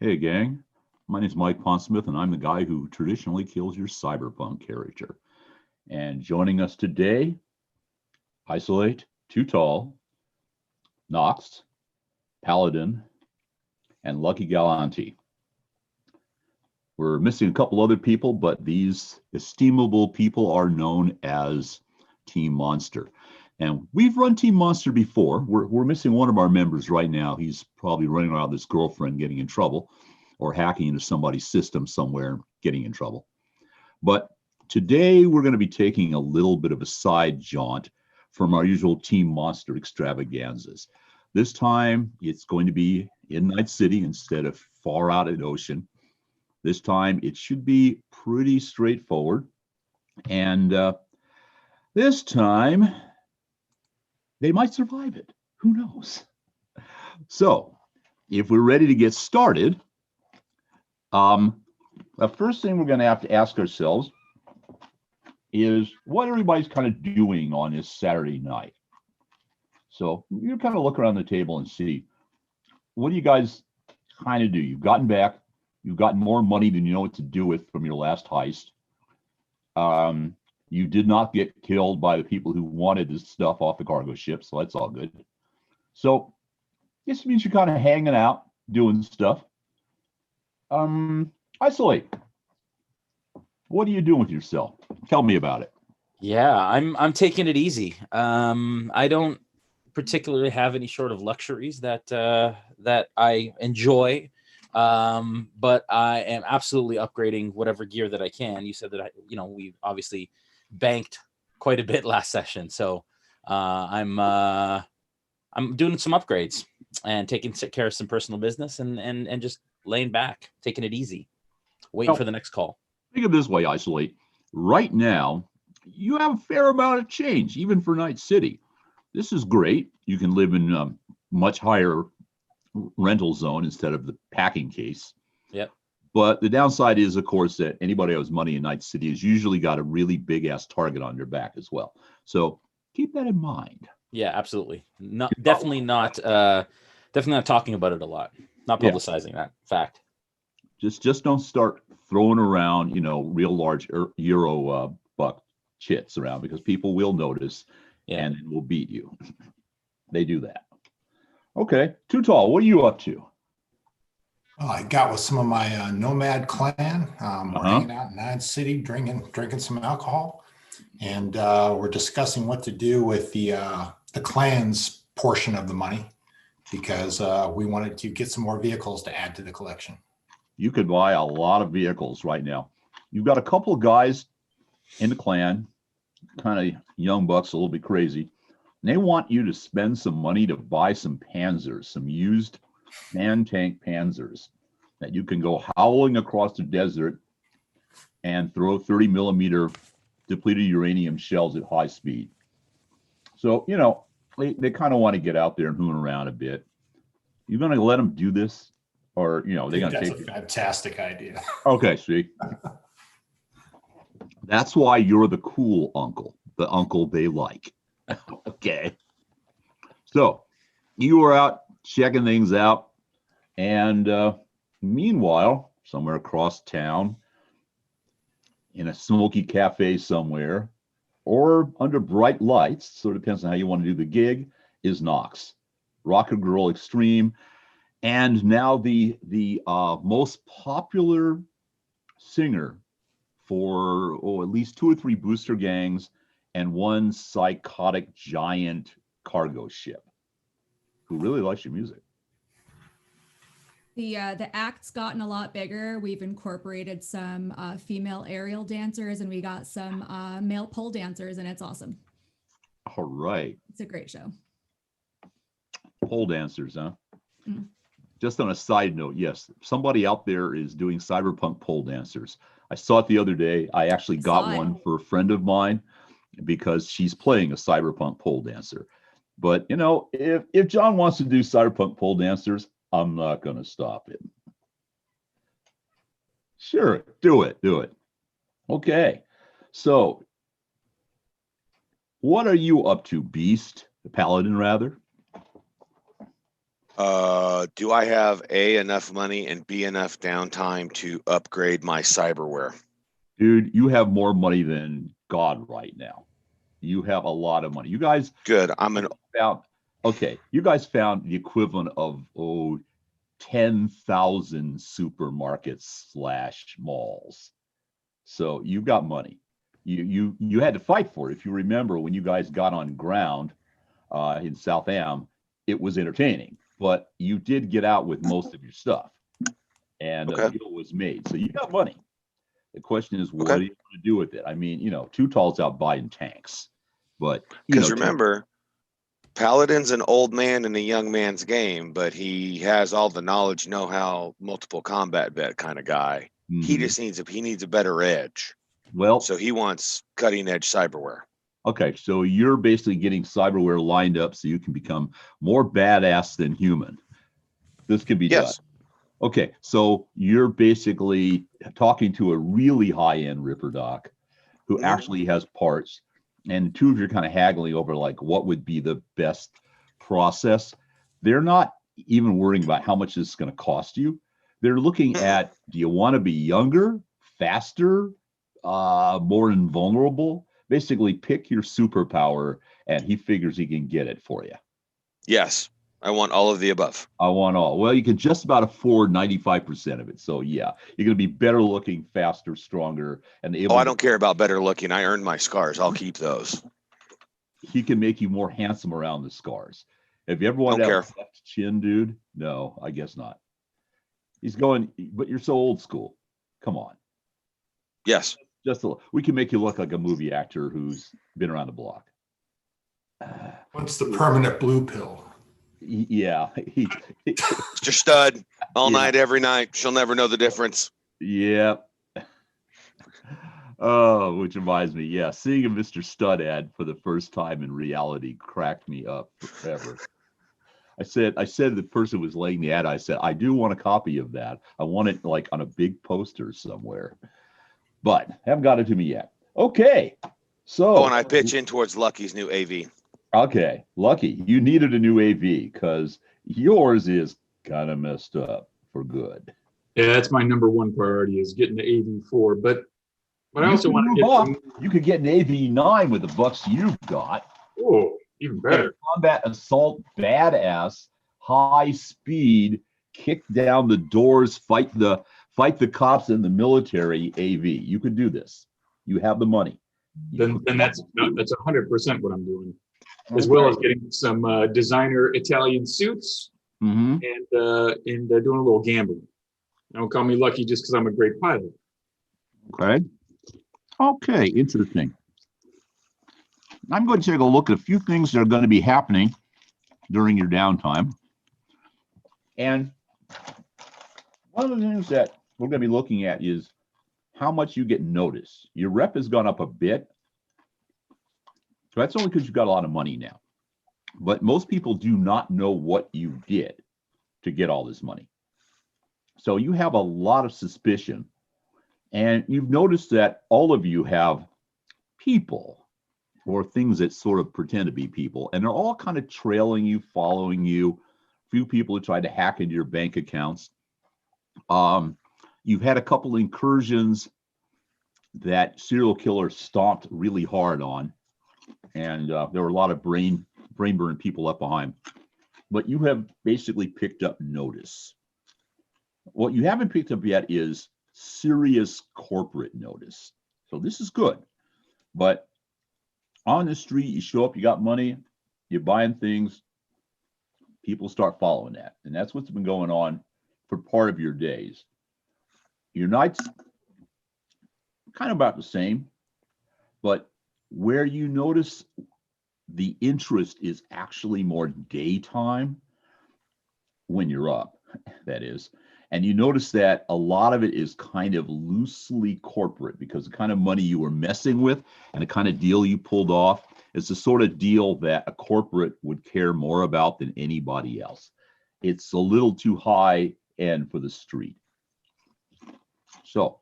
Hey gang, my name is Mike Pondsmith and I'm the guy who traditionally kills your cyberpunk character. And joining us today, Isolate, Too Tall, Nox, Paladin, and Lucky Galanti. We're missing a couple other people, but these estimable people are known as Team Monster. And we've run Team Monster before. We're missing one of our members right now. He's probably running around with his girlfriend getting in trouble or hacking into somebody's system somewhere and getting in trouble. But today we're going to be taking a little bit of a side jaunt from our usual Team Monster extravaganzas. This time it's going to be in Night City instead of far out at ocean. This time it should be pretty straightforward. And this time they might survive it. Who knows? So if we're ready to get started, the first thing we're going to have to ask ourselves is what everybody's kind of doing on this Saturday night. So you kind of look around the table and see, what do you guys kind of do? You've gotten back, you've gotten more money than you know what to do with from your last heist. You did not get killed by the people who wanted this stuff off the cargo ship, so that's all good. So this means you're kind of hanging out, doing stuff. Isolate. What are you doing with yourself? Tell me about it. Yeah, I'm taking it easy. I don't particularly have any sort of luxuries that I enjoy, but I am absolutely upgrading whatever gear that I can. You said that we obviously banked quite a bit last session, so I'm doing some upgrades and taking care of some personal business and just laying back, taking it easy, waiting for the next call. Think of it this way, Isolate. Right now, you have a fair amount of change, even for Night City. This is great. You can live in a much higher rental zone instead of the packing case. Yep. But the downside is, of course, that anybody who has money in Night City has usually got a really big-ass target on their back as well. So keep that in mind. Yeah, absolutely. Definitely not talking about it a lot. Not publicizing that fact. Just don't start throwing around, real large Euro buck chits around because people will notice and will beat you. They do that. Okay, Too Tall, what are you up to? I got with some of my nomad clan. We're hanging out in Night City, drinking some alcohol, and we're discussing what to do with the clan's portion of the money because we wanted to get some more vehicles to add to the collection. You could buy a lot of vehicles right now. You've got a couple of guys in the clan, kind of young bucks, a little bit crazy. And they want you to spend some money to buy some Panzers, some used man-tank Panzers that you can go howling across the desert and throw 30 millimeter depleted uranium shells at high speed. So, they kind of want to get out there and hoon around a bit. You're going to let them do this? Or, they're going to take a fantastic idea. Okay, see. That's why you're the cool uncle, the uncle they like. Okay. So you were out checking things out. And meanwhile, somewhere across town, in a smoky cafe somewhere, or under bright lights, so it depends on how you want to do the gig, is Nox, Rocker Girl Extreme. And now the most popular singer for at least 2 or 3 booster gangs and one psychotic giant cargo ship who really likes your music. The act's gotten a lot bigger. We've incorporated some female aerial dancers and we got some male pole dancers, and it's awesome. All right. It's a great show. Pole dancers, huh? Mm. Just on a side note, yes, somebody out there is doing cyberpunk pole dancers. I saw it the other day. I actually got one for a friend of mine because she's playing a cyberpunk pole dancer. But, if John wants to do cyberpunk pole dancers, I'm not going to stop him. Sure, do it. Okay, so what are you up to, Beast? The Paladin, rather? Do I have A, enough money, and B, enough downtime to upgrade my cyberware? Dude, you have more money than God right now. You have a lot of money. You guys Good. found, okay, you guys found the equivalent of 10,000 supermarkets / malls. So you got money. You had to fight for it. If you remember when you guys got on ground in South Am, it was entertaining, but you did get out with most of your stuff, and a Okay. deal was made. So you got money. The question is, what Okay. do you want to do with it? I mean, Too Tall's out buying tanks, but Because remember, Paladin's an old man in a young man's game, but he has all the knowledge, know-how, multiple combat vet kind of guy. He just needs a better edge. Well, So he wants cutting edge cyberware. okay, so you're basically getting cyberware lined up so you can become more badass than human. This can be done. Okay, so you're basically talking to a really high-end Ripper Doc who actually has parts, and the two of you are kind of haggling over like what would be the best process. They're not even worrying about how much this is going to cost you. They're looking at, do you want to be younger, faster, more invulnerable? Basically, pick your superpower, and he figures he can get it for you. Yes. I want all of the above. I want all. Well, you can just about afford 95% of it. So yeah, you're going to be better looking, faster, stronger, and able. I don't care about better looking. I earned my scars. I'll keep those. He can make you more handsome around the scars. Have you ever wanted to have a left chin, dude? No, I guess not. He's going, but you're so old school. Come on. Yes. We can make you look like a movie actor who's been around the block. What's the permanent blue pill? Yeah. Mr. Stud, all night, every night. She'll never know the difference. Yeah. Oh, which reminds me, yeah, seeing a Mr. Stud ad for the first time in reality cracked me up forever. I said to the person who was laying the ad, I said, I do want a copy of that. I want it like on a big poster somewhere, but haven't got it to me yet. Okay. So. And I pitch in towards Lucky's new AV. Okay, Lucky, you needed a new AV because yours is kind of messed up for good. Yeah, that's my number one priority is getting the AV4. But I also want to get You could get an AV9 with the bucks you've got. Oh, even better. Combat assault, badass, high speed, kick down the doors, fight the cops in the military AV. You could do this. You have the money. Then that's 100% what I'm doing. As well as getting some designer Italian suits and doing a little gambling. Don't call me lucky just because I'm a great pilot. Okay, interesting. I'm going to take a look at a few things that are going to be happening during your downtime. And one of the things that we're going to be looking at is how much you get noticed. Your rep has gone up a bit. So that's only because you've got a lot of money now. But most people do not know what you did to get all this money. So you have a lot of suspicion. And you've noticed that all of you have people or things that sort of pretend to be people. And they're all kind of trailing you, following you. A few people who tried to hack into your bank accounts. You've had a couple incursions that serial killers stomped really hard on. And there were a lot of brain burn people left behind. But you have basically picked up notice. What you haven't picked up yet is serious corporate notice. So this is good. But on the street, you show up, you got money, you're buying things, people start following that. And that's what's been going on for part of your days. Your nights, kind of about the same, but where you notice the interest is actually more daytime when you're up, that is. And you notice that a lot of it is kind of loosely corporate because the kind of money you were messing with and the kind of deal you pulled off is the sort of deal that a corporate would care more about than anybody else. It's a little too high end for the street. So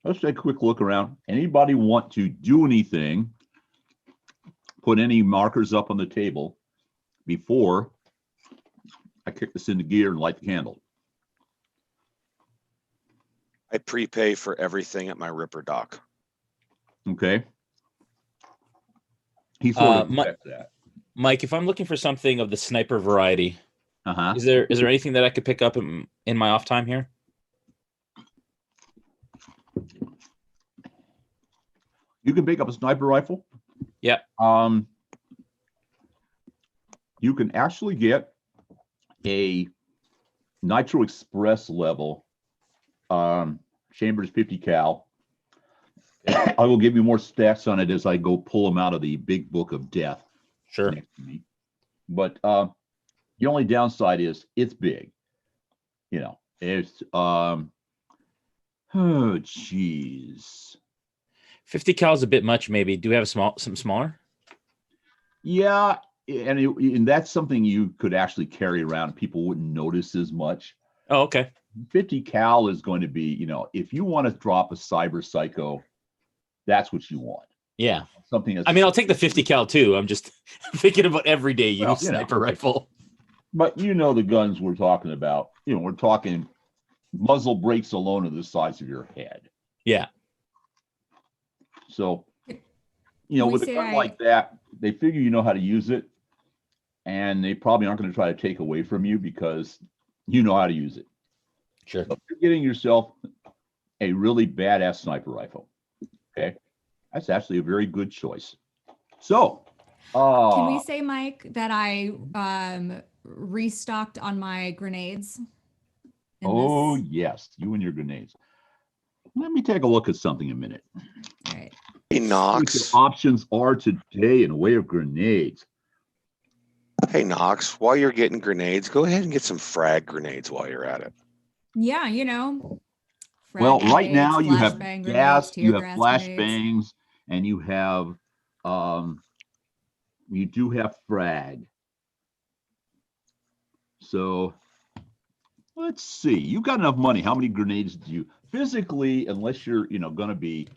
let's take a quick look around. Anybody want to do anything? Put any markers up on the table before I kick this into gear and light the candle. I prepay for everything at my Ripper dock. Okay. He sort of Mike, expects that. Mike, if I'm looking for something of the sniper variety, Uh-huh. is there anything that I could pick up in my off time here? You can pick up a sniper rifle. Yeah. You can actually get a Nitro Express level Chambers 50 cal. I will give you more stats on it as I go pull them out of the big book of death. Sure. Next to me. But the only downside is it's big. You know, it's oh geez. 50 cal is a bit much, maybe. Do we have something smaller? Yeah, and that's something you could actually carry around. People wouldn't notice as much. Oh, okay. 50 cal is going to be, you know, if you want to drop a cyber psycho, that's what you want. Yeah. Something that's, I mean, I'll take the 50 cal too. I'm just thinking about everyday use Well, you know. sniper rifle. But you know the guns we're talking about. You know, we're talking muzzle brakes alone are the size of your head. Yeah. So, you know, We with a say gun like that, they figure you know how to use it, and they probably aren't going to try to take away from you because you know how to use it. Sure. So if you're getting yourself a really badass sniper rifle, okay, that's actually a very good choice. So, Can we say, Mike, that I restocked on my grenades? oh yes, you and your grenades. Let me take a look at something a minute. All right. Hey, What Knox. the options are today in the way of grenades. Hey, Knox, while you're getting grenades, go ahead and get some frag grenades while you're at it. Yeah, you know. frag Well, right grenades, now you have flashbang gas, grenades, you have tear gas grenades. flashbangs, and you do have frag. So let's see. You got enough money. How many grenades do you physically, unless you're, you know, going to be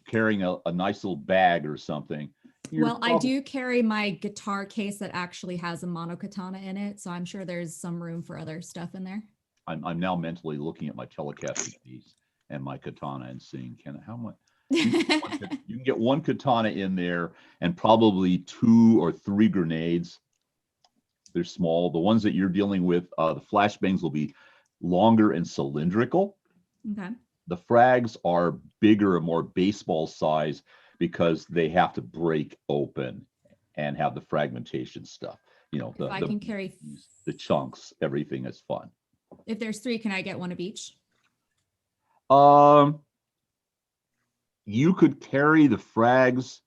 carrying a nice little bag or something? Well, I do carry my guitar case that actually has a monokatana in it, so I'm sure there's some room for other stuff in there. I'm now mentally looking at my Telecaster piece and my katana and seeing how much you can get one katana in there and probably 2 or 3 grenades. They're small. The ones that you're dealing with, the flashbangs will be longer and cylindrical. Okay. The frags are bigger and more baseball size because they have to break open and have the fragmentation stuff. You know, If I can carry, the chunks, everything is fun. if there's 3, can I get one of each? You could carry the frags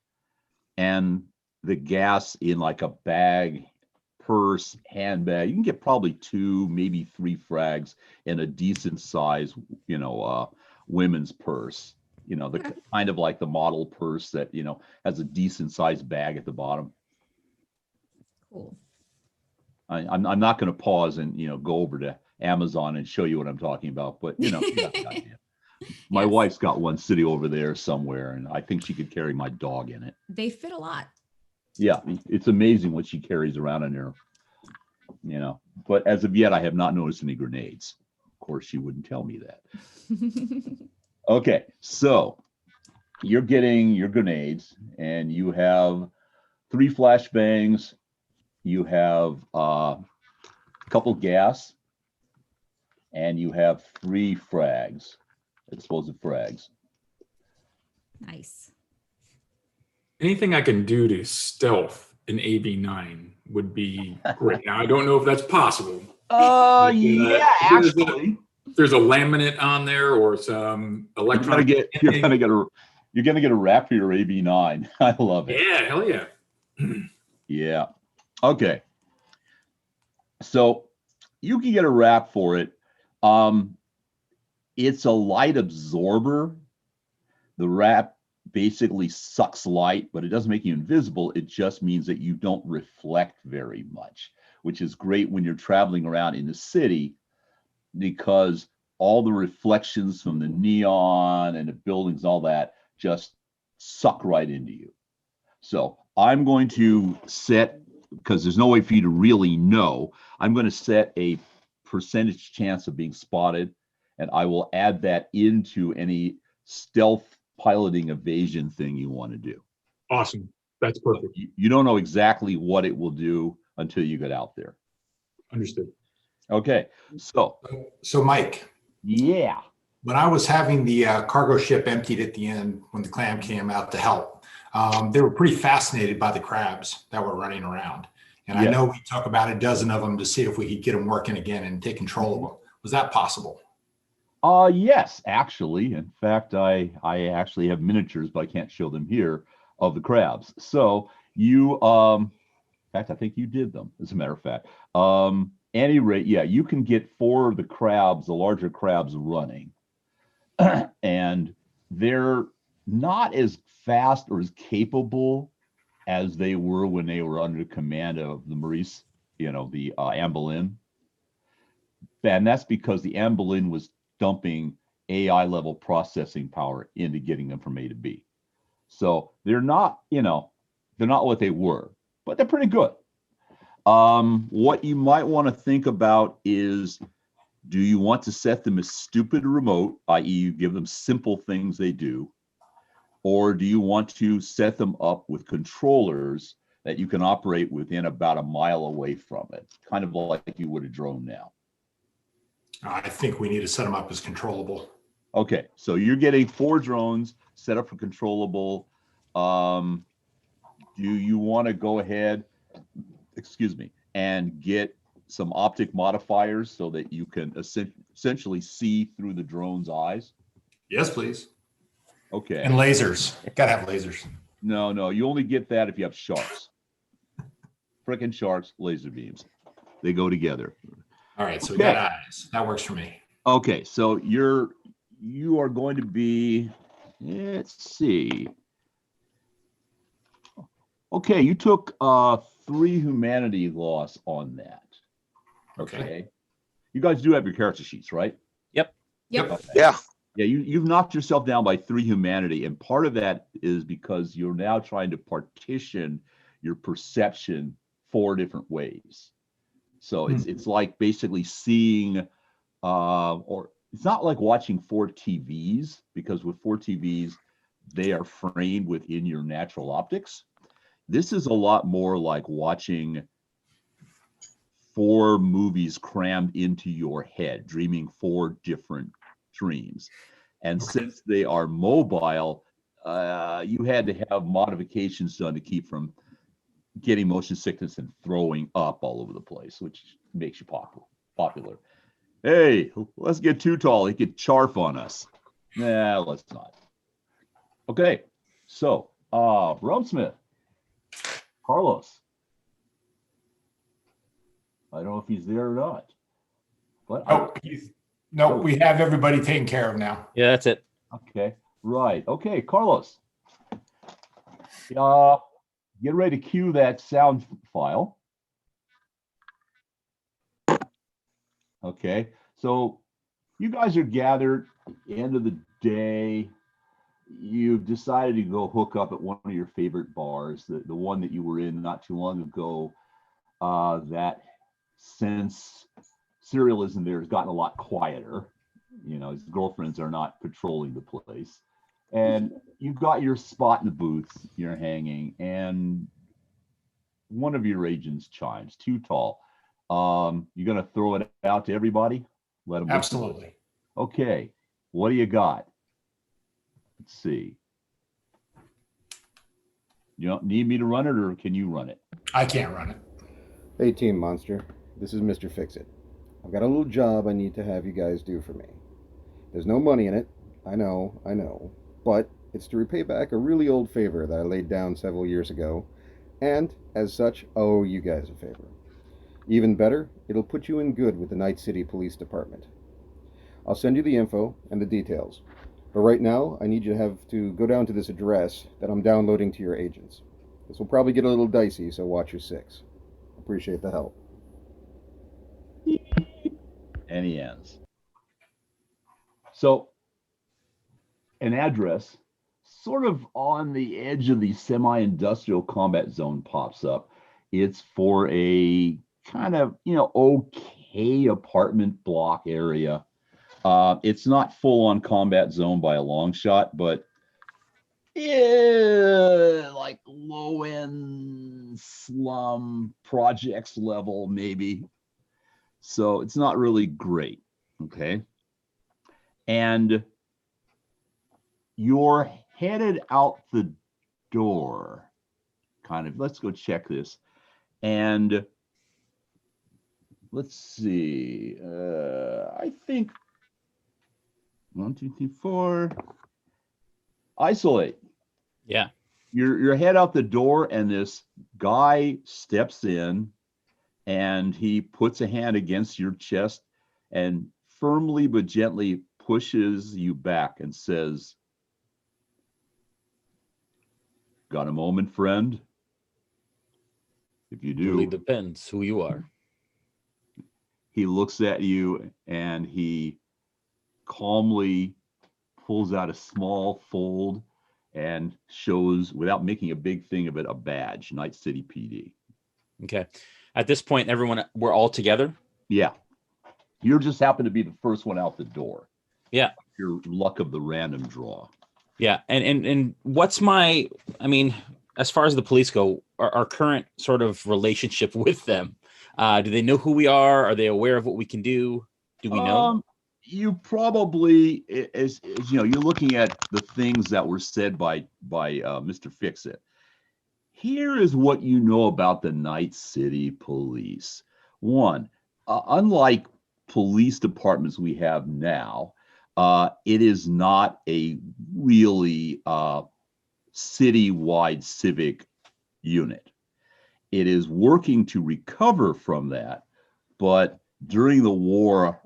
and the gas in like a bag, purse, handbag. You can get probably 2, maybe 3 frags in a decent size, you know, women's purse. You know, the kind of like the model purse that, you know, has a decent sized bag at the bottom. Cool. I'm not going to pause and, you know, go over to Amazon and show you what I'm talking about, but you know, you got the idea. My Yes. wife's got one sitting over there somewhere, and I think she could carry my dog in it. They fit a lot. Yeah, it's amazing what she carries around in there, you know. But as of yet, I have not noticed any grenades. Of course, she wouldn't tell me that. Okay, so you're getting your grenades, and you have 3 flashbangs. You have a couple gas, and you have 3 frags, explosive frags. Nice. Anything I can do to stealth an AB9 would be great. Now, I don't know if that's possible. Yeah, actually. There's a laminate on there or some electronic. You're gonna get a wrap for your AB9. I love it. Yeah, hell yeah. Yeah. Okay. So you can get a wrap for it. It's a light absorber. The wrap basically sucks light, but it doesn't make you invisible. It just means that you don't reflect very much, which is great when you're traveling around in the city because all the reflections from the neon and the buildings, all that just suck right into you. So I'm going to set because there's no way for you to really know, I'm going to set a percentage chance of being spotted, and I will add that into any stealth piloting evasion thing you want to do. Awesome. That's perfect. You don't know exactly what it will do until you get out there. Understood. Okay, so Mike, yeah, when I was having the cargo ship emptied at the end, when the clam came out to help, they were pretty fascinated by the crabs that were running around. And I know we took about a dozen of them to see if we could get them working again and take control of them. Was that possible? Yes, actually. In fact, I actually have miniatures, but I can't show them here, of the crabs. So you, in fact, I think you did them, as a matter of fact. Any rate, yeah, you can get 4 of the crabs, the larger crabs, running. And they're not as fast or as capable as they were when they were under command of the Maurice, the Anne Boleyn. And that's because the Anne Boleyn was dumping AI level processing power into getting them from A to B. So they're not, they're not what they were, but they're pretty good. What you might want to think about is, do you want to set them as stupid remote, i.e. you give them simple things they do, or do you want to set them up with controllers that you can operate within about a mile away from it, kind of like you would a drone now? I think we need to set them up as controllable. Okay, so you're getting 4 drones set up for controllable. Do you want to go ahead, and get some optic modifiers so that you can essentially see through the drone's eyes? Yes, please. Okay. And lasers. Gotta have lasers. No, you only get that if you have sharks. Frickin' sharks, laser beams. They go together. All right, so we got eyes. That works for me. Okay, so you are going to be, let's see. Okay, you took 3 humanity loss on that. Okay. You guys do have your character sheets, right? Yep. Okay. Yeah. Yeah, you've knocked yourself down by 3 humanity, and part of that is because you're now trying to partition your perception 4 different ways. So it's like basically seeing, or it's not like watching 4 TVs, because with 4 TVs, they are framed within your natural optics. This is a lot more like watching 4 movies crammed into your head, dreaming 4 different dreams. And since they are mobile, you had to have modifications done to keep from getting motion sickness and throwing up all over the place, which makes you popular. Hey, let's get too tall. He could charf on us. Nah, let's not. Okay, so Rollvember, Carlos. I don't know if he's there or not. But we have everybody taken care of now. Yeah, that's it. Okay, right. Okay, Carlos. Get ready to cue that sound file. Okay, so you guys are gathered. End of the day, you've decided to go hook up at one of your favorite bars, the one that you were in not too long ago. That since Cyril isn't there, has gotten a lot quieter. His girlfriends are not patrolling the place. And you've got your spot in the booth, you're hanging, and one of your agents chimes, too tall. You're going to throw it out to everybody? Let them Absolutely. Listen. Okay, what do you got? Let's see. You don't need me to run it, or can you run it? I can't run it. Hey, Team Monster. This is Mr. Fix-It. I've got a little job I need to have you guys do for me. There's no money in it. I know. But it's to repay back a really old favor that I laid down several years ago, and, as such, owe you guys a favor. Even better, it'll put you in good with the Night City Police Department. I'll send you the info and the details, but right now I need you to have to go down to this address that I'm downloading to your agents. This will probably get a little dicey, so watch your 6. Appreciate the help. And he ends. So, an address sort of on the edge of the semi-industrial combat zone pops up. It's for a kind of, okay apartment block area. It's not full on combat zone by a long shot, but like low end slum projects level, maybe. So it's not really great. Okay. And you're headed out the door, kind of. Let's go check this. And let's see. I think 1, 2, 3, 4. Isolate. Yeah. You're head out the door, and this guy steps in, and he puts a hand against your chest and firmly but gently pushes you back and says, "Got a moment, friend?" If you do, Really depends who you are. he looks at you and he calmly pulls out a small fold and shows, without making a big thing of it, a badge, Night City PD. Okay. At this point, we're all together. Yeah. You just happen to be the first one out the door. Yeah. Your luck of the random draw. Yeah. And what's as far as the police go, our current sort of relationship with them, do they know who we are? Are they aware of what we can do? Do we know? You probably, as you're looking at the things that were said by Mr. Fixit. Here is what you know about the Night City Police. One, unlike police departments we have now, it is not a really citywide civic unit. It is working to recover from that, but during the war,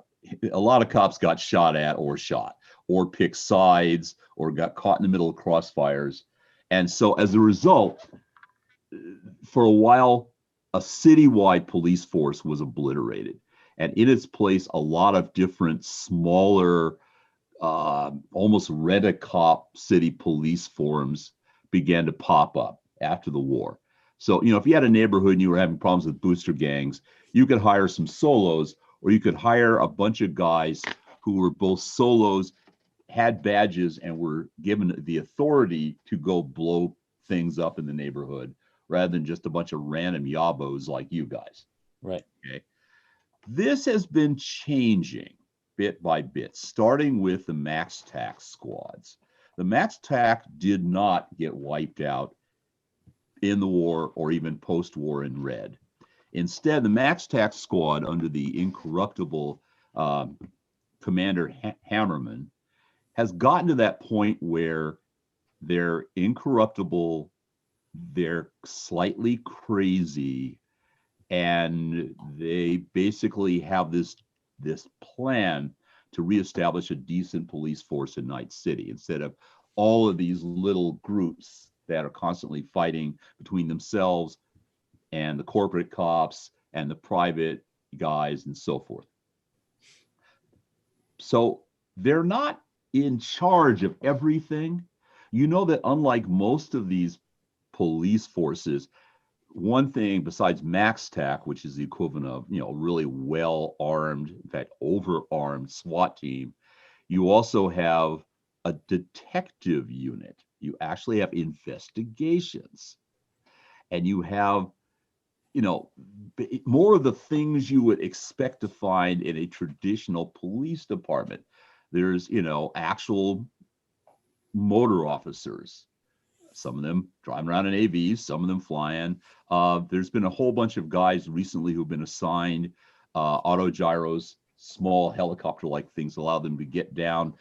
a lot of cops got shot at or shot or picked sides or got caught in the middle of crossfires. And so as a result, for a while, a citywide police force was obliterated. And in its place, a lot of different smaller, almost rent-a-cop city police forms began to pop up after the war. So, if you had a neighborhood and you were having problems with booster gangs, you could hire some solos, or you could hire a bunch of guys who were both solos, had badges, and were given the authority to go blow things up in the neighborhood, rather than just a bunch of random yabos like you guys. Right. Okay. This has been changing bit by bit, starting with the max tax squads. The max tax did not get wiped out in the war or even post-war in Red. Instead, the max tax squad under the incorruptible Commander Hammerman has gotten to that point where they're incorruptible, they're slightly crazy, and they basically have this plan to reestablish a decent police force in Night City instead of all of these little groups that are constantly fighting between themselves and the corporate cops and the private guys and so forth. So they're not in charge of everything. You know that unlike most of these police forces, one thing besides max tac, which is the equivalent of, really well-armed, in fact, over-armed SWAT team, you also have a detective unit. You actually have investigations, and you have, more of the things you would expect to find in a traditional police department. There's, actual motor officers, some of them driving around in AVs, some of them flying. There's been a whole bunch of guys recently who've been assigned autogyros, small helicopter-like things, allow them to get down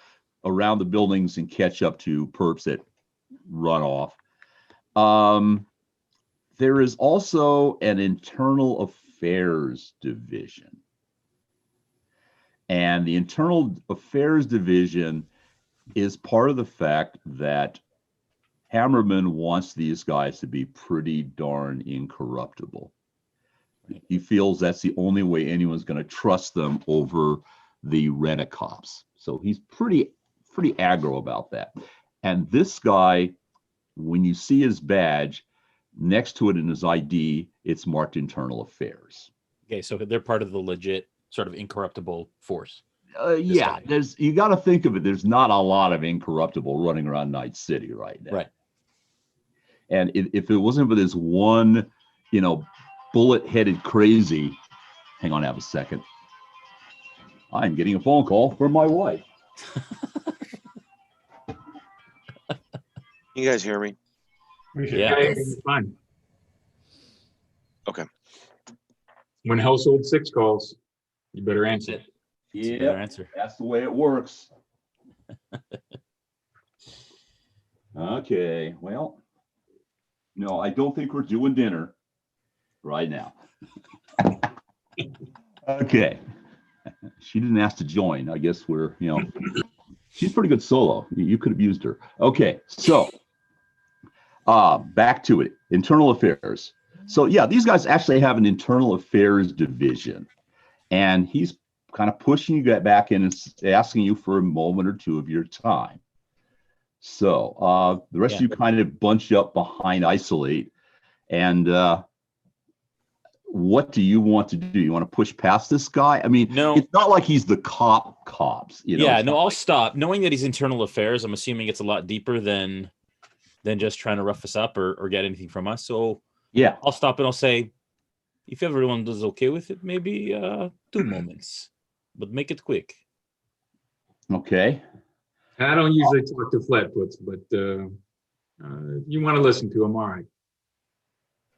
around the buildings and catch up to perps that run off. There is also an internal affairs division. And the internal affairs division is part of the fact that Hammerman wants these guys to be pretty darn incorruptible. He feels that's the only way anyone's going to trust them over the rent-a-cops. So he's pretty aggro about that. And this guy, when you see his badge, next to it in his ID it's marked internal affairs. Okay, so they're part of the legit sort of incorruptible force. Yeah, guy. you got to think of it. There's not a lot of incorruptible running around Night City right now. Right. And if it wasn't for this one, bullet-headed crazy, hang on, have a second. I'm getting a phone call from my wife. You guys hear me? Yeah. It's fine. Okay. When household 6 calls, you better answer. That's a better answer. That's the way it works. Okay, well, no, I don't think we're doing dinner right now. Okay. She didn't ask to join. I guess we're, she's pretty good solo. You could have used her. Okay, so back to it. Internal affairs. So yeah, these guys actually have an internal affairs division, and he's kind of pushing you back in and asking you for a moment or two of your time. So the rest of you kind of bunch up behind Isolate, and what do you want to do? You want to push past this guy? I mean, no, it's not like he's the cops. Yeah, no, I'll stop. Knowing that he's internal affairs, I'm assuming it's a lot deeper than just trying to rough us up or get anything from us. So yeah, I'll stop and I'll say, if everyone is okay with it, maybe 2 moments, but make it quick. Okay. I don't usually talk to flatfoots, but you want to listen to them, all right.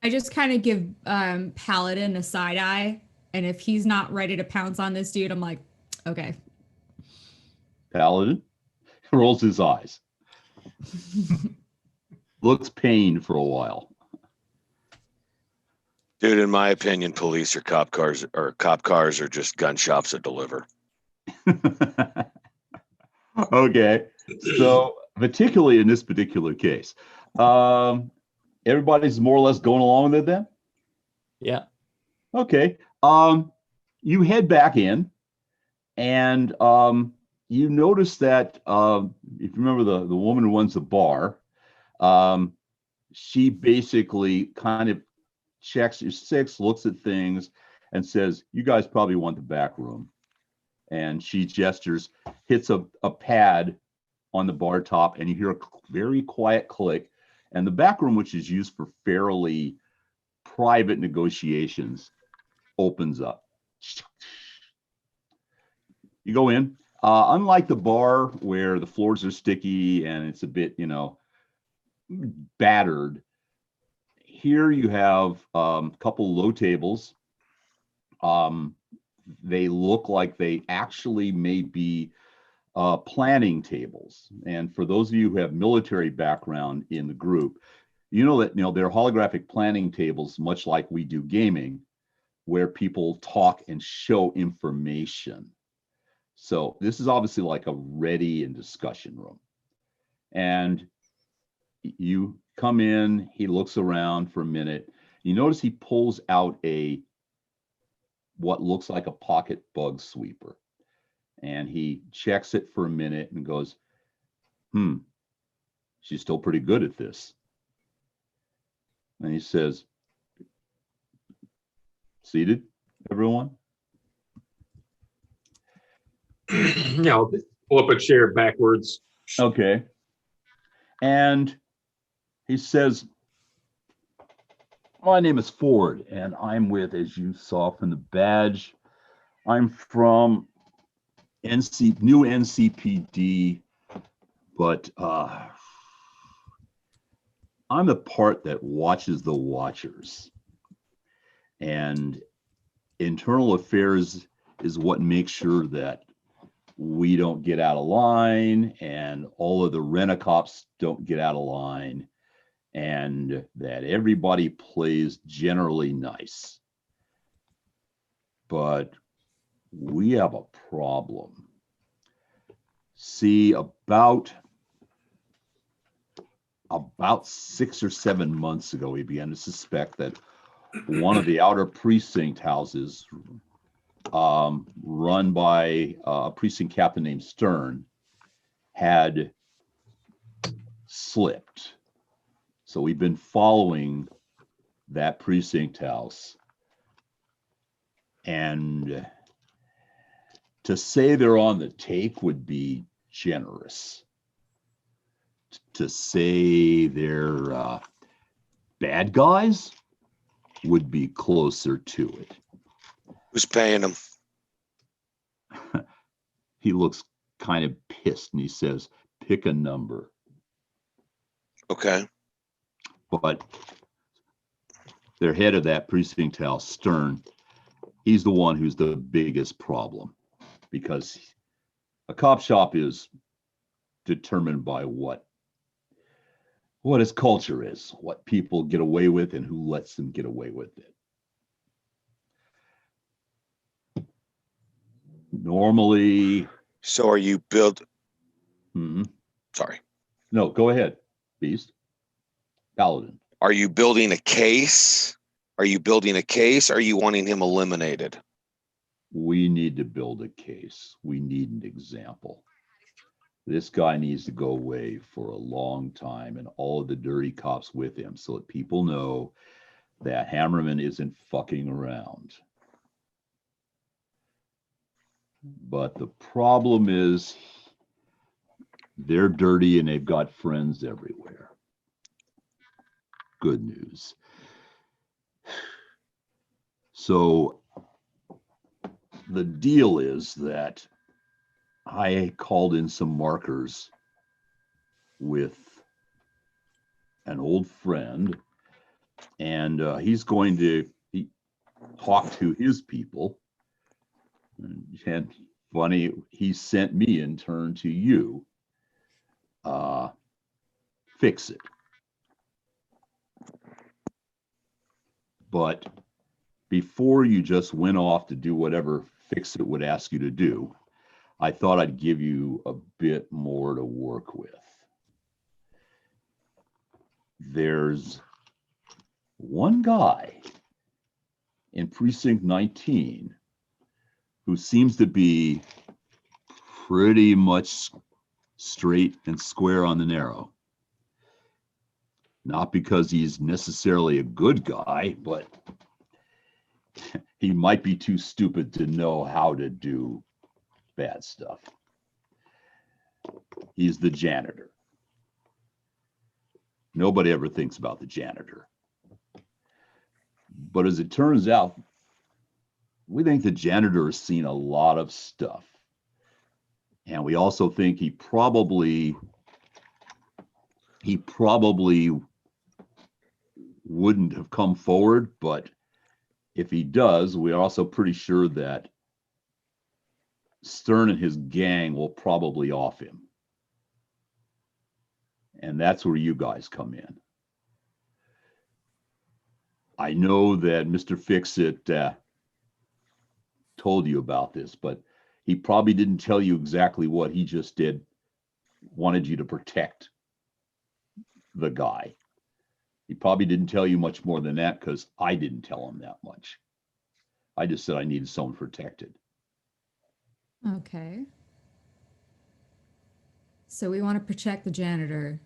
I just kind of give Paladin a side eye, and if he's not ready to pounce on this dude, I'm like, okay. Paladin rolls his eyes. Looks pained for a while. Dude, in my opinion, police or cop cars are just gun shops that deliver. Okay, so particularly in this particular case, everybody's more or less going along with it then? Yeah. Okay. You head back in, and you notice that if you remember the woman who runs the bar, she basically kind of checks your 6, looks at things, and says, "You guys probably want the back room." And she gestures, hits a pad on the bar top, and you hear a very quiet click. And the back room, which is used for fairly private negotiations, opens up. You go in. Unlike the bar where the floors are sticky and it's a bit, battered, here you have a couple low tables. They look like they actually may be planning tables. And for those of you who have military background in the group, you know that they're holographic planning tables, much like we do gaming, where people talk and show information. So this is obviously like a ready and discussion room. And you come in, he looks around for a minute. You notice he pulls out what looks like a pocket bug sweeper. And he checks it for a minute and goes, she's still pretty good at this. And he says, "Seated, everyone?" Yeah, I'll pull up a chair backwards. Okay. And he says, "My name is Ford, and I'm with, as you saw from the badge, I'm from new NCPD, but I'm the part that watches the watchers. And internal affairs is what makes sure that we don't get out of line and all of the rent-a-cops don't get out of line and that everybody plays generally nice. But we have a problem. See, about 6 or 7 months ago, we began to suspect that one of the outer precinct houses run by a precinct captain named Stern had slipped. So we've been following that precinct house. And to say they're on the take would be generous. To say they're bad guys would be closer to it. Who's paying them? He looks kind of pissed and he says, pick a number. Okay. But their head of that precinct house, Stern, he's the one who's the biggest problem, because a cop shop is determined by what his culture is, what people get away with and who lets them get away with it. Normally. So are you build? Mm-hmm. Sorry. No, go ahead, Beast. Paladin. Are you building a case? Are you building a case? Or are you wanting him eliminated? We need to build a case. We need an example. This guy needs to go away for a long time, and all of the dirty cops with him, so that people know that Hammerman isn't fucking around. But the problem is they're dirty and they've got friends everywhere. Good news. So the deal is that I called in some markers with an old friend, and he's going to talk to his people. And funny, he sent me in turn to you. Fix it. But before you just went off to do whatever Fix It would ask you to do, I thought I'd give you a bit more to work with. There's one guy in Precinct 19 who seems to be pretty much straight and square on the narrow. Not because he's necessarily a good guy, but he might be too stupid to know how to do bad stuff. He's the janitor. Nobody ever thinks about the janitor. But as it turns out, we think the janitor has seen a lot of stuff. And we also think he probably wouldn't have come forward, but if he does, we're also pretty sure that Stern and his gang will probably off him. And that's where you guys come in. I know that Mr. Fix-It told you about this, but he probably didn't tell you exactly what he just did. Wanted you to protect the guy. He probably didn't tell you much more than that, because I didn't tell him that much. I just said I needed someone protected. Okay. So we want to protect the janitor.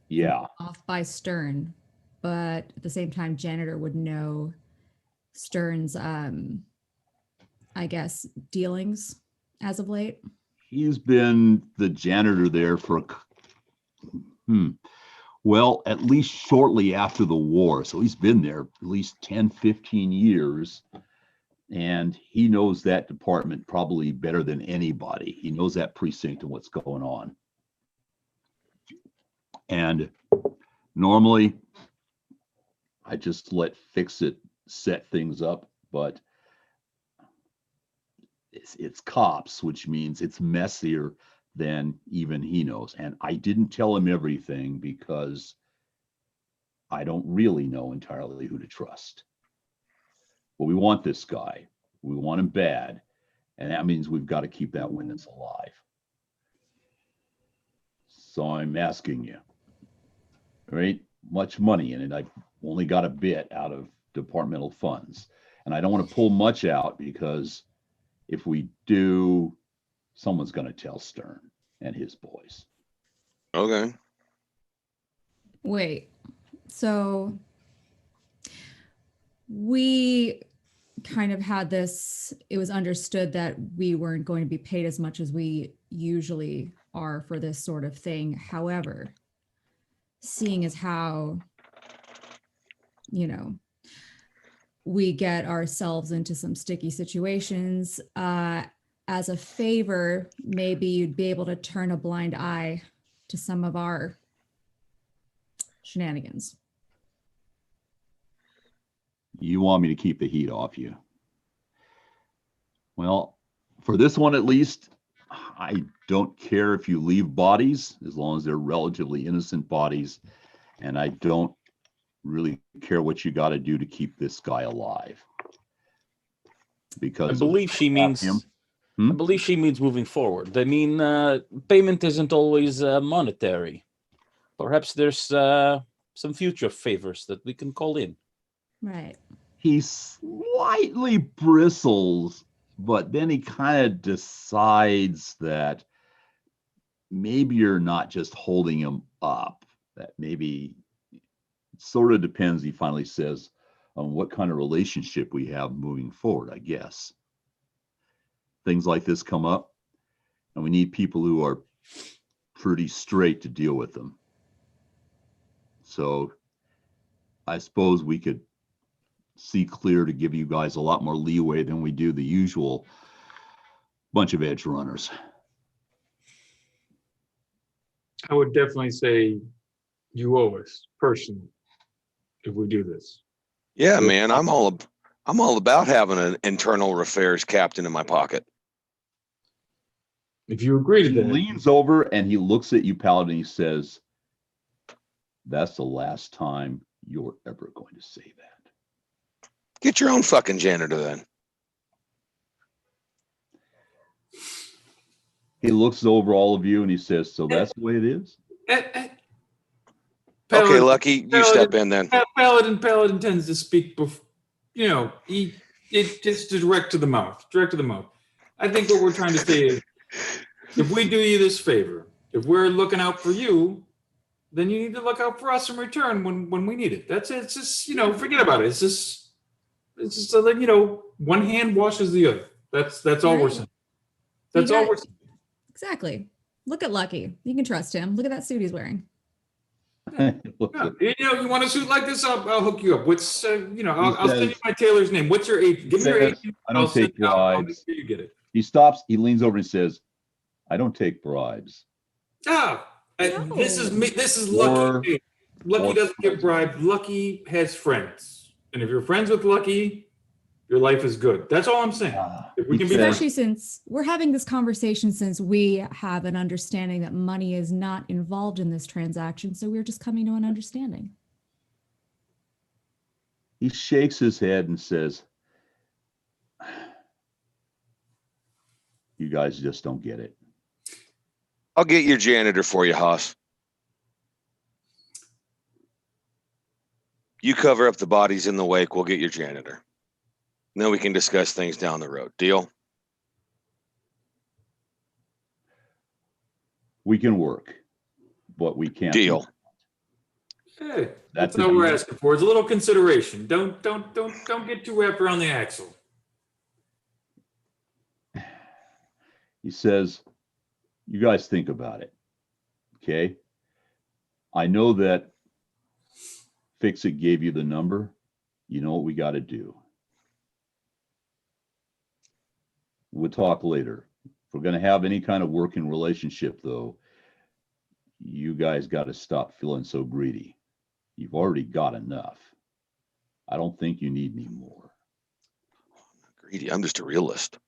Yeah. Off by Stern, but at the same time, janitor would know Stern's, I guess, dealings as of late. He's been the janitor there for, well, at least shortly after the war. So he's been there at least 10, 15 years. And he knows that department probably better than anybody. He knows that precinct and what's going on. And normally, I just let Fix It set things up, but it's cops, which means it's messier than even he knows. And I didn't tell him everything because I don't really know entirely who to trust. But we want this guy. We want him bad. And that means we've got to keep that witness alive. So I'm asking you, there ain't much money in it. I've only got a bit out of departmental funds. And I don't want to pull much out, because if we do, someone's going to tell Stern and his boys. Okay. Wait, so we kind of had this, it was understood that we weren't going to be paid as much as we usually are for this sort of thing. However, seeing as how, you know, we get ourselves into some sticky situations, as a favor, maybe you'd be able to turn a blind eye to some of our shenanigans. You want me to keep the heat off you? Well, for this one at least, I don't care if you leave bodies as long as they're relatively innocent bodies. And I don't really care what you got to do to keep this guy alive. Because I believe she means him. I believe she means moving forward. I mean, payment isn't always monetary. Perhaps there's some future favors that we can call in. Right. He slightly bristles, but then he kind of decides that maybe you're not just holding him up, that maybe it sort of depends, he finally says, on what kind of relationship we have moving forward, I guess. Things like this come up, and we need people who are pretty straight to deal with them. So I suppose we could see clear to give you guys a lot more leeway than we do the usual bunch of edge runners. I would definitely say you owe us personally if we do this. Yeah, man, I'm all about having an internal affairs captain in my pocket. If you agree to He that, leans over and he looks at you, Paladin, and he says, "That's the last time you're ever going to say that." Get your own fucking janitor then. He looks over all of you and he says, "So that's the way it is?" Okay, Paladin, Lucky, you step in then. Paladin tends to speak, it just direct to the mouth, I think what we're trying to say is, if we do you this favor, if we're looking out for you, then you need to look out for us in return when we need it. That's it. It's just, forget about it. It's just like, one hand washes the other. That's all we're saying. That's all we're saying. Exactly. Look at Lucky. You can trust him. Look at that suit he's wearing. Yeah. You want a suit like this? I'll hook you up. What's I'll send you my tailor's name. What's your agent? Give me your agent. "I don't take I'll make bribes." sure you get it. He stops, he leans over and says, "I don't take bribes." This is me. This is Or- Lucky. Lucky doesn't get bribed. Lucky has friends, and if you're friends with Lucky, your life is good. That's all I'm saying. If we can be Especially since we're having this conversation since we have an understanding that money is not involved in this transaction. So we're just coming to an understanding. He shakes his head and says, "You guys just don't get it." I'll get your janitor for you, Haas. You cover up the bodies in the wake, we'll get your janitor. And then we can discuss things down the road. Deal? We can work, but we can't. Deal. Hey, That's that's all the we're deal. asking for. It's a little consideration. Don't get too wrapped around the axle. He says, "You guys think about it, okay? I know that Fix-It gave you the number. You know what we got to do. We'll talk later. If we're going to have any kind of working relationship, though, you guys got to stop feeling so greedy. You've already got enough. I don't think you need any more." Greedy. I'm just a realist.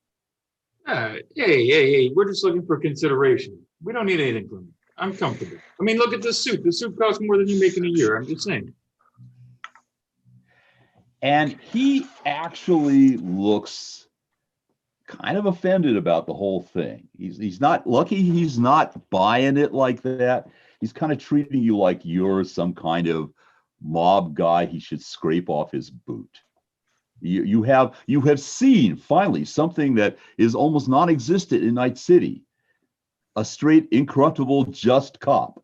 Hey, we're just looking for consideration. We don't need anything from you. I'm comfortable. I mean, look at this suit. The suit costs more than you make in a year. I'm just saying. And he actually looks kind of offended about the whole thing. He's not Lucky. He's not buying it like that. He's kind of treating you like you're some kind of mob guy he should scrape off his boot. You have seen finally something that is almost non-existent in Night City. A straight, incorruptible, just cop.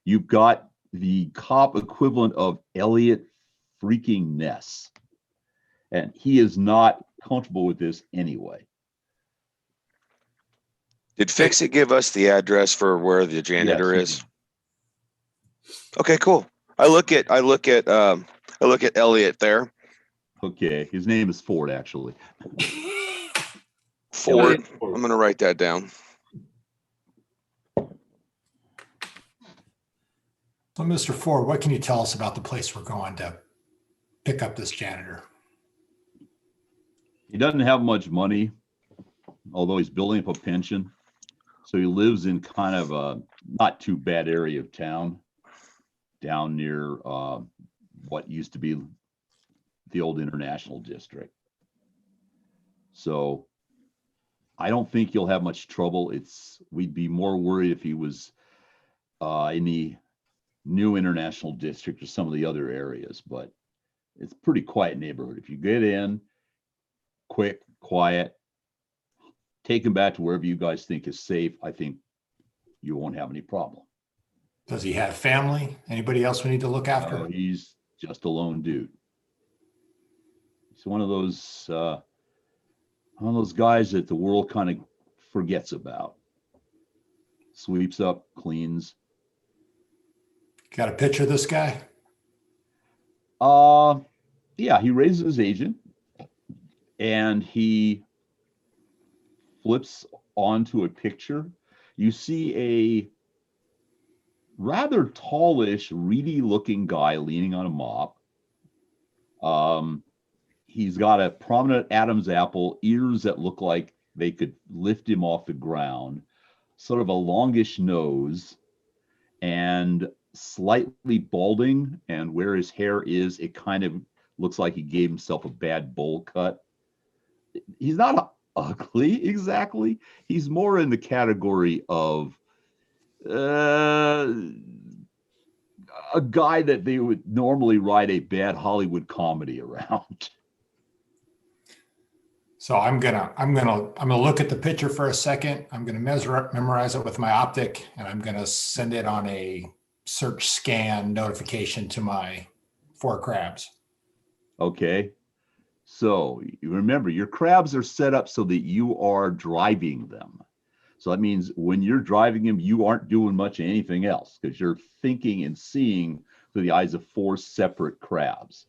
You've got the cop equivalent of Elliot freaking Ness. And he is not comfortable with this anyway. Did Fix-It give us the address for where the janitor Yes, he is? Okay, cool. I look at Elliot there. Okay, his name is Ford, actually. Ford. Elliot Ford. I'm gonna write that down. So, Mr. Ford, what can you tell us about the place we're going to pick up this janitor? He doesn't have much money, although he's building up a pension. So he lives in kind of a not too bad area of town, down near what used to be the old International District. So I don't think he'll have much trouble. We'd be more worried if he was in the new International District or some of the other areas, but it's a pretty quiet neighborhood. If you get in quick, quiet, take him back to wherever you guys think is safe, I think you won't have any problem. Does he have family? Anybody else we need to look after? No, he's just a lone dude. He's one of those guys that the world kind of forgets about. Sweeps up, cleans. Got a picture of this guy? Yeah, he raises his agent and he flips onto a picture. You see a rather tallish, reedy looking guy leaning on a mop. He's got a prominent Adam's apple, ears that look like they could lift him off the ground, sort of a longish nose, and slightly balding. And where his hair is, it kind of looks like he gave himself a bad bowl cut. He's not ugly exactly. He's more in the category of a guy that they would normally write a bad Hollywood comedy around. So I'm gonna look at the picture for a second. I'm gonna memorize it with my optic, and I'm gonna send it on a search scan notification to my 4 crabs. Okay. So you remember, your crabs are set up so that you are driving them. So that means when you're driving them, you aren't doing much of anything else because you're thinking and seeing through the eyes of 4 separate crabs.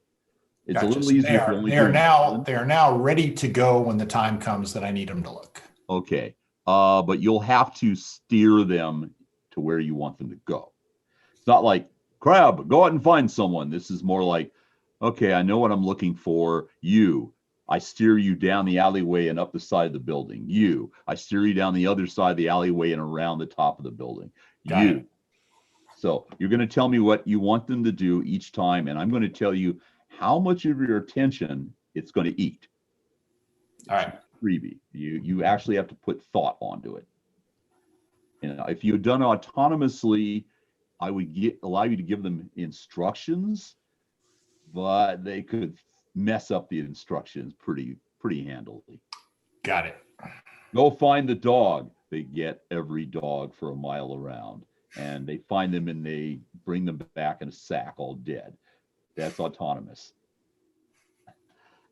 It's Gotcha. a little So easier if you're only doing one. they are now ready to go when the time comes that I need them to look. Okay. But you'll have to steer them to where you want them to go. It's not like, crab, go out and find someone. This is more like, okay, I know what I'm looking for. You. I steer you down the alleyway and up the side of the building. You. I steer you down the other side of the alleyway and around the top of the building. Got you. it. So you're going to tell me what you want them to do each time, and I'm going to tell you how much of your attention it's going to eat. All right. Freebie. You actually have to put thought onto it. And if you had done autonomously, I would allow you to give them instructions, but they could mess up the instructions pretty handily. Got it. Go find the dog. They get every dog for a mile around, and they find them and they bring them back in a sack all dead. That's autonomous.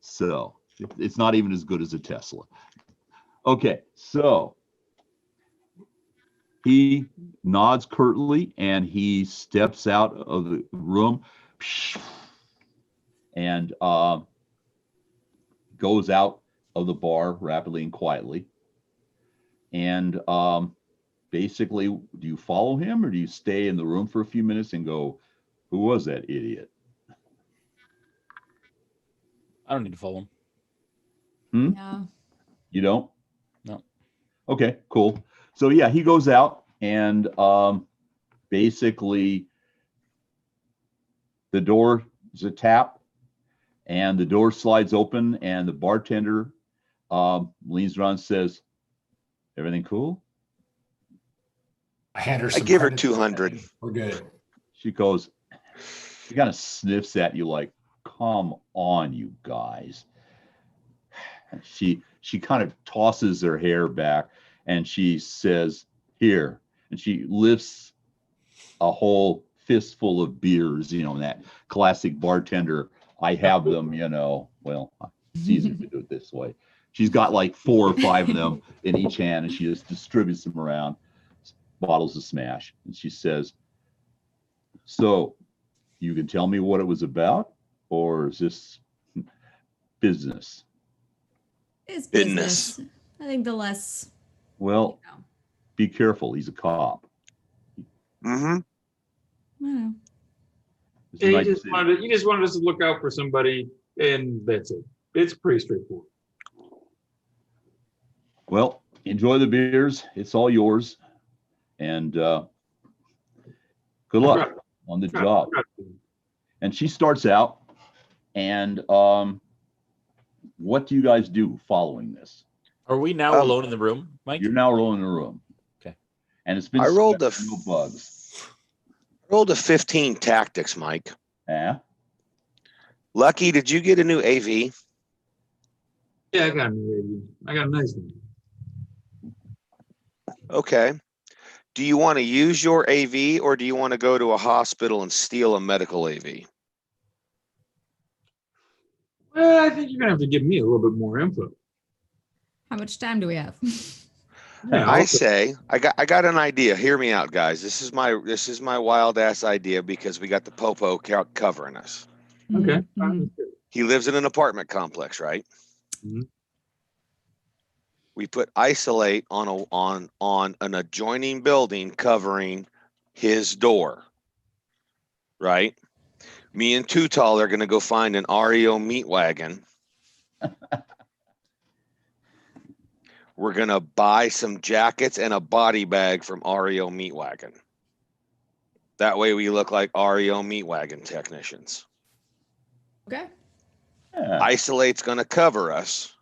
So it's not even as good as a Tesla. Okay, so he nods curtly and he steps out of the room and goes out of the bar rapidly and quietly. And basically, do you follow him or do you stay in the room for a few minutes and go, who was that idiot? I don't need to follow him. No. You don't? No. Okay, cool. So yeah, he goes out and basically the door is a tap and the door slides open and the bartender leans around and says, everything cool? I hand her I some give her credit. 200. We're good. She goes, she kind of sniffs at you like, come on, you guys. She kind of tosses her hair back and she says, here. And she lifts a whole fistful of beers, that classic bartender. I have them, well, It's easier to do it this way. She's got like 4 or 5 of them in each hand, and she just distributes them around, bottles of smash. And she says, so you can tell me what it was about, or is this business? It's Business. business. I think the less. Well, be careful. He's a cop. Mm-hmm. I don't know. It's Yeah, a you nice just city. wanted us to look out for somebody, and that's it. It's pretty straightforward. Well, enjoy the beers. It's all yours. And good luck on the job. And she starts out. And what do you guys do following this? Are we now alone in the room, Mike? You're now alone in the room. Okay. And it's been I rolled no bugs. rolled a 15 tactics, Mike. Yeah. Lucky, did you get a new AV? Yeah, I got a new AV. I got a nice one. Okay. Do you want to use your AV, or do you want to go to a hospital and steal a medical AV? Well, I think you're gonna have to give me a little bit more info. How much time do we have? Yeah, I say I got an idea. Hear me out, guys. This is my wild ass idea because we got the popo covering us. Okay. Mhm. He lives in an apartment complex, right? Mhm. We put isolate on an adjoining building covering his door, right? Me and Too Tall are gonna go find an REO meat wagon. We're gonna buy some jackets and a body bag from REO Meat Wagon. That way we look like REO Meat Wagon technicians. Okay. Yeah. Isolate's gonna cover us.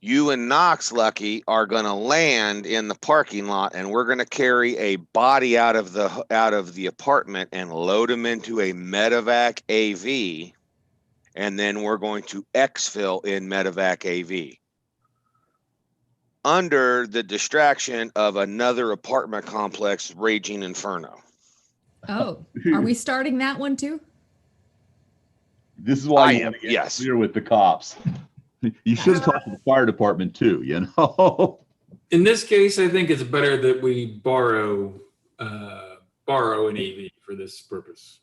You and Knox, Lucky, are gonna land in the parking lot, and we're gonna carry a body out of the apartment and load him into a medevac AV, and then we're going to exfil in medevac AV. Under the distraction of another apartment complex raging inferno. Oh, are we starting that one too? This is why I you am, want to get yes. clear with the cops. You should have talked to the fire department too, you know? In this case, I think it's better that we borrow an AV for this purpose.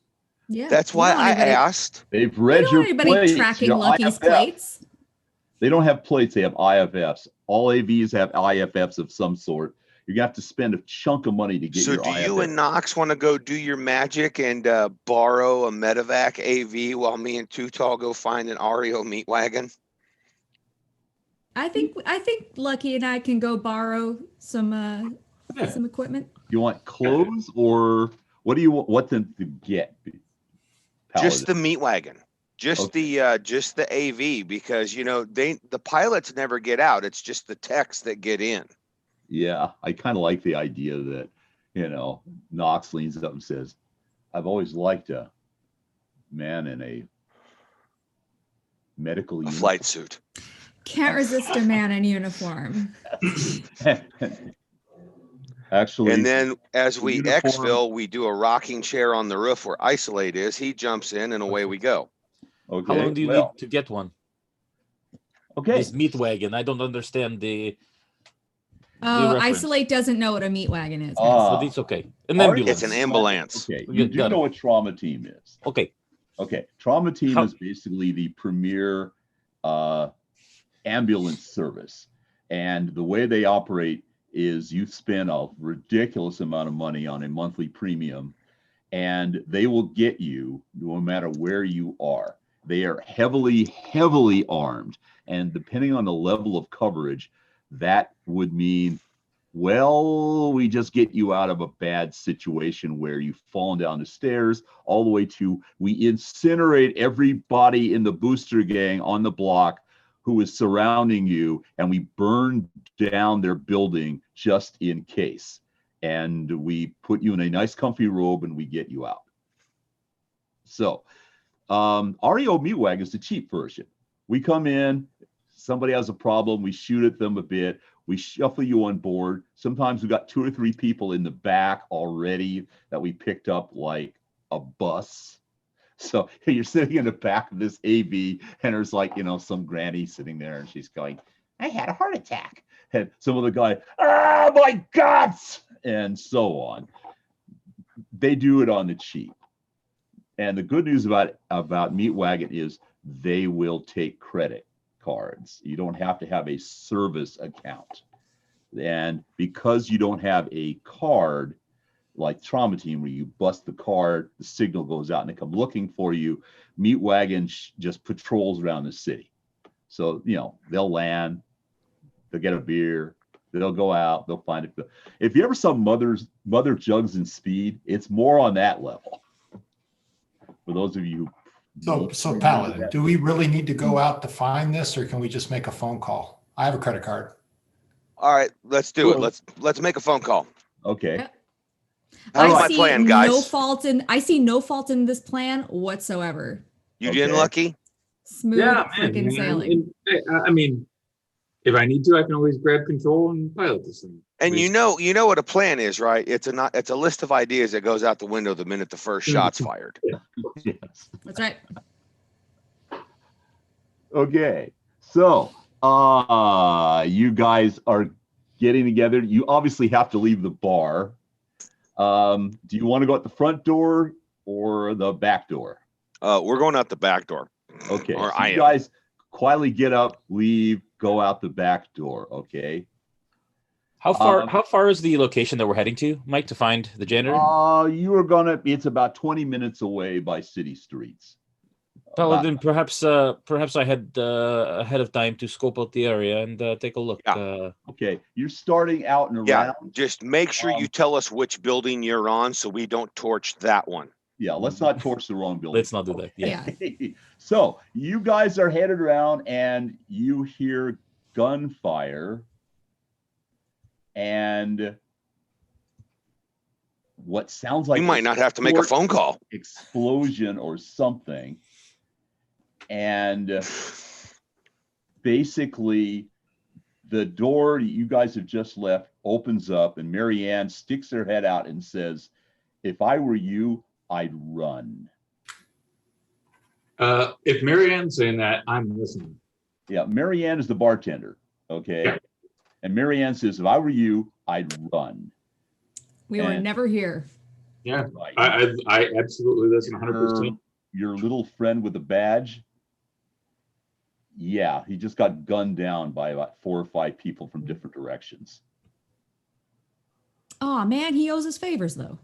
Yeah. That's we why don't want I anybody- asked. They've We read don't your want anybody plates. tracking your Lucky's IFF. plates. They don't have plates. They have IFFs. All AVs have IFFs of some sort. You're going to have to spend a chunk of money to get So your do you IFF. and Knox want to go do your magic and borrow a medevac AV while me and Too Tall go find an REO meat wagon? I think Lucky and I can go borrow some equipment. You want clothes, or what do you want them to get? Just the meat wagon. Just the AV, because the pilots never get out. It's just the techs that get in. Yeah, I kind of like the idea that, Knox leans up and says, I've always liked a man in a medical uniform. Flight suit. Can't resist a man in uniform. Actually, And then as we uniform- exfil, we do a rocking chair on the roof where Isolate is. He jumps in and away we go. okay, How long do you well, need to get one? okay. This meat wagon. I don't understand the Oh, reference. Isolate doesn't know what a meat wagon is. Ah. but it's okay. An Are- ambulance. It's an ambulance. Okay, you do Got it. know what trauma team is. Okay. Okay, trauma team How- is basically the premier ambulance service, and the way they operate is you spend a ridiculous amount of money on a monthly premium, and they will get you no matter where you are. They are heavily armed, and depending on the level of coverage, that would mean, well, we just get you out of a bad situation where you've fallen down the stairs, all the way to we incinerate everybody in the booster gang on the block who is surrounding you, and we burn down their building just in case. And we put you in a nice comfy robe and we get you out. So REO Meat Wagon is the cheap version. We come in, somebody has a problem, we shoot at them a bit, we shuffle you on board. Sometimes we got 2 or 3 people in the back already that we picked up like a bus. So you're sitting in the back of this AV, and there's like, some granny sitting there, and she's going, I had a heart attack. And some other guy, oh my guts, and so on. They do it on the cheap. And the good news about Meat Wagon is they will take credit cards. You don't have to have a service account. And because you don't have a card, like Trauma Team, where you bust the card, the signal goes out and they come looking for you, Meat Wagon just patrols around the city. So, they'll land, they'll get a beer, they'll go out, they'll find it. If you ever saw Mother Jugs in Speed, it's more on that level. For those of you who So Paladin, do we really need to go out to find this, or can we just make a phone call? I have a credit card. All right, let's do it. Let's make a phone call. Okay. Yep. How's I my see plan, guys? I see no fault in this plan whatsoever. You Okay. getting lucky? Smooth freaking sailing. I mean, if I need to, I can always grab control and pilot this thing. And you know what a plan is, right? It's a list of ideas that goes out the window the minute the first shot's fired. Yes. That's right. Okay. So, you guys are getting together. You obviously have to leave the bar. Do you want to go out the front door or the back door? We're going out the back door. Okay. Or So I you am. guys quietly get up, leave, go out the back door. Okay. How far is the location that we're heading to, Mike, to find the janitor? It's about 20 minutes away by city streets. Paladin, perhaps I had ahead of time to scope out the area and take a look. Yeah. Okay. You're starting out and around. Yeah, just make sure you tell us which building you're on so we don't torch that one. Yeah, let's not torch the wrong building. Let's not do that. Yeah. So you guys are headed around and you hear gunfire and what sounds like You might not have to make a phone call. explosion or something. And basically the door you guys have just left opens up and Marianne sticks her head out and says, if I were you, I'd run. If Marianne's saying that, I'm listening. Yeah, Marianne is the bartender. Okay. Yeah. And Marianne says, if I were you, I'd run. We were never here. Yeah, Right. I absolutely listen 100%. Your little friend with the badge. Yeah, he just got gunned down by about 4 or 5 people from different directions. Oh man, he owes us favors though.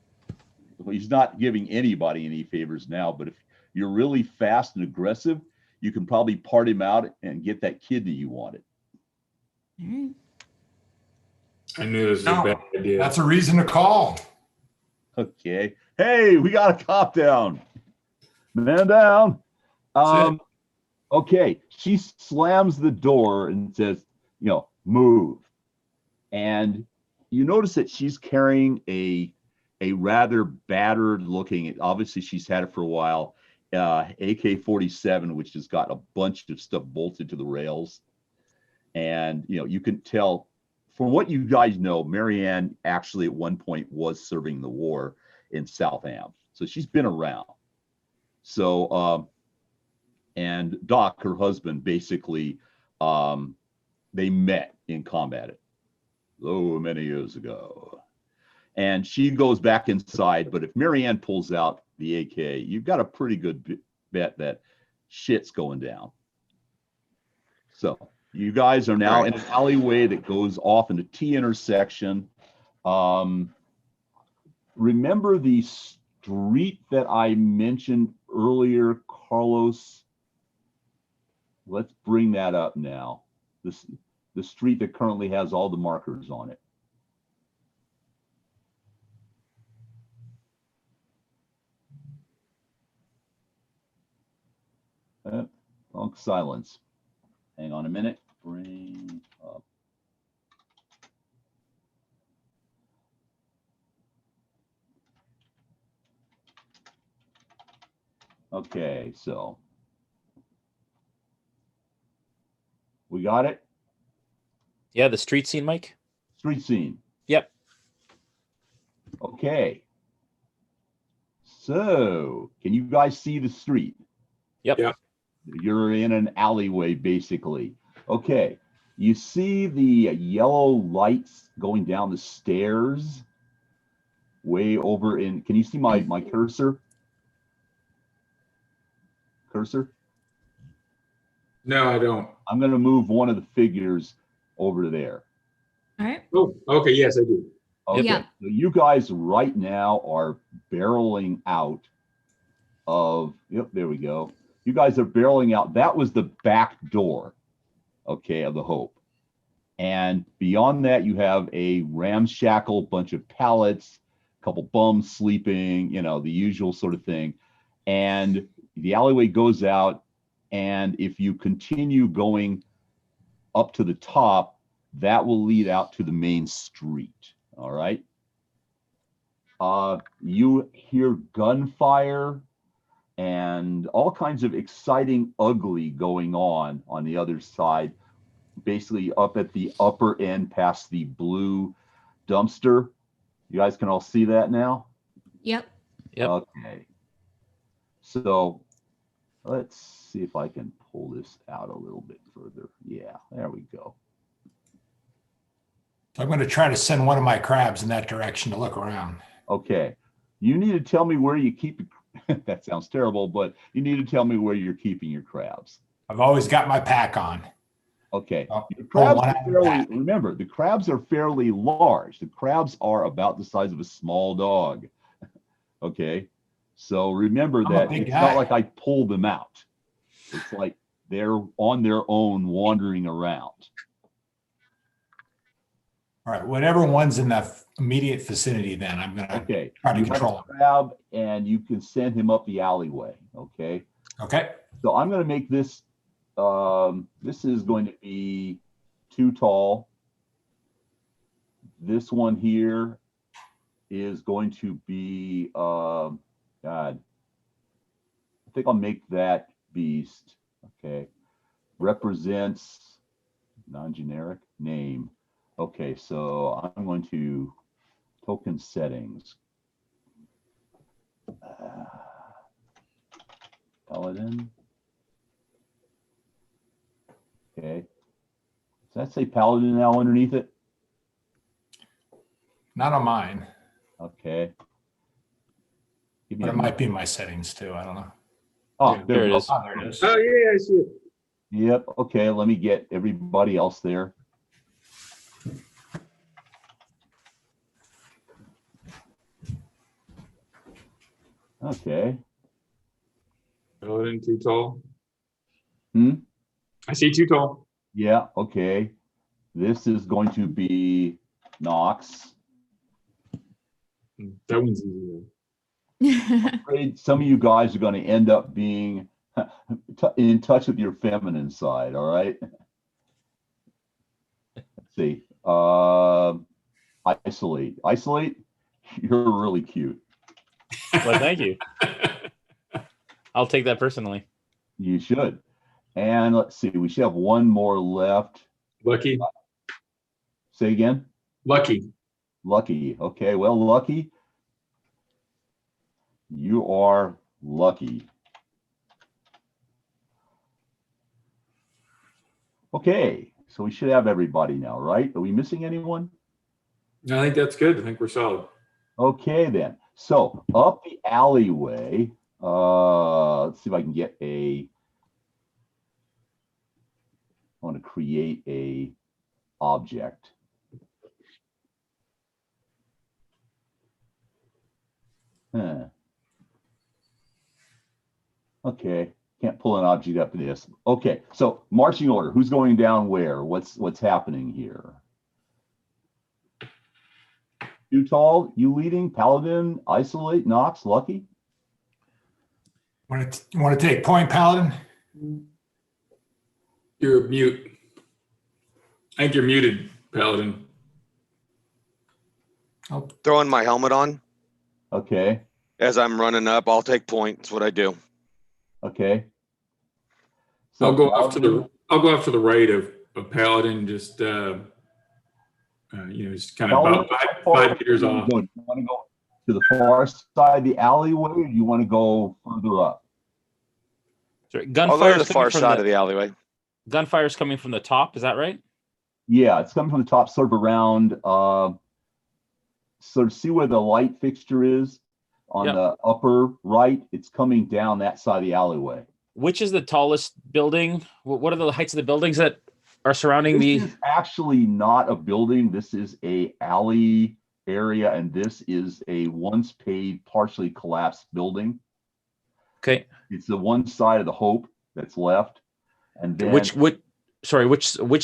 Well, he's not giving anybody any favors now, but if you're really fast and aggressive, you can probably part him out and get that kid that you wanted. All right. I knew this was a bad idea. That's a reason to call. Okay. Hey, we got a cop down. Man down. Okay. She slams the door and says, move. And you notice that she's carrying a rather battered looking, obviously she's had it for a while, AK-47, which has got a bunch of stuff bolted to the rails. And, you can tell from what you guys know, Marianne actually at one point was serving the war in Southam. So she's been around. So, and Doc, her husband, basically, they met in combat many years ago. And she goes back inside, but if Marianne pulls out the AK, you've got a pretty good bet that shit's going down. So you guys are now in an alleyway that goes off into T intersection. Remember the street that I mentioned earlier, Carlos? Let's bring that up now. The street that currently has all the markers on it. Long silence. Hang on a minute. Bring up. Okay, so we got it. Yeah, the street scene, Mike. Street scene. Yep. Okay. So, can you guys see the street? Yep. Yeah. You're in an alleyway, basically. Okay. You see the yellow lights going down the stairs way over in, can you see my cursor? Cursor? No, I don't. I'm going to move one of the figures over to there. All right. Oh, okay. Yes, I do. Okay. Yeah. So you guys right now are barreling out of, yep, there we go. You guys are barreling out. That was the back door, okay, of the Hope. And beyond that, you have a ramshackle bunch of pallets, a couple bums sleeping, you know, the usual sort of thing. And the alleyway goes out. And if you continue going up to the top, that will lead out to the main street. All right. You hear gunfire and all kinds of exciting ugly going on the other side, basically up at the upper end past the blue dumpster. You guys can all see that now? Yep. Yep. Okay. So let's see if I can pull this out a little bit further. Yeah, there we go. So I'm going to try to send one of my crabs in that direction to look around. Okay. You need to tell me where you keep that sounds terrible, but you need to tell me where you're keeping your crabs. I've always got my pack on. Okay. Oh, The crabs one are out of the fairly, pack. remember, the crabs are fairly large. The crabs are about the size of a small dog. Okay. So remember I'm a that big it's guy. not like I pull them out. It's like they're on their own wandering around. All right, whatever one's in the immediate vicinity, then I'm going to Okay. try to You have control a him. crab and you can send him up the alleyway. Okay. Okay. So I'm going to make this, this is going to be too tall. This one here is going to be, God, I think I'll make that beast, okay, represents non-generic name. Okay, so I'm going to token settings. Paladin. Okay. Does that say Paladin now underneath it? Not on mine, Okay. Give me but a it might be in my settings too. I don't know. Oh, Yeah, there we it go. is. Oh, there it is. Oh, yeah, I see it. Yep. Okay. Let me get everybody else there. Okay. Paladin, too tall. Hmm. I see too tall. Yeah. Okay. This is going to be Knox. That one's easy. Afraid some of you guys are going to end up being in touch with your feminine side. All right. Let's see. Isolate. Isolate. You're really cute. Well, thank you. I'll take that personally. You should. And let's see. We should have one more left. Lucky. Say again. Lucky. Lucky. Okay. Well, Lucky. You are lucky. Okay, so we should have everybody now, right? Are we missing anyone? I think that's good. I think we're solid. Okay, then. So up the alleyway, let's see if I can get I want to create a object. Huh. Okay, can't pull an object up in this. Okay, so marching order. Who's going down where? What's happening here? Too tall, you leading, Paladin, Isolate, Knox, Lucky? Want to take point, Paladin? You're mute. I think you're muted, Paladin. Throwing my helmet on Okay, as I'm running up. I'll take point. That's what I do. okay. So I'll go off to Paladin, the right of Paladin, just just kind of Paladin, about how far five meters are you off. going? You want to go to the far side of the alleyway, or do you want to go further up? Sorry, I'll go to the far side of the alleyway. Gunfire's coming from the top. Is that right? Yeah, it's coming from the top, sort of around, sort of see where the light fixture is on Yep. the upper right. It's coming down that side of the alleyway. Which is the tallest building? What are the heights of the buildings that are surrounding This the? is actually not a building. This is a alley area, and this is a once paved, partially collapsed building. Okay. It's the one side of the Hope that's left, and then Which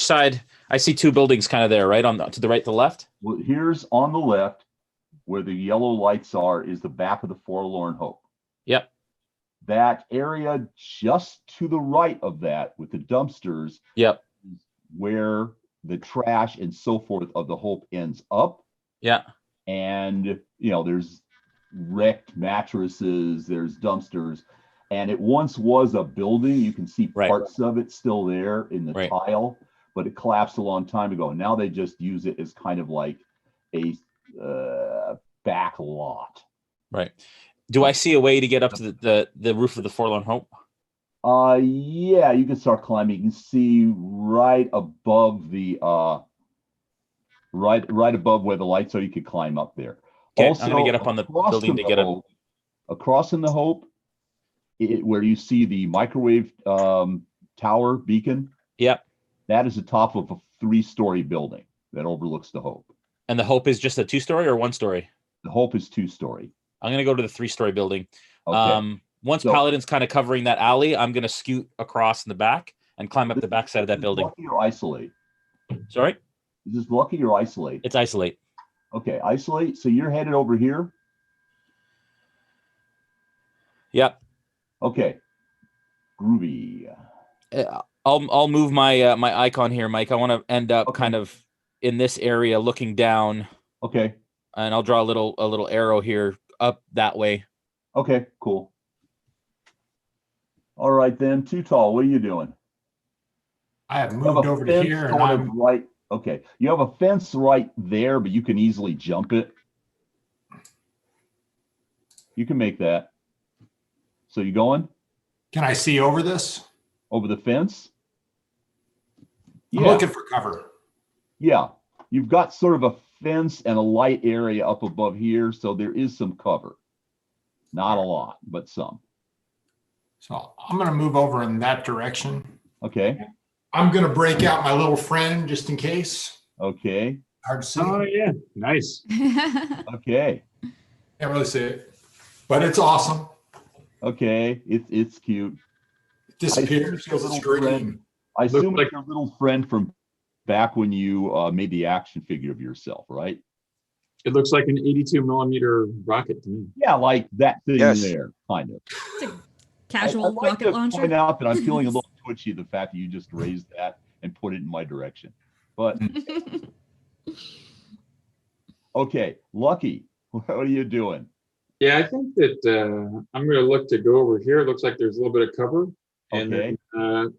side? I see two buildings kind of there, right to the right, to the left. well, here's on the left where the yellow lights are is the back of the Forlorn Hope. Yep. That area just to the right of that with the dumpsters, Yep. where the trash and so forth of the Hope ends up. Yeah. And there's wrecked mattresses, there's dumpsters, and it once was a building. You can see Right. parts of it still there in the Right. tile, but it collapsed a long time ago. Now they just use it as kind of like a back lot. Right. Do I see a way to get up to the roof of the Forlorn Hope? Yeah, you can start climbing. You can see right above the right above where the lights are. You could climb up there. Okay, Also, I'm gonna get up on the across building from to the get up. Hope- Across in the Hope, where you see the microwave tower beacon, Yep. that is the top of a 3-story building that overlooks the Hope. And the Hope is just a 2-story or 1-story? The Hope is 2-story. I'm gonna go to the 3-story building. Okay. Once So- Paladin's kind of covering that alley, I'm gonna scoot across in the back and climb up the back side of that Is this building. Lucky or isolate? Sorry, Is this lucky or isolate? it's isolate. Okay, isolate. So you're headed over here. Yep. Okay. Groovy. I'll move my my icon here, Mike. I want to end up Okay. kind of in this area, looking down, Okay. and I'll draw a little arrow here up that way. Okay, cool. All right then, Too Tall, what are you doing? I have You have moved a over to fence here and sort of I'm, right. Okay, you have a fence right there, but you can easily jump it. You can make that. So you going can I see over this? over the fence? I'm Yeah, looking for cover. yeah. You've got sort of a fence and a light area up above here, so there is some cover. Not a lot, but some. So I'm going to move over in that direction. Okay, I'm going to break out my little friend just in case. okay, Hard to see. Oh yeah, nice. okay, Can't really see it, but it's awesome. okay. It's cute. It disappears it's your because it's little friend. green. I Looks assume like- it's your little friend from back when you made the action figure of yourself, right? It looks like an 82 millimeter rocket to me. Yeah, like that thing Yes. there, kind of. It's a casual I'd like rocket to launcher. point out that I'm feeling a little twitchy the fact that you just raised that and put it in my direction. But okay, Lucky, what are you doing? Yeah, I think that I'm going to look to go over here. It looks like there's a little bit of cover, and Okay.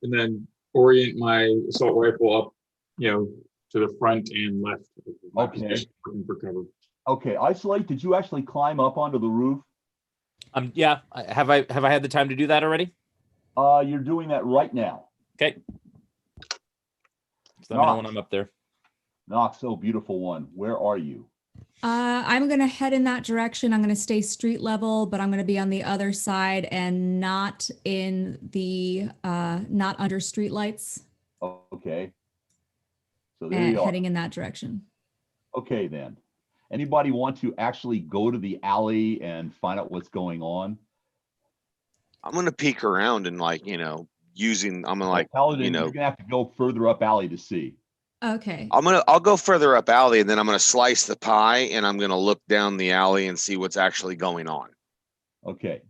then orient my assault rifle up, to the front and left. of my Okay. position, looking for cover. Okay, Isolate, did you actually climb up onto the roof? Yeah. Have I had the time to do that already? You're doing that right now. Okay. So let me know when I'm up there. Knox, oh beautiful one. Where are you? I'm going to head in that direction. I'm going to stay street level, but I'm going to be on the other side and not in the, not under street lights Okay. So there and you are. heading in that direction. Okay, then. Anybody want to actually go to the alley and find out what's going on? I'm gonna peek around and Paladin, you know- you're gonna have to go further up alley to see. Okay. I'll go further up alley and then I'm gonna slice the pie and I'm gonna look down the alley and see what's actually going on. Okay.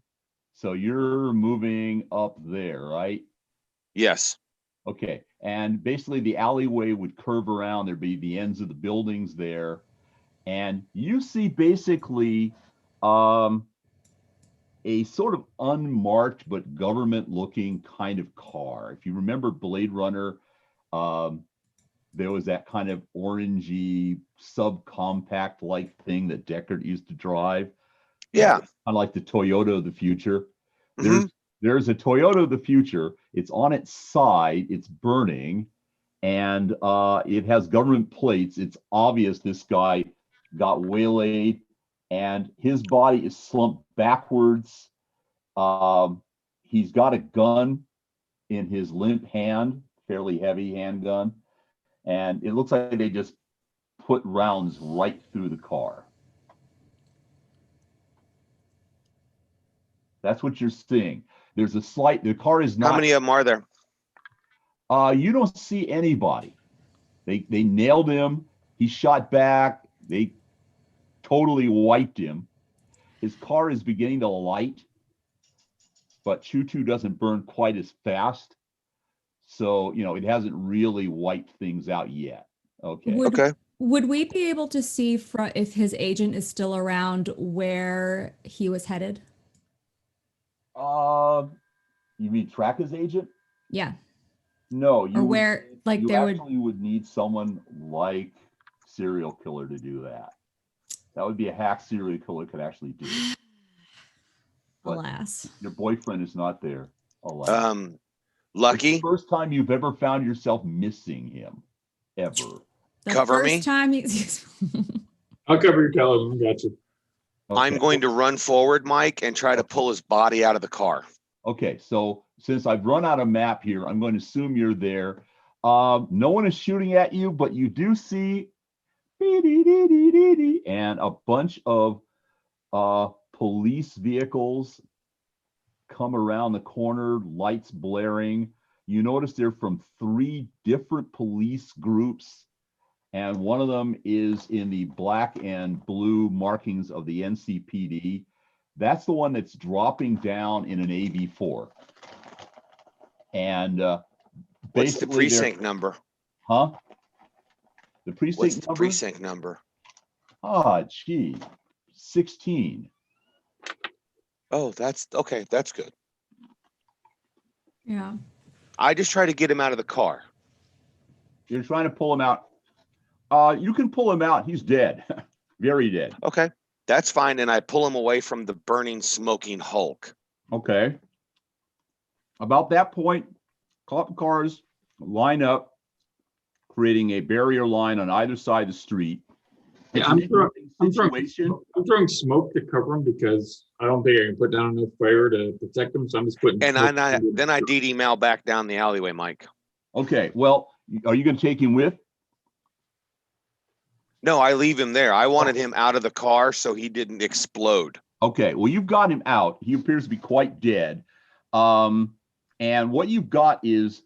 So you're moving up there, right? Yes. Okay. And basically the alleyway would curve around. There'd be the ends of the buildings there. And you see basically a sort of unmarked but government looking kind of car. If you remember Blade Runner, there was that kind of orangey subcompact like thing that Deckard used to drive. Yeah. Kind of like the Toyota of the future. Mhm. There's a Toyota of the future. It's on its side. It's burning, and it has government plates. It's obvious this guy got waylaid, and his body is slumped backwards. He's got a gun in his limp hand, fairly heavy handgun, and it looks like they just put rounds right through the car. That's what you're seeing. There's a slight, the car is not. How many of them are there? You don't see anybody. They nailed him. He shot back. They totally wiped him. His car is beginning to light, but Choo-Choo doesn't burn quite as fast. So, it hasn't really wiped things out yet. Okay. Okay. Would we be able to see if his agent is still around where he was headed? You mean track his agent? Yeah. No, Or where, like, you there actually would need someone like serial killer to do that. That would be a hack serial killer could actually do. But alas. your boyfriend is not there. Alas. Lucky. It's the first time you've ever found yourself missing him, ever. The Cover me. first time I'll cover your color. I got you. Okay. I'm going to run forward, Mike, and try to pull his body out of the car. Okay, so since I've run out of map here, I'm going to assume you're there. No one is shooting at you, but you do see and a bunch of police vehicles come around the corner, lights blaring. You notice they're from 3 different police groups, and one of them is in the black and blue markings of the NCPD. That's the one that's dropping down in an AV4. And What's the basically precinct number? Huh? The precinct What's the number? precinct number? Gee, 16. Oh, that's okay. That's good. Yeah. I just try to get him out of the car. You're trying to pull him out. You can pull him out. He's dead. Very dead. Okay, that's fine. And I pull him away from the burning, smoking Hulk. Okay. About that point, cop cars line up, creating a barrier line on either side of the street. Yeah, It's I'm an interesting situation. throwing smoke to cover him because I don't think I can put down enough fire to protect him. So I'm just putting. And smoke then I DD Mal back down the alleyway, Mike. Okay, well, are you going to take him with? No, I leave him there. I wanted him out of the car so he didn't explode. Okay, well, you've got him out. He appears to be quite dead. And what you've got is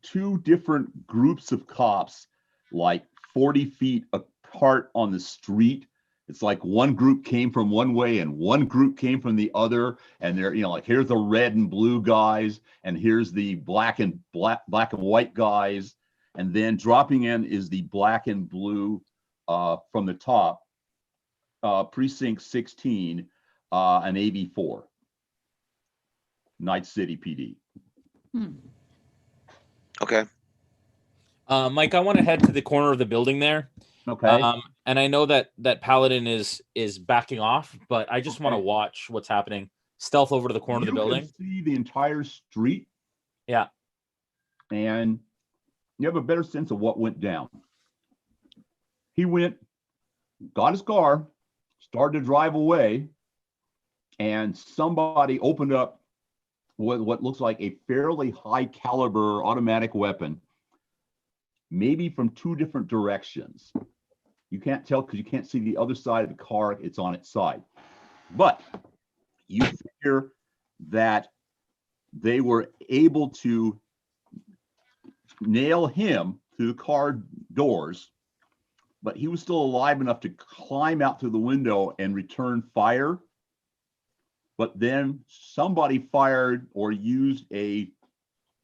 2 different groups of cops, like 40 feet apart on the street. It's like one group came from one way and one group came from the other. And they're, like, here's the red and blue guys, and here's the black and white guys. And then dropping in is the black and blue from the top, precinct 16, an AV4, Night City PD. Okay. Mike, I want to head to the corner of the building there. Okay. And I know that Paladin is backing off, but I just want to Okay. watch what's happening. Stealth over to the corner of the building. You can see the entire street. Yeah. And you have a better sense of what went down. He got his car, started to drive away, and somebody opened up what looks like a fairly high caliber automatic weapon, maybe from 2 different directions. You can't tell because you can't see the other side of the car. It's on its side. But you figure that they were able to nail him through the car doors, but he was still alive enough to climb out through the window and return fire. But then somebody fired or used a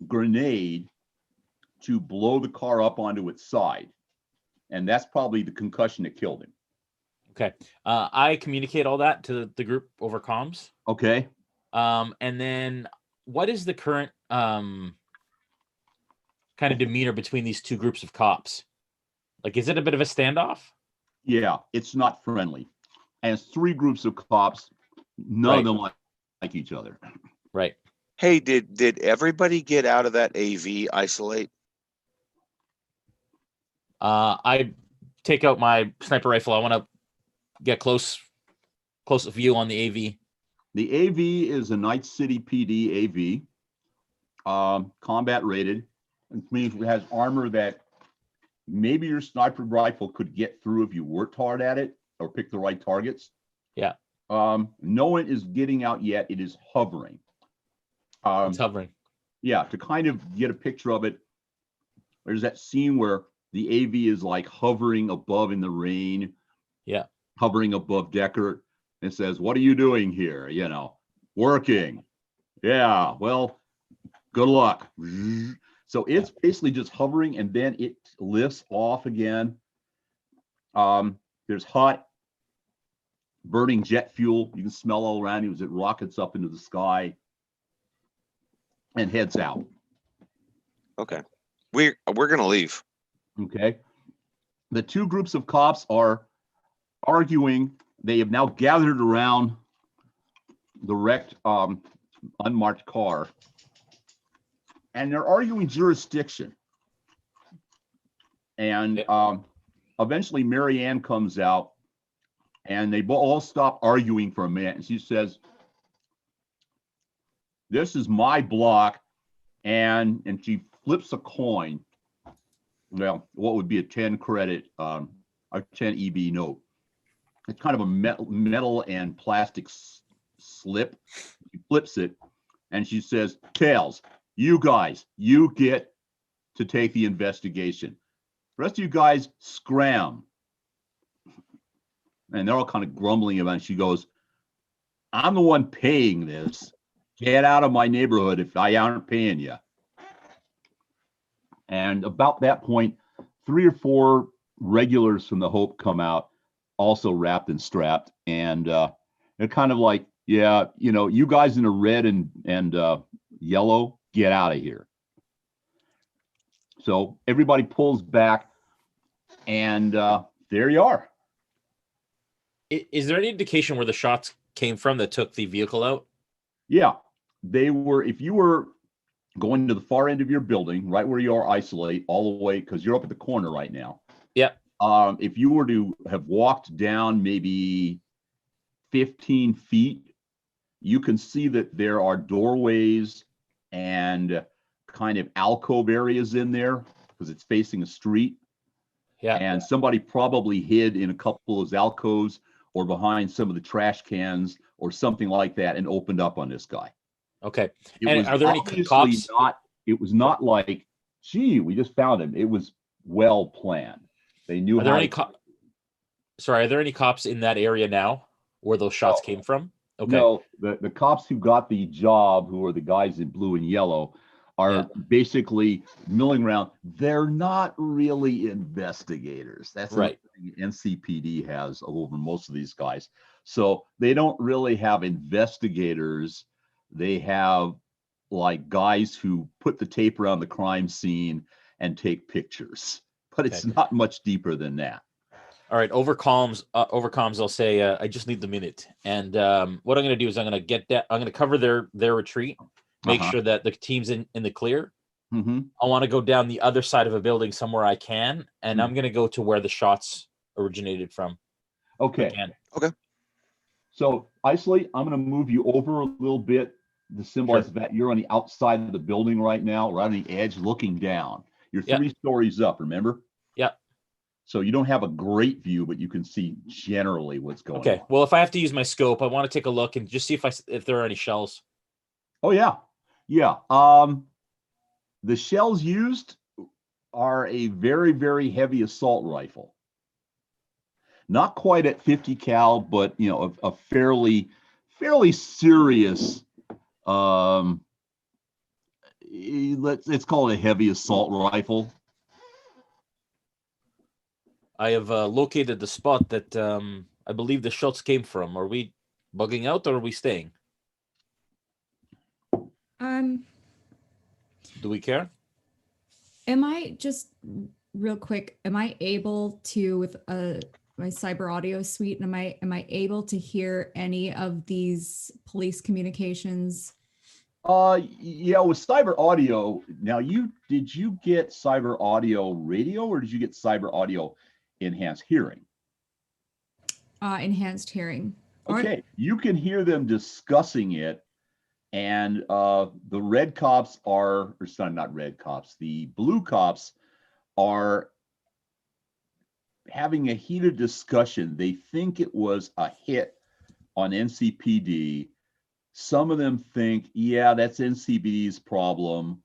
grenade to blow the car up onto its side. And that's probably the concussion that killed him. Okay. I communicate all that to the group over comms. Okay. And then what is the current kind of demeanor between these 2 groups of cops? Like, is it a bit of a standoff? Yeah, it's not friendly. and it's 3 groups of cops. None of them like each other. Right. Hey, did everybody get out of that AV isolate? I take out my sniper rifle. I want to get close view on the AV. The AV is a Night City PD AV, combat rated. It means it has armor that maybe your sniper rifle could get through if you worked hard at it or pick the right targets. Yeah. No one is getting out yet. It is hovering. It's hovering. Yeah, to kind of get a picture of it, there's that scene where the AV is like hovering above in the rain. Yeah. Hovering above Deckard. It says, "What are you doing here?" You know, working. Yeah, well, good luck. So it's basically just hovering, and then it lifts off again. There's hot burning jet fuel. You can smell all around you as it rockets up into the sky and heads out. Okay. We're gonna leave. Okay. The 2 groups of cops are arguing. They have now gathered around the wrecked unmarked car, and they're arguing jurisdiction. And eventually Mary Ann comes out, and they all stop arguing for a minute, and she says, "This is my block," and she flips a coin. Well, what would be a 10 credit, a 10 EB note. It's kind of a metal and plastic slip. She flips it, and she says, "Tails, you guys, you get to take the investigation. The rest of you guys, scram." And they're all kind of grumbling about it. She goes, "I'm the one paying this. Get out of my neighborhood if I aren't paying you." And about that point, 3 or 4 regulars from the Hope come out, also wrapped and strapped. And they're kind of like, "Yeah, you know, you guys in the red and yellow, get out of here." So everybody pulls back, and there you are. Is there any indication where the shots came from that took the vehicle out? Yeah, they were, if you were going to the far end of your building, right where you are, isolate all the way, because you're up at the corner right now. Yeah. If you were to have walked down maybe 15 feet, you can see that there are doorways and kind of alcove areas in there because it's facing a street. Yeah. And somebody probably hid in a couple of those alcoves or behind some of the trash cans or something like that and opened up on this guy. Okay. It And was are there any obviously cops? It was not like, "Gee, we just found him." It was well planned. They knew Are there how any to- Sorry, are there any cops in that area now where those shots came from? Okay. No, the cops who got the job, who are the guys in blue and yellow, are basically milling around. They're not really investigators. That's right. The NCPD has over most of these guys. So they don't really have investigators. They have like guys who put the tape around the crime scene and take pictures. But it's not much deeper than that. All right, over comms, I'll say I just need the minute. And what I'm going to do is I'm going to cover their retreat, make sure that the team's in the clear. Mm-hmm. I want to go down the other side of a building somewhere I can, and I'm going to go to where the shots originated from. Okay. Okay. So isolate, I'm going to move you over a little bit to symbolize that you're on the outside of the building right now, right on the edge, looking down. You're 3 stories up, remember? Yeah. So you don't have a great view, but you can see generally what's going on. Okay. Well, if I have to use my scope, I want to take a look and just see if there are any shells. Oh yeah, yeah. The shells used are a very, very heavy assault rifle. Not quite at 50 cal, but you know, a fairly serious. Let's call it a heavy assault rifle. I have located the spot that I believe the shots came from. Are we bugging out or are we staying? Do we care? Am I just real quick? Am I able to, with cyber audio suite, and am I able to hear any of these police communications? Yeah, with cyber audio. Now, did you get cyber audio radio, or did you get cyber audio enhanced hearing? Enhanced hearing. Okay, you can hear them discussing it, and the red cops are, or sorry, not red cops, the blue cops are having a heated discussion. They think it was a hit on NCPD. Some of them think, yeah, that's NCPD's problem.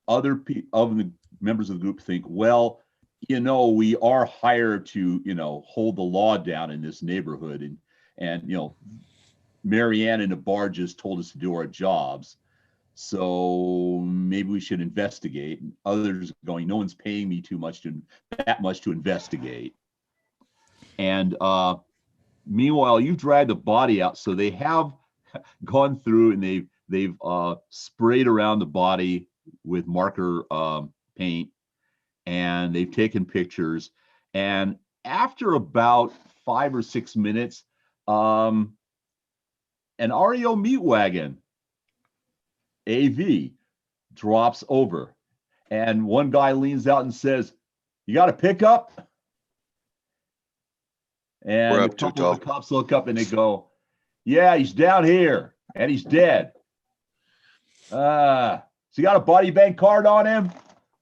Other of the members of the group think, well, we are hired to, hold the law down in this neighborhood, and Marianne in the bar just told us to do our jobs, so maybe we should investigate. And others going, no one's paying me that much to investigate. And meanwhile, you drag the body out, so they have gone through and they've sprayed around the body with marker paint, and they've taken pictures. And after about 5 or 6 minutes, an REO meat wagon AV drops over, and one guy leans out and says, "You got a pickup?" And a couple of the cops look up and they go, "Yeah, he's down here and he's dead. So you got a body bank card on him?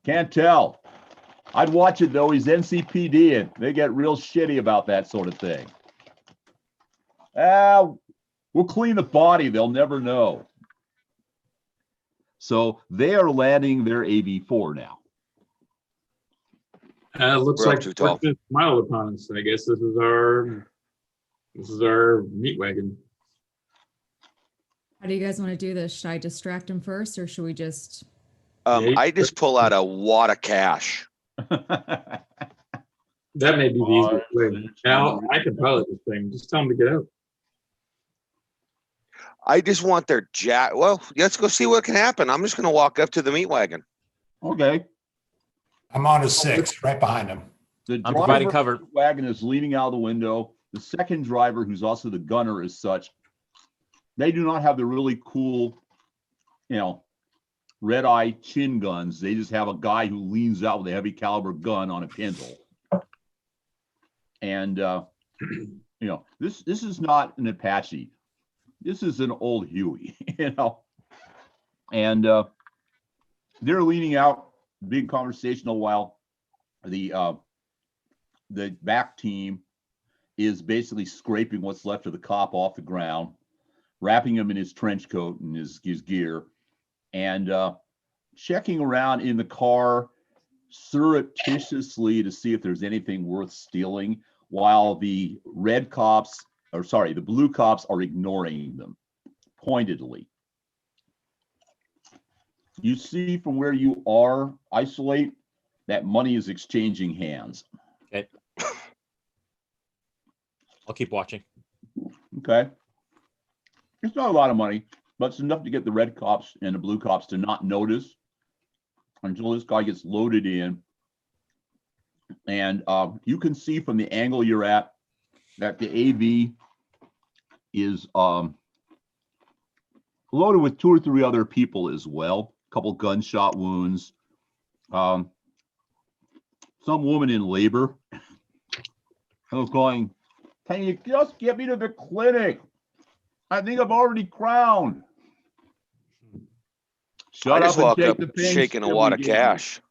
Can't tell. I'd watch it though. He's NCPD and they get real shitty about that sort of thing. We'll clean the body. They'll never know." So they are landing their AV4 now. Looks like fortune smiled upon us. I guess this is our meat wagon. How do you guys want to do this? Should I distract him first, or should we just? I just pull out a wad of cash. That may be the easiest way. Al, I can pilot this thing. Just tell them to get out. I just want their Well, let's go see what can happen. I'm just going to walk up to the meat wagon. Okay. I'm on a 6, right behind him. I'm providing cover. The wagon is leaning out of the window. The second driver, who's also the gunner, is such. They do not have the really cool, red eye chin guns. They just have a guy who leans out with a heavy caliber gun on a pintle. And this is not an Apache. This is an old Huey, and they're leaning out, being conversational while the back team is basically scraping what's left of the cop off the ground, wrapping him in his trench coat and his gear, and checking around in the car surreptitiously to see if there's anything worth stealing, while the blue cops are ignoring them pointedly. You see from where you are, Isolate, that money is exchanging hands. Okay. I'll keep watching. Okay. It's not a lot of money, but it's enough to get the red cops and the blue cops to not notice until this guy gets loaded in. And you can see from the angle you're at that the AV is loaded with 2 or 3 other people as well. A couple gunshot wounds. Some woman in labor. I was going, "Can you just get me to the clinic? I think I've already crowned." Shut I just up and walk take up the pin. shaking a wad of cash.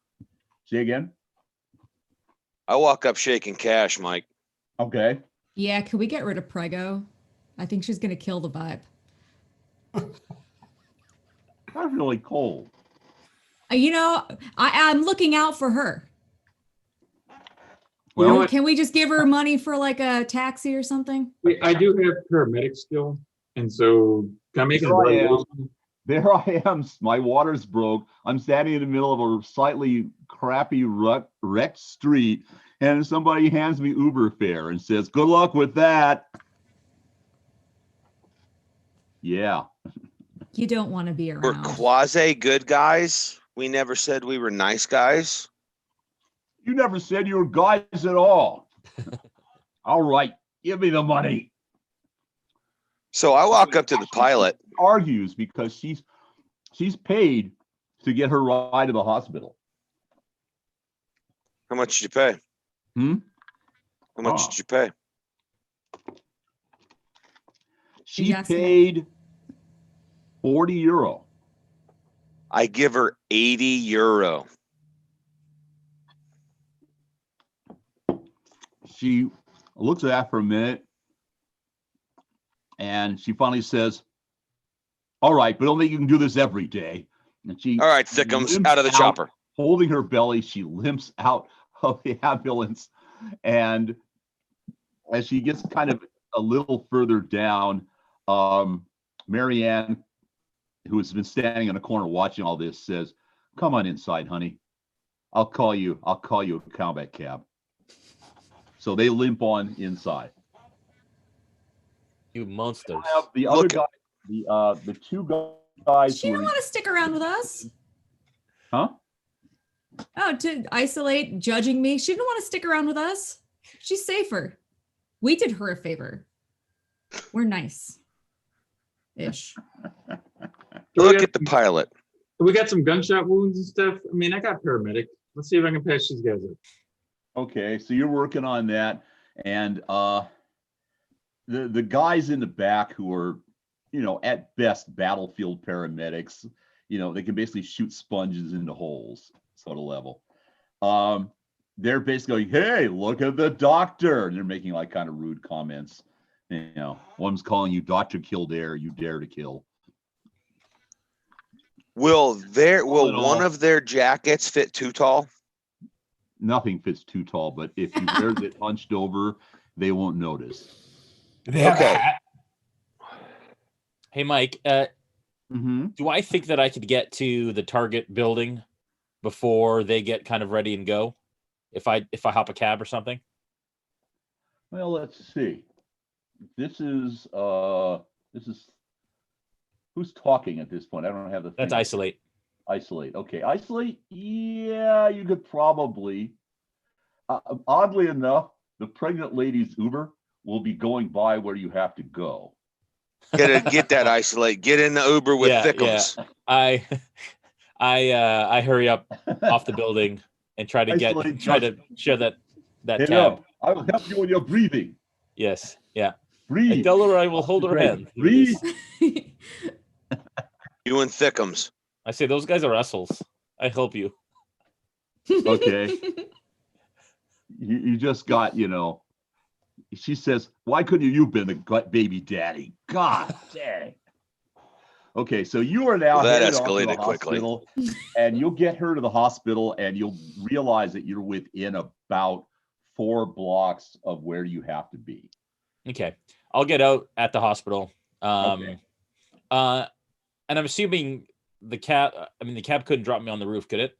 Say again? I walk up shaking cash, Mike. Okay. Yeah, can we get rid of Prego? I think she's gonna kill the vibe. That's really cold. I'm looking out for her. Well, Can we just give her money for like a taxi or something? I do have paramedic still, and so can I make There I am. My water's broke. I'm standing in the middle of a slightly crappy wrecked street, and somebody hands me Uber fare and says, "Good luck with that." Yeah. You don't want to be around. We're quasi good guys. We never said we were nice guys. You never said you were guys at all. All right, give me the money. So I walk up to the pilot. Argues because she's paid to get her ride to the hospital. How much did you pay? How much did you pay? She paid €40. I give her €80. She looks at that for a minute, and she finally says, "All right, but I don't think you can do this every day." And she, all right, Thickums, out of the chopper. Holding her belly, she limps out of the ambulance, and as she gets kind of a little further down, Marianne, who has been standing in a corner watching all this, says, "Come on inside, honey. I'll call you a combat cab." So they limp on inside. You monsters. The other guy, the two guys. She didn't want to stick around with us. Huh? Oh, to isolate, judging me. She didn't want to stick around with us. She's safer. We did her a favor. We're nice-ish. Look at the pilot. We got some gunshot wounds and stuff. I mean, I got paramedic. Let's see if I can patch these guys up. Okay, so you're working on that, and the guys in the back who are, at best battlefield paramedics, they can basically shoot sponges into holes, sort of level. They're basically going, "Hey, look at the doctor." And they're making like kind of rude comments. One's calling you Dr. Kildare, you dare to kill. Will one of their jackets fit too tall? Nothing fits too tall, but if you wear it hunched over, they won't notice. Do they have a Okay. hat? Hey, Mike, do I think that I could get to the target building before they get kind of ready and go? If I hop a cab or something? Well, let's see. This is who's talking at this point? I don't have the That's thing. isolate. Isolate. Okay, isolate. Yeah, you could probably. Oddly enough, the pregnant lady's Uber will be going by where you have to go. Get that isolate. Get in the Uber with Thickums. Yeah. I hurry up off the building and try to share that Hey, cab. no, I will help you with your breathing. Yes. Yeah. Breathe. I tell her I will hold her hand. Breathe. You and Thickums. I say those guys are assholes. I help you. Okay. You just got, she says, "Why couldn't you been the baby daddy?" God dang. Okay, so you are now That headed off to the escalated quickly. hospital, and you'll get her to the hospital, and you'll realize that you're within about 4 blocks of where you have to be. Okay. I'll get out at the hospital. Okay. And I'm assuming the cab couldn't drop me on the roof, could it?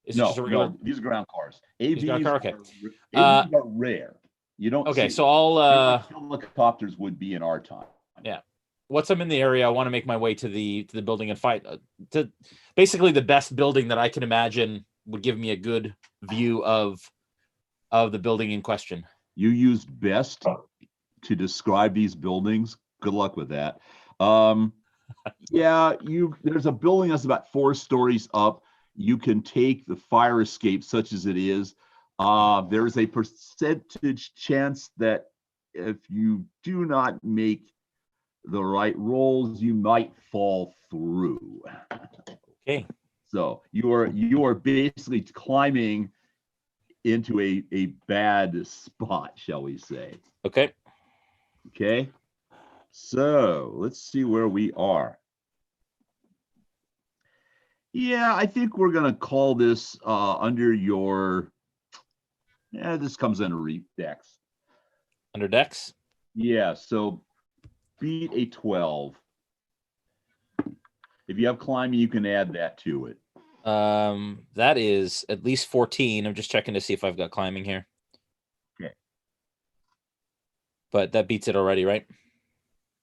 Is it just a regular? No, these are ground cars. ground car? Okay. AVs are rare. You don't. Okay, see, so I'll helicopters would be in our time. Yeah. Once I'm in the area, I want to make my way to the building and fight to basically the best building that I can imagine would give me a good view of the building in question. You used best to describe these buildings. Good luck with that. Yeah, there's a building that's about 4 stories up. You can take the fire escape, such as it is. There is a percentage chance that if you do not make the right rolls, you might fall through. Okay. So you are basically climbing into a bad spot, shall we say. Okay. Okay. So let's see where we are. Yeah, I think we're going to call this under your, this comes under Dex. Under Dex? Yeah, so beat a 12. If you have climbing, you can add that to it. That is at least 14. I'm just checking to see if I've got climbing here. Okay. But that beats it already, right?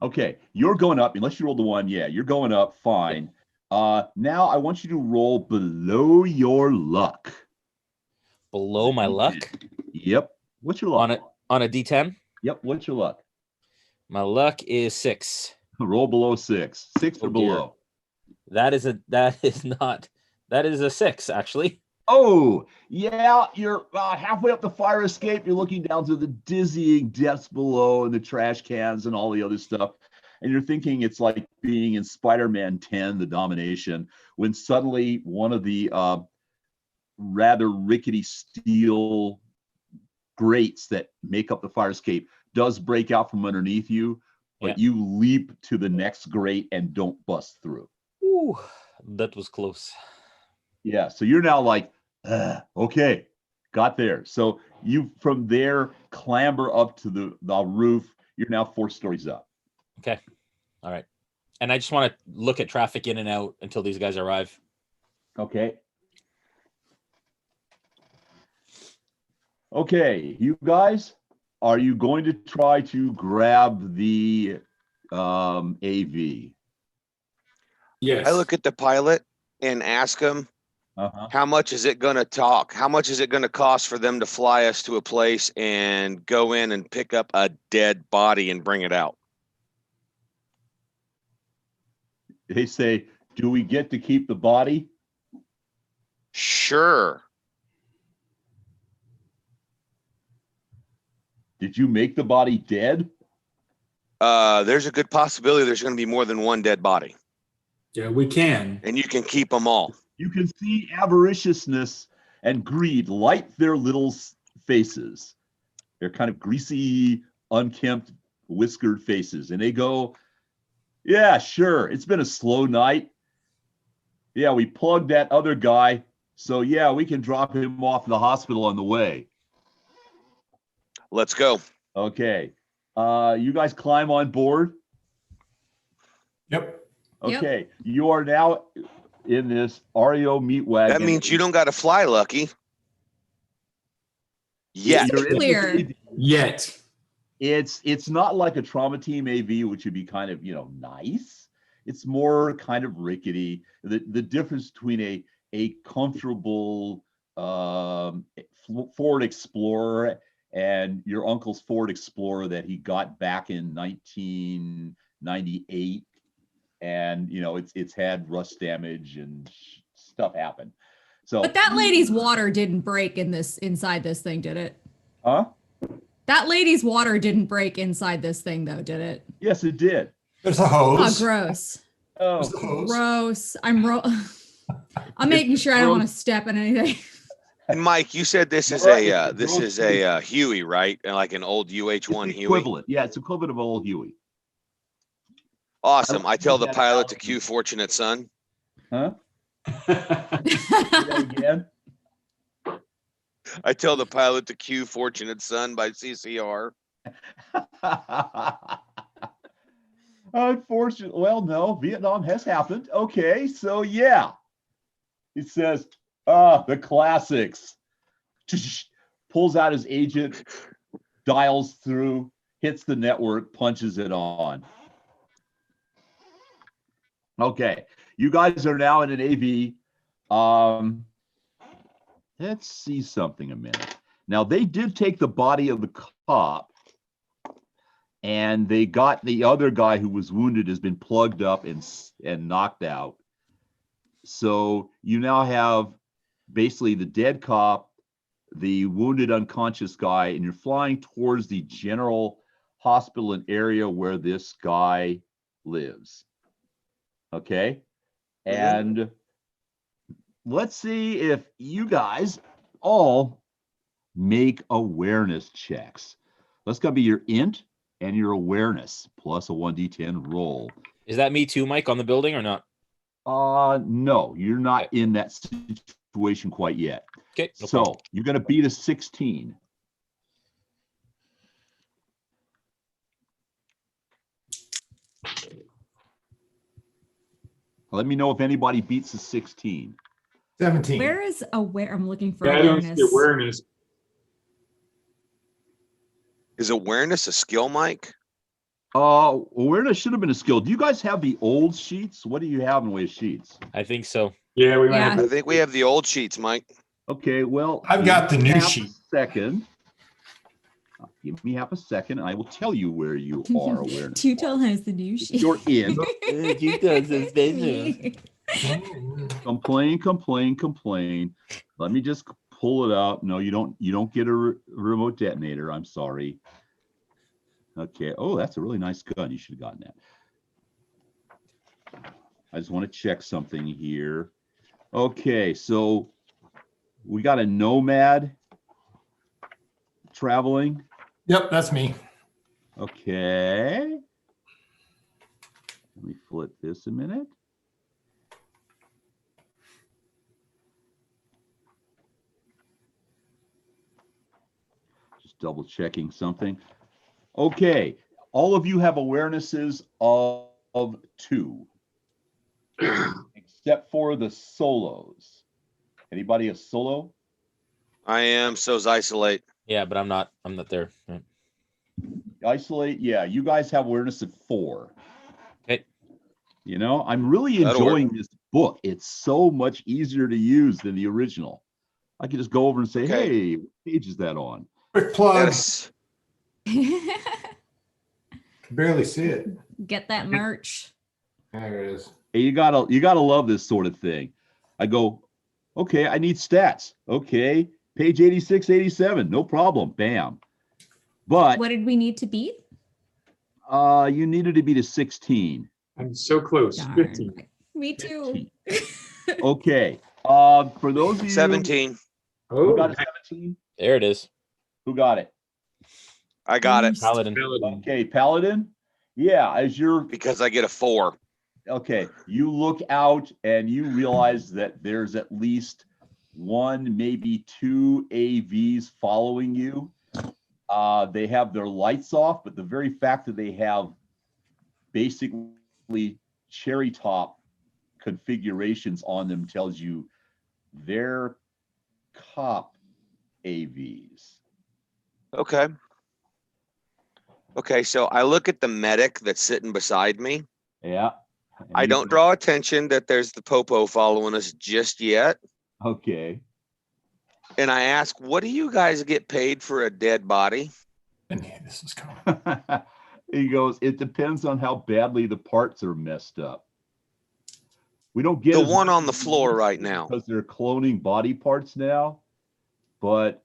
Okay, you're going up, unless you rolled the 1, yeah, you're going up, fine. Now I want you to roll below your luck. Below my luck? Yep. What's your luck? On a D10? Yep. What's your luck? My luck is 6. Roll below 6. 6 or Oh, dear. below. That is a 6, actually. Oh, yeah. You're halfway up the fire escape. You're looking down to the dizzying depths below and the trash cans and all the other stuff. And you're thinking it's like being in Spider-Man 10, The Domination, when suddenly one of the rather rickety steel grates that make up the fire escape does break out from underneath you, but you leap to the next grate and don't bust through. Ooh, that was close. Yeah, so you're now like, okay, got there. So you from there clamber up to the roof. You're now 4 stories up. Okay, all right. And I just want to look at traffic in and out until these guys arrive. Okay. Okay, you guys, are you going to try to grab the AV? Yes. I look at the pilot and ask him, how much is it going to talk? How much is it going to cost for them to fly us to a place and go in and pick up a dead body and bring it out? They say, do we get to keep the body? Sure. Did you make the body dead? There's a good possibility there's going to be more than one dead body. Yeah, we can. And you can keep them all. You can see avariciousness and greed light their little faces. They're kind of greasy, unkempt, whiskered faces. And they go, yeah, sure. It's been a slow night. Yeah, we plugged that other guy. So, yeah, we can drop him off in the hospital on the way. Let's go. Okay. You guys climb on board. Yep. Okay. You are now in this REO meat wagon. That means you don't got to fly, Lucky. Yet. You're in Clear. this AV. Yet. It's not like a trauma team AV, which would be kind of, nice. It's more kind of rickety. The difference between a comfortable Ford Explorer and your uncle's Ford Explorer that he got back in 1998, and it's had rust damage and stuff happen. So, But that lady's water didn't break inside this thing, did it? huh? That lady's water didn't break inside this thing, though, did it? Yes, it did. There's a Oh, hose. gross. There's the Oh, hose. Gross. I'm making sure I don't want to step in anything. And Mike, you said this is a Huey, right? Like an old UH-1 it's the Huey. equivalent. Yeah, it's equivalent of old Huey. Awesome. I tell the pilot to cue Fortunate Son. Huh? Say that again? I tell the pilot to cue Fortunate Son by CCR. Unfortunately, well, no, Vietnam has happened. Okay, so yeah. It says, the classics. Pulls out his agent, dials through, hits the network, punches it on. Okay, you guys are now in an AV. Let's see something a minute. Now, they did take the body of the cop, and they got the other guy who was wounded has been plugged up and knocked out. So you now have basically the dead cop, the wounded unconscious guy, and you're flying towards the general hospital and area where this guy lives. Okay? And let's see if you guys all make awareness checks. That's going to be your int and your awareness plus a 1d10 roll. Is that me too, Mike, on the building or not? No, you're not in that situation quite yet. Okay. So you're going to beat a 16. Let me know if anybody beats a 16. 17. Where is aware? I'm looking for I don't see awareness. awareness. Is awareness a skill, Mike? Awareness should have been a skill. Do you guys have the old sheets? What do you have in way of sheets? I think so. Yeah, we might Yeah. have I to. think we have the old sheets, Mike. Okay, well, I've got the new have a sheet. Second. Give me half a second, and I will tell you where you are awareness. Tutel has the new sheet. You're in. Complain. Let me just pull it out. No, you don't get a remote detonator. I'm sorry. Okay. Oh, that's a really nice gun. You should have gotten that. I just want to check something here. Okay, so we got a nomad traveling. Yep, that's me. Okay. Let me flip this a minute. Just double checking something. Okay, all of you have awarenesses of 2, except for the solos. Anybody a solo? I am. So's isolate. Yeah, but I'm not there. Isolate, yeah, you guys have awareness of 4. Okay. You know, I'm really That'll enjoying this book. It's so much easier to use than the original. I can just go over and say, Okay. hey, what page is that on? Quick plug. Yes. Barely see it. Get that merch. There it is. Hey, you gotta love this sort of thing. I go, okay, I need stats. Okay, page 86, 87, no problem. Bam. But What did we need to beat? you needed to be to 16. I'm so close. Darn. 15. Me too. Okay. For those of you 17. who Oh, got a 17, There it is. who got it? I got it Paladin. Paladin. Okay, Paladin. Yeah, as you're because I get a 4. okay, you look out and you realize that there's at least 1, maybe 2 AVs following you. They have their lights off, but the very fact that they have basically cherry top configurations on them tells you they're cop AVs. Okay. Okay, so I look at the medic that's sitting beside me. Yeah. And I you don't go, draw attention that there's the popo following us just yet. okay. And I ask, what do you guys get paid for a dead body? And this is coming. He goes, it depends on how badly the parts are messed up. We don't get The as one much on the as we floor used right to now. because they're cloning body parts now. But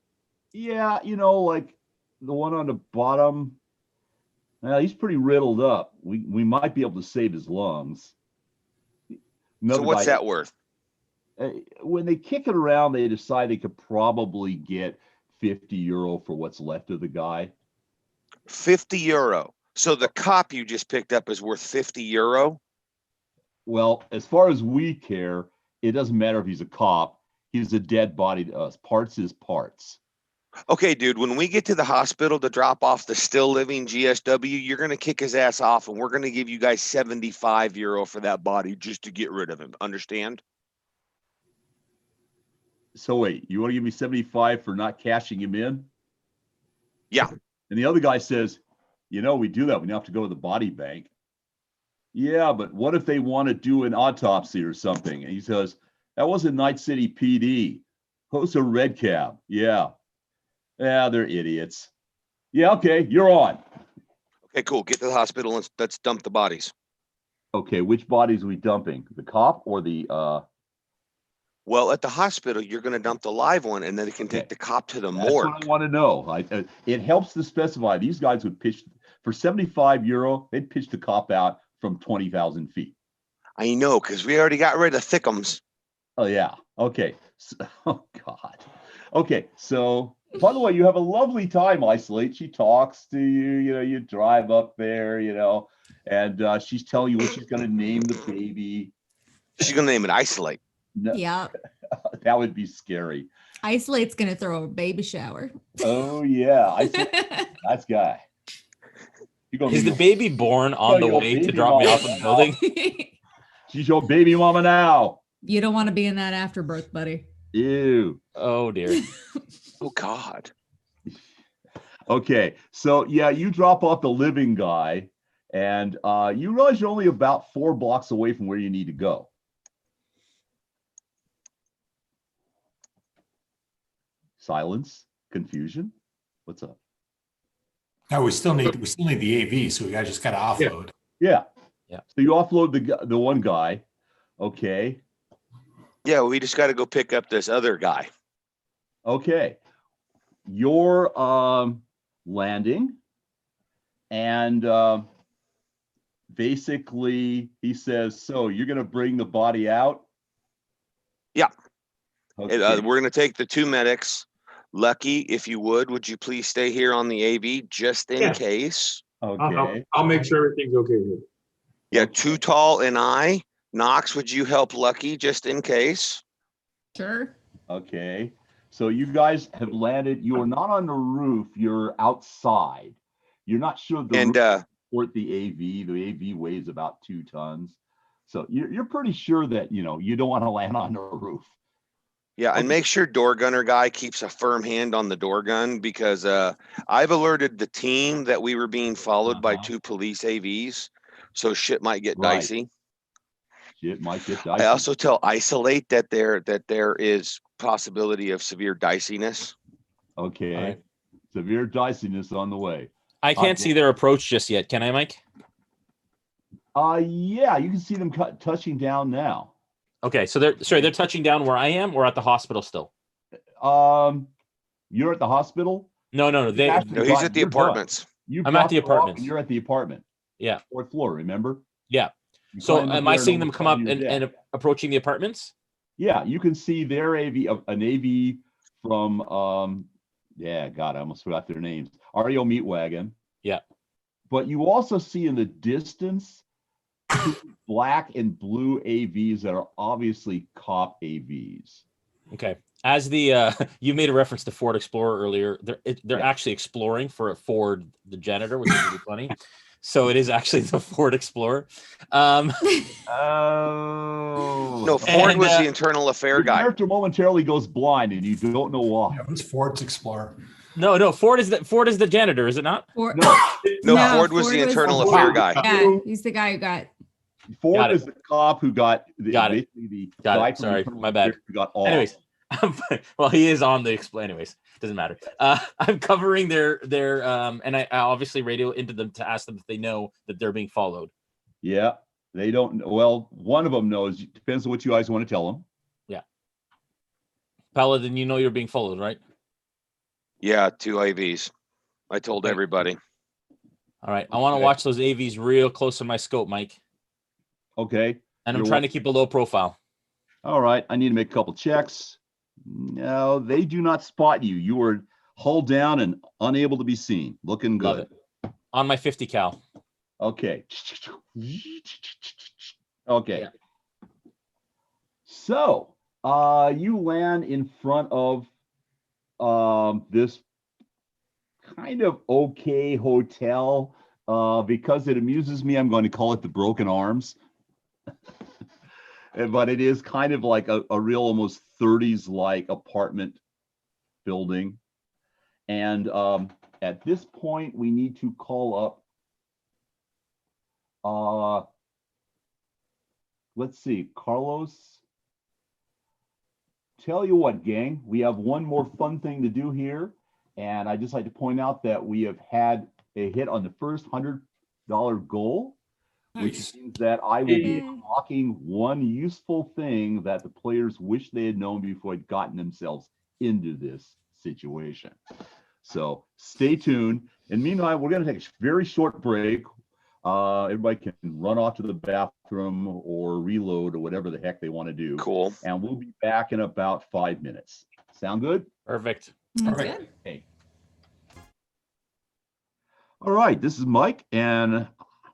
yeah, you know, like the one on the bottom, well, he's pretty riddled up. We might be able to save his lungs. So Another what's guy, that worth? when they kick it around, they decide they could probably get €50 for what's left of the guy. €50. So the cop you just picked up is worth €50. Well, as far as we care, it doesn't matter if he's a cop. He's a dead body to us. Parts is parts. Okay, dude, when we get to the hospital to drop off the still living GSW, you're going to kick his ass off and we're going to give you guys €75 for that body just to get rid of him. Understand? So wait, you want to give me 75 for not cashing him in? Yeah. And the other guy says, you know, we do that. We don't have to go to the body bank. Yeah, but what if they want to do an autopsy or something? And he says, that wasn't Night City PD. Those are Red Cab. Yeah. Yeah, they're idiots. Yeah, okay, you're on. Okay, cool. Get to the hospital and let's dump the bodies. Okay, which bodies are we dumping? The cop or the Well, at the hospital, you're going to dump the live one and then it can Okay. take the cop to the That's morgue. what I want to know. It helps to specify. These guys would pitch for €75. They'd pitch the cop out from 20,000 feet. I know, because we already got rid of Thickums. Oh yeah. Okay. So, oh God. Okay. So, by the way, you have a lovely time, Isolate. She talks to you. You know, you drive up there. You know, and she's telling you what she's going to name the baby. She's going to name it Isolate. No, Yeah. that would be scary. Isolate's gonna throw a baby shower. Oh yeah, Isolate. Nice guy. You gonna Is be the baby born on the your way to baby drop me mama off in the now. building? She's your baby mama now. You don't want to be in that afterbirth, buddy. Ew. Oh dear. Oh, God. Okay, so yeah, you drop off the living guy, and you realize you're only about 4 blocks away from where you need to go. Silence, confusion. What's up? No, we still need the AV, so we just got to offload. Yeah. Yeah. So you offload the one guy. Okay. Yeah, we just got to go pick up this other guy. Okay. You're landing, and basically he says, "So you're gonna bring the body out?" Yeah. Okay. We're going to take the 2 medics. Lucky, if you would you please stay here on the AV just in case? Okay. I'll make sure everything's okay here. Yeah, Okay. Too Tall and I. Knox, would you help Lucky just in case? Sure. Okay. So you guys have landed. You are not on the roof. You're outside. You're not sure the And roof support the AV. The AV weighs about 2 tons. So you're pretty sure that you don't want to land on the roof. yeah, and make sure door gunner guy keeps a firm hand on the door gun, because I've alerted the team that we were being followed by 2 police AVs, so shit might get Right. dicey. Shit might get dicey. I also tell Isolate that there is possibility of severe diciness. Okay. All right. Severe diciness on the way. I can't see their approach just yet. Can I, Mike? Yeah, you can see them touching down now. Okay, so they're touching down where I am, or at the hospital still? You're at the hospital? No. No, he's at the apartments. I'm at the apartments. You're at the apartment. Yeah. 4th floor, remember? Yeah. You So climb up am I there seeing and them come over up your deck. and approaching the apartments? Yeah, you can see their AV, an AV from yeah, God, I almost forgot their names. REO Meat Wagon. Yeah. But you also see in the distance 2 black and blue AVs that are obviously cop AVs. Okay. As the you made a reference to Ford Explorer earlier, they're Yeah. actually exploring for a Ford the janitor, which is really funny. So it is actually the Ford Explorer. Oh. No, Ford And, was the internal affair Your guy. character momentarily goes blind and you don't know why. Yeah, it was Ford's Explorer. No, Ford is the janitor, is it not? No, No, Ford was the internal affair guy. Yeah, he's the guy who got. Ford Got it. is the cop who got Got it. basically the Got guy it. from Sorry, Internal my bad. Affairs who got off. Anyways, well, he is on the explain. Anyways, doesn't matter. I'm covering their and I obviously radio into them to ask them if they know that they're being followed. Yeah, they don't. Well, one of them knows. Depends on what you guys want to tell them. Yeah. Paladin, you know you're being followed, right? Yeah, 2 AVs. I told Okay. everybody. All right. I want to Okay. watch those AVs real close on my scope, Mike. Okay. And I'm You're trying to keep a low profile. All right. I need to make a couple checks. No, they do not spot you. You are hull down and unable to be seen. Looking Love good. it. On my 50 cal. Okay. Okay. Yeah. So, you land in front of this kind of okay hotel. Because it amuses me, I'm going to call it the Broken Arms. But it is kind of like a real almost 30s like apartment building. And at this point, we need to call up, let's see, Carlos. Tell you what, gang, we have one more fun thing to do here. And I just like to point out that we have had a hit on the first $100 goal, which means that I will be unlocking one useful thing that the players wish they had known before they'd gotten themselves into this situation. So stay tuned. And meanwhile, we're going to take a very short break. Everybody can run off to the bathroom or reload or whatever the heck they want to do. Cool. And we'll be back in about 5 minutes. Sound good? Perfect. That's Perfect. good. Okay. All right, this is Mike, and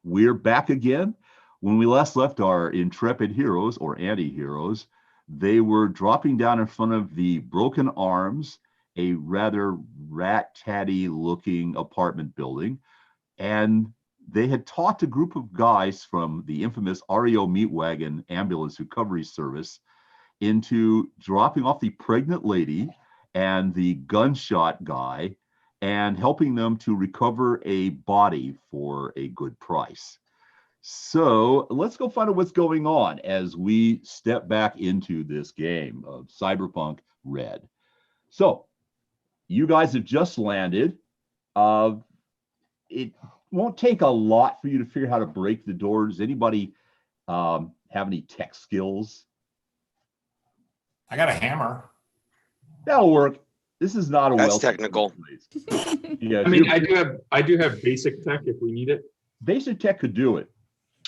we're back again. When we last left our intrepid heroes or anti-heroes, they were dropping down in front of the Broken Arms, a rather rat-tatty looking apartment building. And they had talked a group of guys from the infamous REO Meat Wagon Ambulance Recovery Service into dropping off the pregnant lady and the gunshot guy and helping them to recover a body for a good price. So let's go find out what's going on as we step back into this game of Cyberpunk RED. So you guys have just landed. it won't take a lot for you to figure out how to break the door. Does anybody have any tech skills? I got a hammer. That'll work. This is not a That's well technical. Yeah, I mean, I do have basic tech if we need it. basic tech could do it.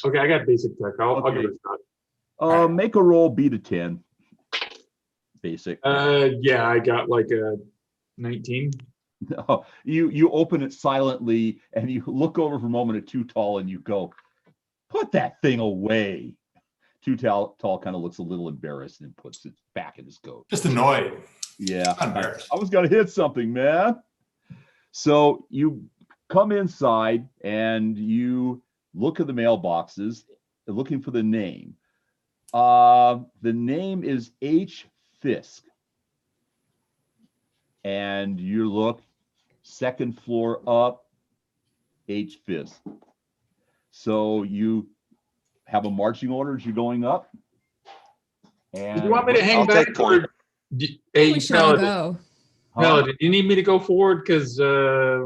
Okay, I got basic tech. I'll Okay. give it a shot. Make a roll, beat a 10. Basic. Yeah, I got like a 19. No, you open it silently and you look over for a moment at Too Tall and you go, put that thing away. Too Tall kind of looks a little embarrassed and puts it back in his coat. Just annoyed. Yeah, Not embarrassed. I was gonna hit something, man. So you come inside and you look at the mailboxes, looking for the name. The name is H. Fisk. And you look second floor up, H. Fisk. So you have a marching order as you're going up. And Do you want me to hang I'll back take point. or hey, We should all Paladin, go. Paladin, you need me to go forward because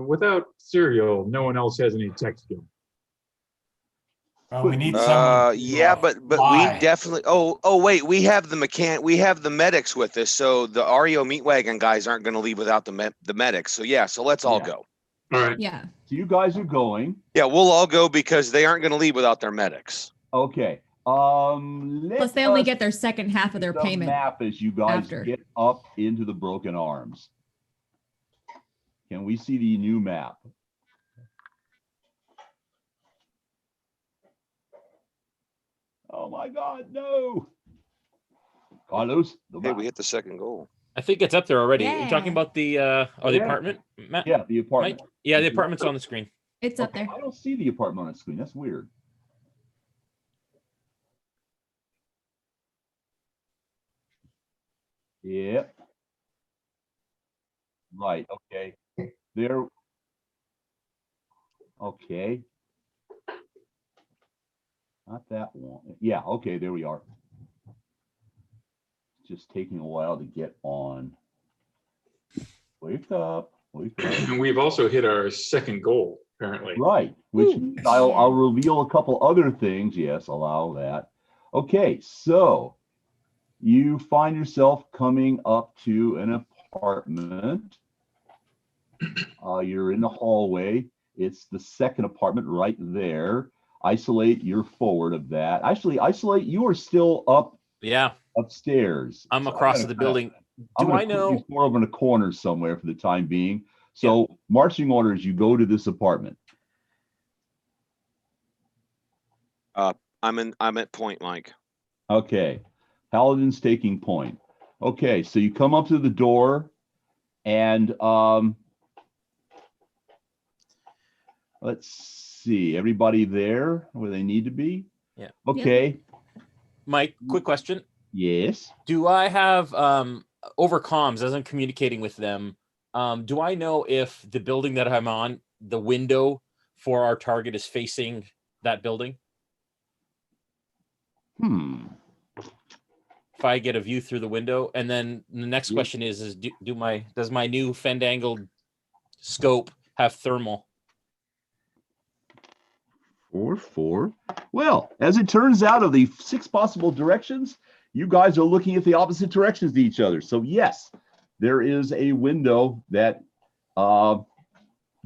without cereal, no one else has any tech skill. Well, we need someone. Yeah, but fly. we definitely. Oh, wait. We have the medics with us, so the REO meat wagon guys aren't going to leave without the medics. So yeah, so let's all Yeah. go. All right. Yeah. So you guys are going. Yeah, we'll all go because they aren't going to leave without their medics. Okay. Plus, they only get their second half of their the payment. map as you guys after. get up into the Broken Arms. Can we see the new map? Oh my God, no. Carlos, the Hey, map. we hit the second goal. I think it's up there already. You're talking Yeah. about the the Yeah. apartment, Matt? Yeah, the apartment. Mike? Yeah, the apartment's on the screen. It's up Okay, there. I don't see the apartment on the screen. That's weird. Yep. Right, okay. There. Okay. Not that one. Yeah, okay, there we are. Just taking a while to get on. Wake up, wake up. And we've also hit our second goal, apparently. Right, which means I'll reveal a couple other things. Yes, allow that. Okay, so you find yourself coming up to an apartment. You're in the hallway. It's the second apartment right there. Isolate, you're forward of that. Actually, Isolate, you are still up Yeah, upstairs. I'm So across gotta the kinda- building. I'm Do gonna I put know? you more over in a corner somewhere for the time being. So marching orders, you go to this apartment. I'm at point, Mike. Okay. Paladin's taking point. Okay, so you come up to the door and let's see, everybody there where they need to be? Yeah. Okay. Mike, quick question. Yes. Do I have over comms as I'm communicating with them? Do I know if the building that I'm on, the window for our target is facing that building? If I get a view through the window, and then the next question is does my new fend-angled scope have thermal? 4. Well, as it turns out, of the 6 possible directions, you guys are looking at the opposite directions to each other. So yes, there is a window that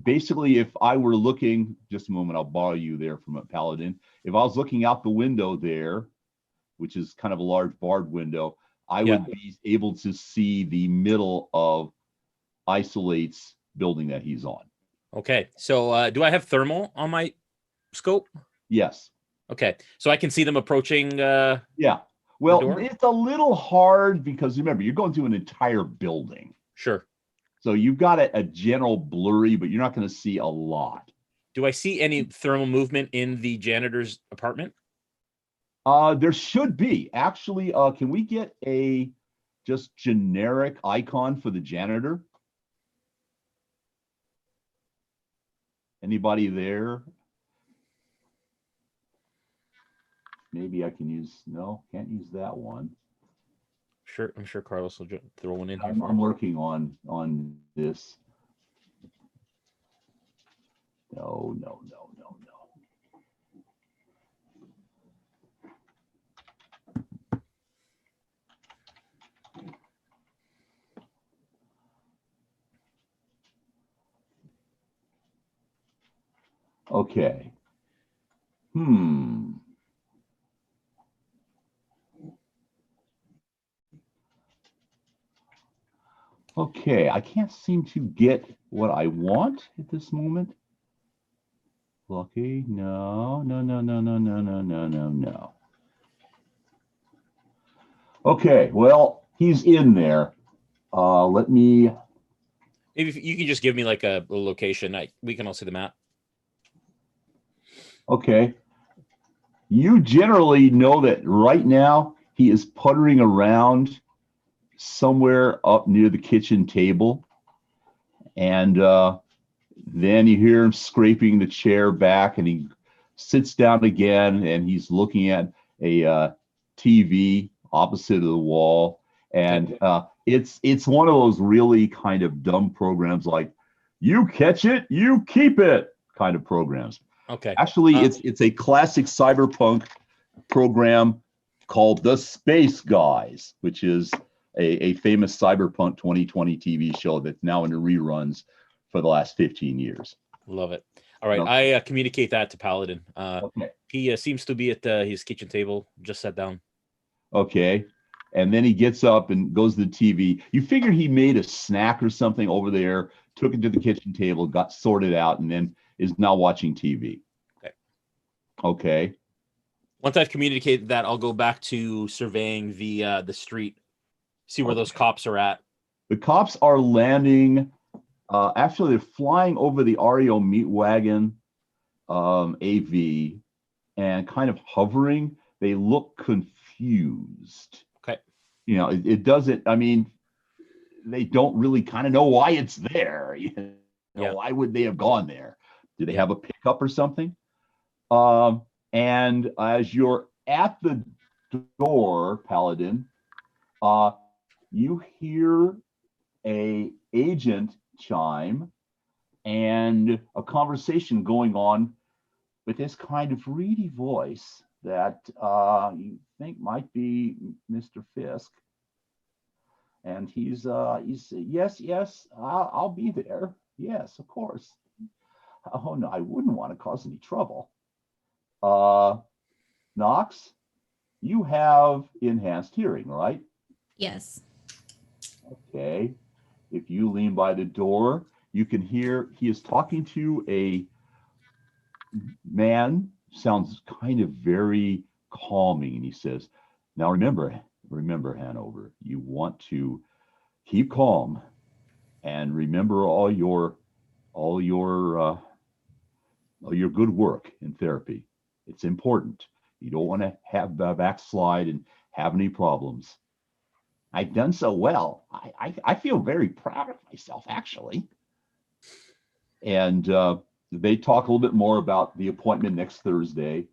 basically, if I were looking, just a moment, I'll borrow you there from a Paladin. If I was looking out the window there, which is kind of a large barred window, I would be able to see the middle of Isolate's building that he's on. Okay, so do I have thermal on my scope? Yes. Okay, so I can see them approaching. Yeah. Well, door? it's a little hard because remember, you're going through an entire building. Sure. So you've got a general blurry, but you're not going to see a lot. Do I see any thermal movement in the janitor's apartment? There should be. Actually, can we get a just generic icon for the janitor? Anybody there? Maybe I can use, no, can't use that one. Sure, I'm sure Carlos will throw one in here. I'm working on this. No, no, no, no, no, no. Okay. Okay, I can't seem to get what I want at this moment. Lucky, no, no, no, no, no, no, no, no, no, no. Okay, well, he's in there. Let me. If you can just give me like a location, we can all see the map. Okay. You generally know that right now he is puttering around somewhere up near the kitchen table. And then you hear him scraping the chair back, and he sits down again, and he's looking at a TV opposite of the wall. And it's one of those really kind of dumb programs like, you catch it, you keep it kind of programs. Okay. Actually, it's a classic cyberpunk program called The Space Guys, which is a famous Cyberpunk 2020 TV show that's now in the reruns for the last 15 years. Love it. All right. Okay. I communicate that to Paladin. Okay. He seems to be at his kitchen table, just sat down. Okay. And then he gets up and goes to the TV. You figure he made a snack or something over there, took it to the kitchen table, got sorted out, and then is now watching TV. Okay. Okay. Once I've communicated that, I'll go back to surveying the street, see where those cops are at. The cops are landing. Actually, they're flying over the REO Meat Wagon AV and kind of hovering. They look confused. Okay. You know, it doesn't, I mean, they don't really kind of know why it's there. You know, Yeah. Why would they have gone there? Do they have a pickup or something? And as you're at the door, Paladin, you hear a agent chime and a conversation going on with this kind of reedy voice that you think might be Mr. Fisk. And he's yes, I'll be there. Yes, of course. Oh no, I wouldn't want to cause any trouble. Knox, you have enhanced hearing, right? Yes. Okay. If you lean by the door, you can hear he is talking to a man, sounds kind of very calming, and he says, now remember, Hanover, you want to keep calm and remember all your good work in therapy. It's important. You don't want to have backslide and have any problems. I've done so well. I feel very proud of myself, actually. And they talk a little bit more about the appointment next Thursday.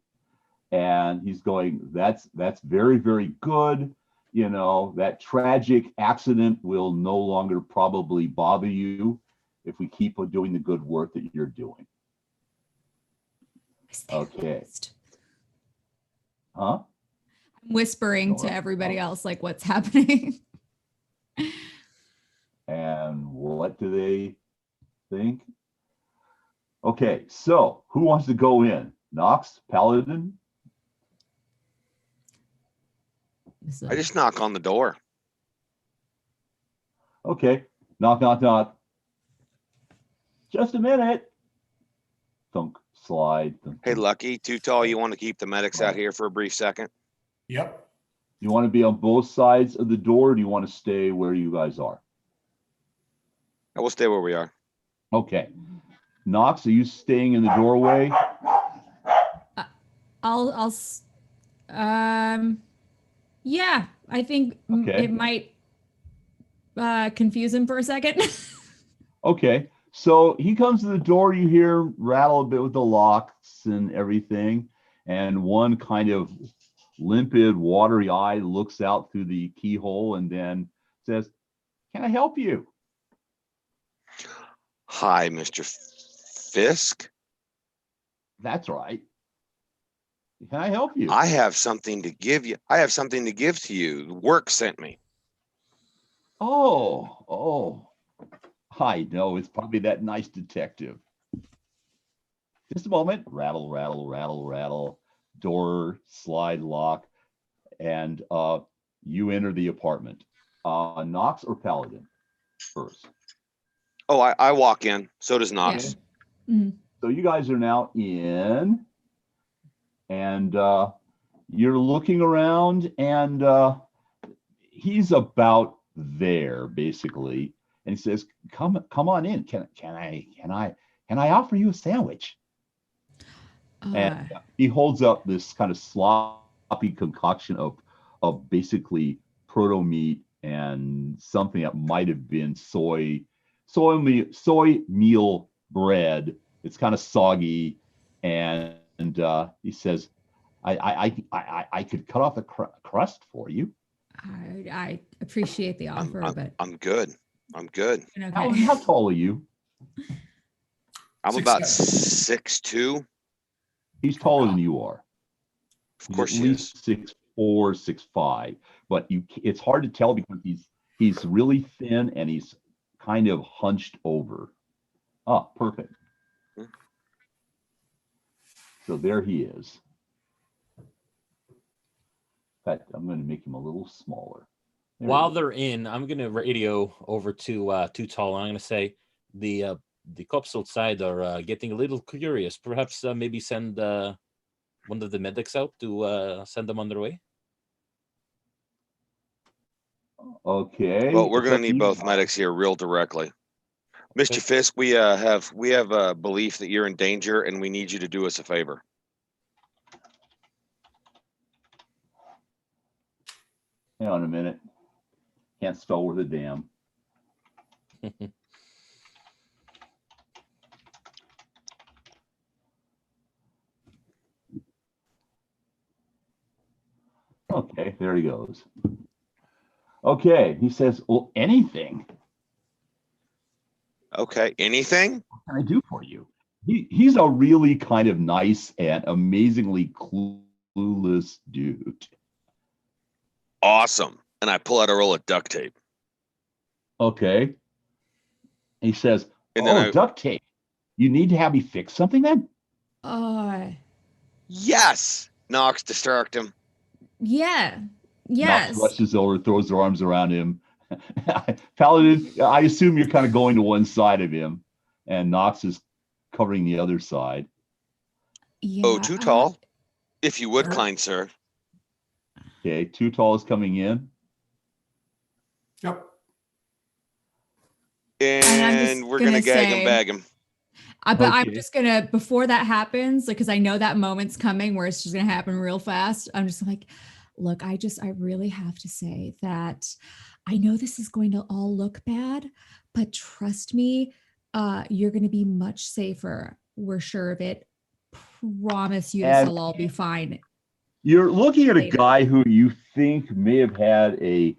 And he's going, that's very, very good. You know, that tragic accident will no longer probably bother you if we keep on doing the good work that you're doing. Okay. Huh? I'm whispering to everybody else, like, what's happening. And what do they think? Okay, so who wants to go in? Knox, Paladin? I just knock on the door. Okay, knock, knock, knock. Just a minute. Thunk, slide. Thunk, Hey, thunk. Lucky, too tall. You want to keep the medics out here for a brief second? Yep. You want to be on both sides of the door, or do you want to stay where you guys are? I will stay where we are. Okay. Knox, are you staying in the doorway? Yeah, I think Okay. it might confuse him for a second. Okay. So he comes to the door, you hear rattle a bit with the locks and everything, and one kind of limpid, watery eye looks out through the keyhole and then says, "Can I help you?" Hi, Mr. Fisk. That's right. Can I help you? I have something to give you. I have something to give to you. Work sent me. Oh, I know. It's probably that nice detective. Just a moment. Rattle, rattle, rattle, rattle. Door, slide, lock, and you enter the apartment. Knox or Paladin first? Oh, I walk in. So does Knox. Mhm. So you guys are now in, and you're looking around, and he's about there basically, and he says, "Come on in. Can I offer you a sandwich?" And he holds up this kind of sloppy concoction of basically proto meat and something that might have been soy meal bread. It's kind of soggy, and he says, I could cut off the crust for you." I appreciate the offer, but I'm good. I'm good. okay. How tall are you? I'm 6'7". about 6'2". He's taller than you are. Of course He's he at is. least 6'4", 6'5", but it's hard to tell because he's really thin and he's kind of hunched over. Oh, perfect. So there he is. In fact, I'm going to make him a little smaller. There While he is. they're in, I'm gonna radio over to Too Tall. I'm gonna say the cops outside are getting a little curious. Perhaps maybe send one of the medics out to send them on their way. Okay. Well, we're it's gonna up to need you both guys. medics here real directly. Mr. Fisk, we have a belief that you're in danger and we need you to do us a favor. Hang on a minute. Can't spell worth a damn. Okay, there he goes. Okay, he says, "Well, anything. Okay. Anything? What can I do for you?" He's a really kind of nice and amazingly clueless dude. Awesome. And I pull out a roll of duct tape. Okay. He says, And then duct tape. You need to have me fix something then? yes. Knox, distract him. Yeah. Knox Yes. rushes over, throws her arms around him. Paladin, I assume you're kind of going to one side of him, and Knox is covering the other side. Yeah. Oh, Too Tall. If you would, kind sir. Okay, Too Tall is coming in. Yep. And we're gonna gag him, bag him. But I'm Okay. just gonna, before that happens, because I know that moment's coming where it's just gonna happen real fast. I'm just like, look, I really have to say that I know this is going to all look bad, but trust me, you're gonna be much safer. We're sure of it. Promise you this And will all be fine. you're looking at a Later. guy who you think may have had a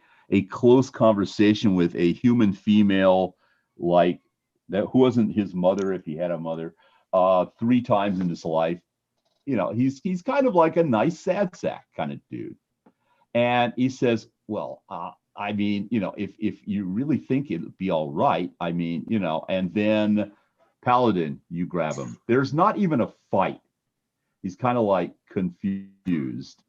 close conversation with a human female, like that, who wasn't his mother if he had a mother, 3 times in his life. You know, he's kind of like a nice sad sack kind of dude. And he says, "Well, I mean, you know, if you really think it'd be all right, I mean, you know," and then Paladin, you grab him. There's not even a fight. He's kind of like confused.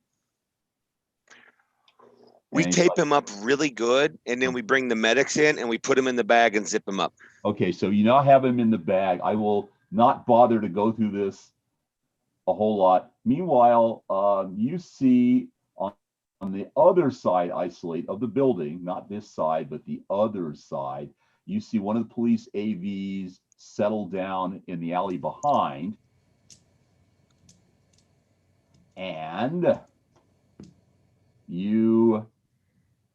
We And he's tape like, him up really good, and then we bring the medics in and we put him in the bag and zip him up. "Okay, so you now have him in the bag. I will not bother to go through this a whole lot. Meanwhile, you see on the other side, isolate of the building, not this side, but the other side, you see one of the police AVs settle down in the alley behind. And you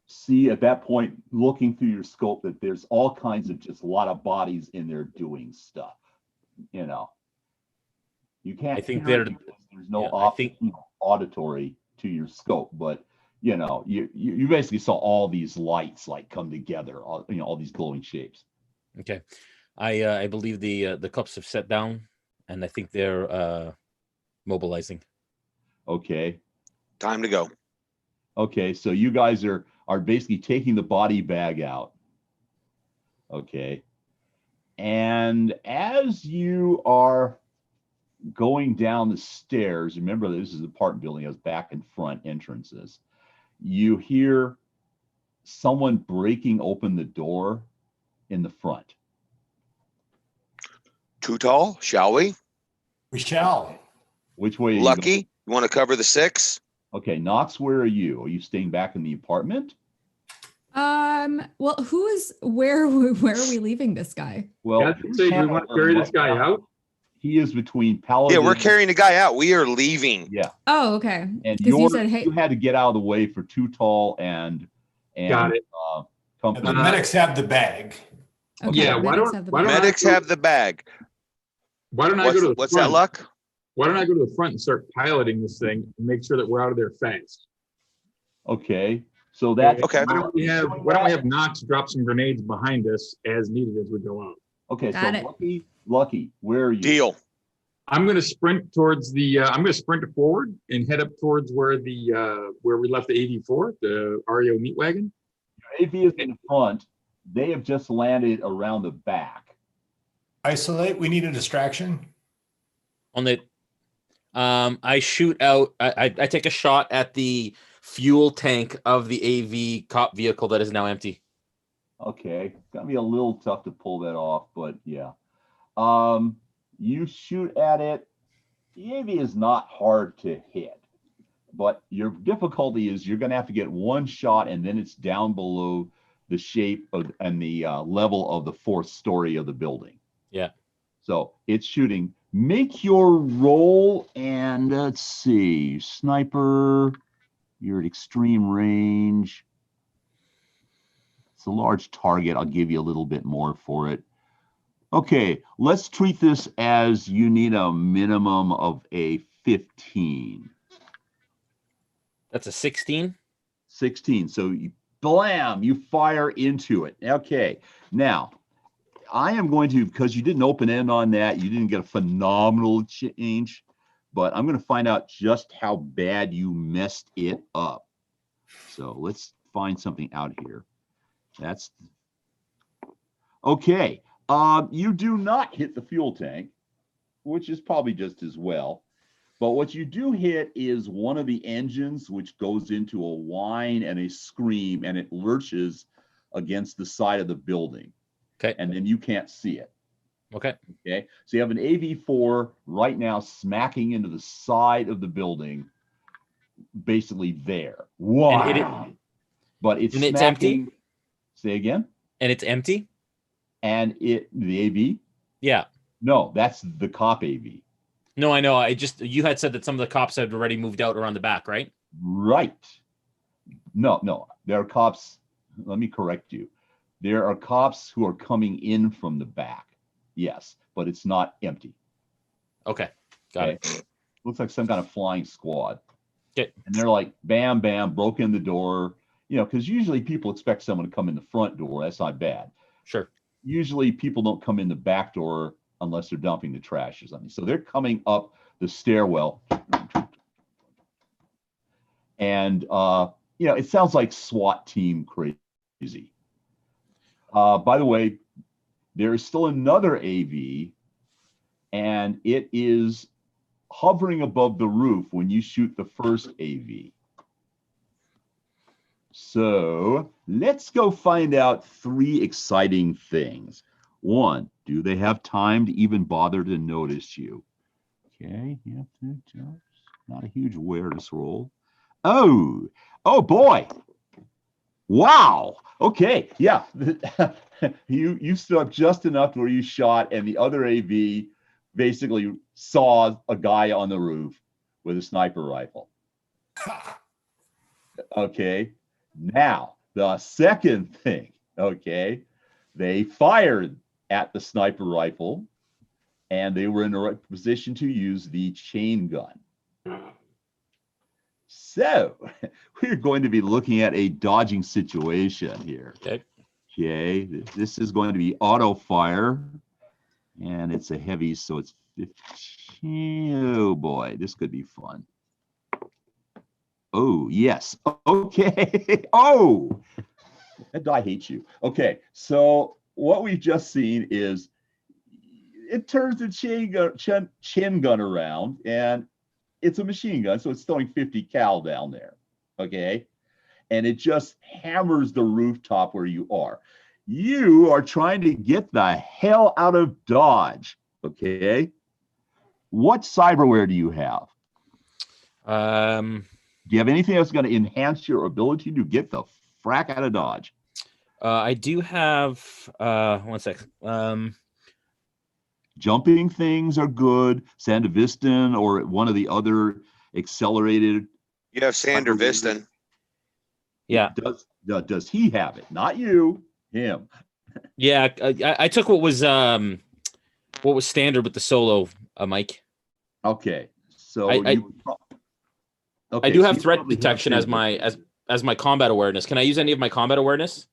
see at that point, looking through your scope, that there's all kinds of just a lot of bodies in there doing stuff. You know, you can't I think hear it they're- because there's no yeah, I think- auditory to your scope, but you know, you basically saw all these lights like come together, all, you know, all these glowing shapes. Okay, I believe the cops have sat down, and I think they're Mobilizing. Okay. Time to go. Okay, so you guys are basically taking the body bag out. Okay. And as you are going down the stairs, remember this is an apartment building, it has back and front entrances. You hear someone breaking open the door in the front. Too tall, shall we? We shall. Which way are you Lucky, going? you want to cover the 6? Okay, Knox, where are you? Are you staying back in the apartment? Well, where are we leaving this guy? Well, Yeah, I'd say, do we want to carry this guy out? He is between Paladin. Yeah, we're carrying the guy out. We are leaving. Yeah. Oh, okay. And Because you said, hey, you had to get out of the way for Too Tall and Got it. company. The medics have the bag. okay, Yeah, why medics don't- have the why don't bag. Medics have the bag. Why don't I go to the What's front? that, Luck? Why don't I go to the front and start piloting this thing and make sure that we're out of there fast? Okay. So that's Okay. Why don't we have Knox drop some grenades behind us as needed as we go out? okay. Got So it. Lucky, where are you? Deal. I'm going to sprint towards the. I'm going to sprint forward and head up towards where we left the AV4, the REO meat wagon. AV is in the front. They have just landed around the back. Isolate. We need a distraction. On the, I shoot out. I take a shot at the fuel tank of the AV cop vehicle that is now empty. Okay, it's gonna be a little tough to pull that off, but yeah. You shoot at it. The AV is not hard to hit, but your difficulty is you're gonna have to get one shot, and then it's down below the shape of and the level of the 4th story of the building. Yeah. So it's shooting. Make your roll, and let's see, sniper. You're at extreme range. It's a large target. I'll give you a little bit more for it. Okay, let's treat this as you need a minimum of a 15. That's a 16. 16. So you blam, you fire into it. Okay, now I am going to, because you didn't open end on that, you didn't get a phenomenal change, but I'm going to find out just how bad you messed it up. So let's find something out here. That's okay. You do not hit the fuel tank, which is probably just as well. But what you do hit is one of the engines, which goes into a whine and a scream, and it lurches against the side of the building. Okay. And then you can't see it. Okay. Okay. So you have an AV4 right now smacking into the side of the building, basically there. Wow. But it's and it's smacking. empty? Say again? And it's empty? And the AV? Yeah. No, that's the cop AV. No, I know. You had said that some of the cops had already moved out around the back, right? Right. No. There are cops. Let me correct you. There are cops who are coming in from the back. Yes, but it's not empty. Okay. Got it. Looks like some kind of flying squad. Okay. And they're like, bam, bam, broke in the door. You know, because usually people expect someone to come in the front door. That's not bad. Sure. Usually people don't come in the back door unless they're dumping the trash or something. So they're coming up the stairwell. And, it sounds like SWAT team crazy. By the way, there is still another AV, and it is hovering above the roof when you shoot the first AV. So let's go find out 3 exciting things. 1, do they have time to even bother to notice you? Okay, not a huge awareness roll. Oh boy. Wow. Okay. Yeah. You stood up just enough where you shot, and the other AV basically saw a guy on the roof with a sniper rifle. Okay. Now, the second thing, okay, they fired at the sniper rifle, and they were in the right position to use the chain gun. So we're going to be looking at a dodging situation here. Okay. Okay, this is going to be auto fire. And it's a heavy, so it's 15. Oh boy, this could be fun. Oh, yes. Okay. Oh, that die hates you. Okay, so what we've just seen is it turns the chin gun around, and it's a machine gun, so it's throwing 50 cal down there. Okay, and it just hammers the rooftop where you are. You are trying to get the hell out of Dodge. Okay, what cyberware do you have? Do you have anything that's going to enhance your ability to get the frack out of Dodge? I do have 1 sec. Jumping things are good. Sandevistan or one of the other accelerated. You have Sandervistan. Yeah. Does he have it? Not you, him. Yeah, I took what was standard with the solo, Mike. Okay, so I okay, do so have you threat probably detection have as my combat awareness. Can I use any of my combat awareness?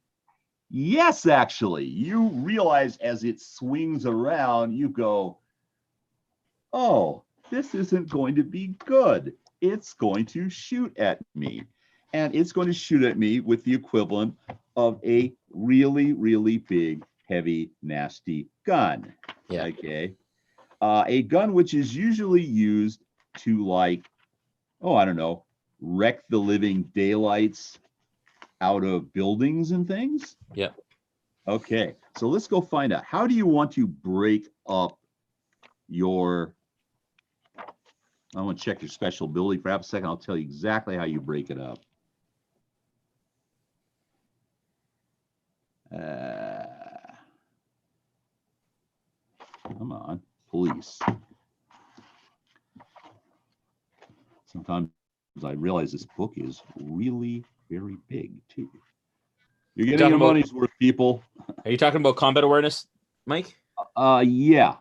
Yes, actually, you realize as it swings around, you go, oh, this isn't going to be good. It's going to shoot at me. And it's going to shoot at me with the equivalent of a really, really big, heavy, nasty gun. Yeah. Okay. A gun which is usually used to, like, oh, I don't know, wreck the living daylights out of buildings and things. Yeah. Okay, so let's go find out. How do you want to break up your, I want to check your special ability for half a second. I'll tell you exactly how you break it up. Come on, police. Sometimes I realize this book is really very big too. You're getting your money's worth, people. Are you talking about combat awareness, Mike? Yeah.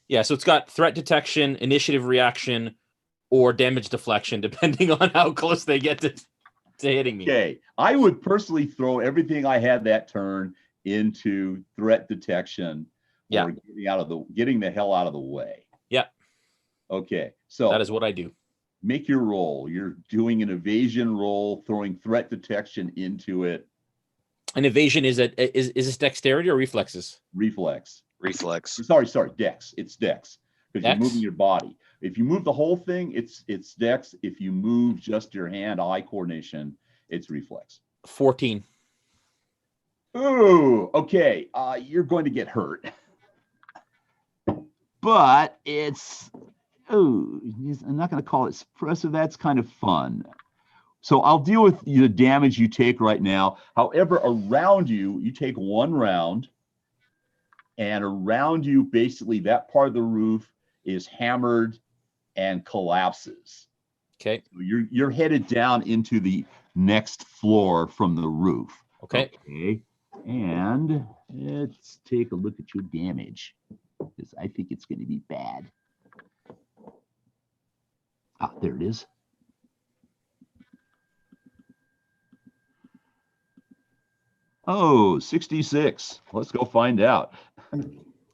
Yeah, so it's got threat detection, initiative reaction, or damage deflection, depending on how close they get to hitting me. Okay, I would personally throw everything I had that turn into threat detection. Yeah. Or getting the hell out of the way. Yeah. Okay, so that is what I do. Make your roll. You're doing an evasion roll, throwing threat detection into it. An evasion is this dexterity or reflexes? Reflex. Sorry, dex. It's dex because you're moving your body. If you move the whole thing, it's dex. If you move just your hand-eye coordination, it's reflex. 14. Ooh, okay. You're going to get hurt, but it's I'm not going to call it suppressive. That's kind of fun. So I'll deal with the damage you take right now. However, around you, you take one round, and around you, basically, that part of the roof is hammered and collapses. Okay. So you're headed down into the next floor from the roof. Okay. Okay. And let's take a look at your damage, because I think it's going to be bad. Ah, there it is. Oh, 66. Let's go find out.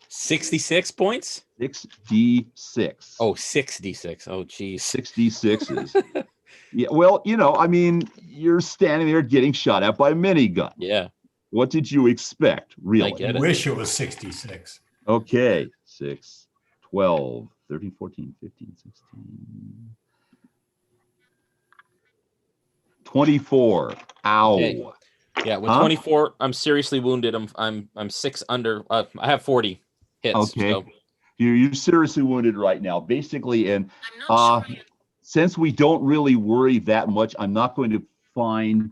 66 points? 66. Oh, 66. Oh, geez. 66s. Yeah, well, I mean, you're standing there getting shot at by a minigun. Yeah. What did you expect, really? I wish it was 66. Okay. 6, 12, 13, 14, 15, 16. 24. Ow. Okay. Yeah, with 24, I'm seriously wounded. I'm 6 under. I have 40 hits. Okay. So. You're seriously wounded right now, basically, and since we don't really worry that much, I'm not going to find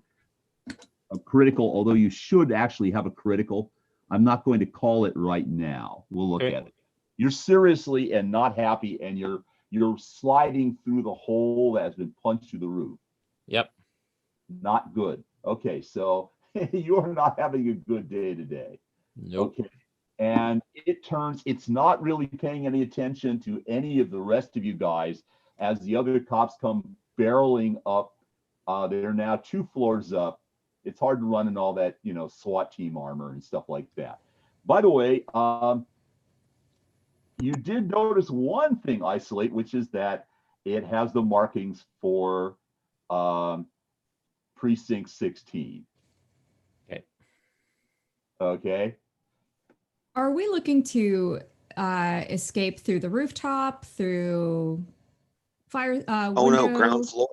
a critical, although you should actually have a critical. I'm not going to call it right now. We'll look at it. You're seriously and not happy, and you're sliding through the hole that has been punched through the roof. Yep. Not good. Okay, so you're not having a good day today. Nope. Okay. And it's not really paying any attention to any of the rest of you guys as the other cops come barreling up. They're now 2 floors up. It's hard to run in all that, SWAT team armor and stuff like that. By the way, You did notice one thing, Isolate, which is that it has the markings for precinct 16. Okay. Okay. Are we looking to escape through the rooftop, through fire Oh window? no, ground floor.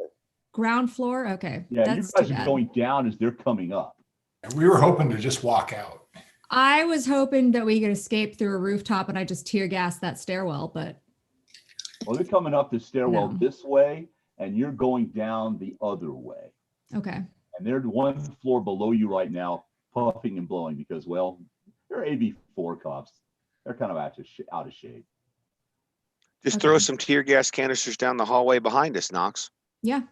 Ground floor? Okay. Yeah, That's you guys too are bad. going down as they're coming up. We were hoping to just walk out. I was hoping that we could escape through a rooftop and I just tear gas that stairwell, but Well, they're coming up the stairwell No. this way, and you're going down the other way. okay. And they're one floor below you right now, puffing and blowing because, well, they're AB4 cops. They're kind of out of shape. Just Okay. throw some tear gas canisters down the hallway behind us, Knox. Yeah.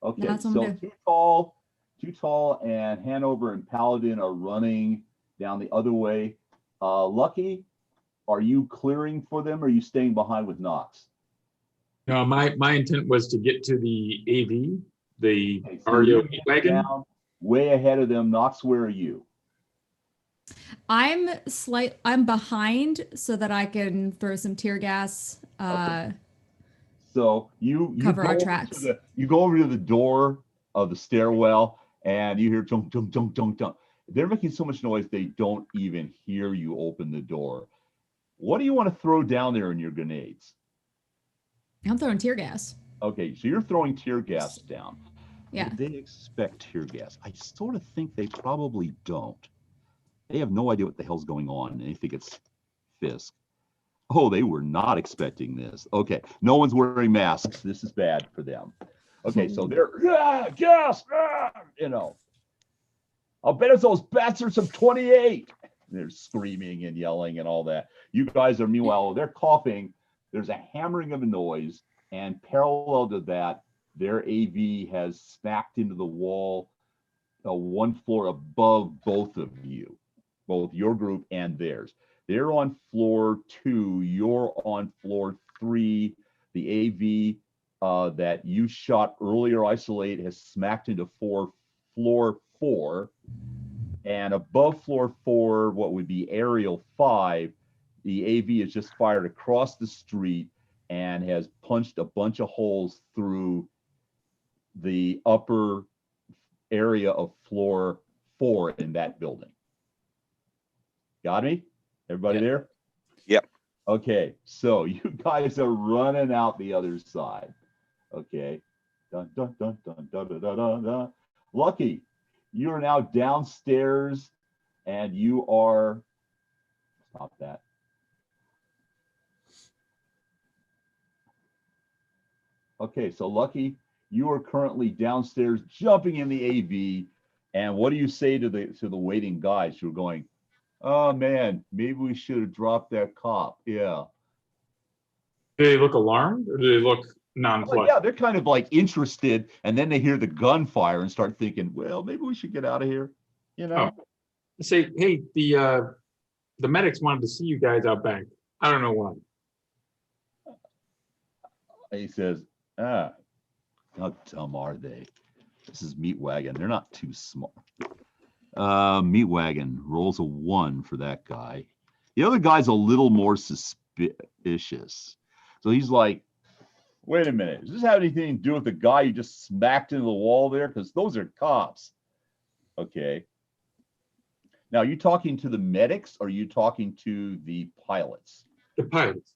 Okay, That's what I'm so gonna Too Tall and Hanover and Paladin are running down the other way. Lucky, are you clearing for them or are you staying behind with Knox? No, my intent was to get to the AV, the Okay, so REO you're meat wagon. down way ahead of them. Knox, where are you? I'm behind so that I can throw some tear gas. Okay. So you Cover go our over tracks. you go over to the door of the stairwell and you hear dunk, dunk, dunk, dunk, dunk. They're making so much noise they don't even hear you open the door. What do you want to throw down there in your grenades? I'm throwing tear gas. Okay, so you're throwing tear gas down. Yeah. Would they expect tear gas? I sort of think they probably don't. They have no idea what the hell's going on, and they think it's Fisk. Oh, they were not expecting this. Okay, no one's wearing masks. This is bad for them. Okay, so they're gas, you know. I'll bet it's those bastards from 28. They're screaming and yelling and all that. You guys are, meanwhile, they're coughing. There's a hammering of a noise, and parallel to that, their AV has smacked into the wall, one floor above both of you, both your group and theirs. They're on floor 2. You're on floor 3. The AV that you shot earlier, Isolate, has smacked into floor 4. And above floor 4, what would be aerial 5, the AV has just fired across the street and has punched a bunch of holes through the upper area of floor 4 in that building. Got me? Everybody there? Yep. Okay, so you guys are running out the other side. Okay. Dun, dun, dun, dun, dun, dun, dun, dun, dun. Lucky, you are now downstairs and you are, stop that. Okay, so Lucky, you are currently downstairs jumping in the AV. And what do you say to the waiting guys who are going, oh man, maybe we should have dropped that cop. Yeah. Do they look alarmed or do they look Well, nonplussed? yeah, they're kind of like interested, and then they hear the gunfire and start thinking, well, maybe we should get out of here. You know? Oh. Say, hey, the medics wanted to see you guys out back. I don't know why. And he says, how dumb are they? This is Meat Wagon. They're not too smart. Meat Wagon rolls a 1 for that guy. The other guy's a little more suspicious. So he's like, wait a minute, does this have anything to do with the guy you just smacked into the wall there? Because those are cops. Okay. Now, are you talking to the medics or are you talking to the pilots? The pilots.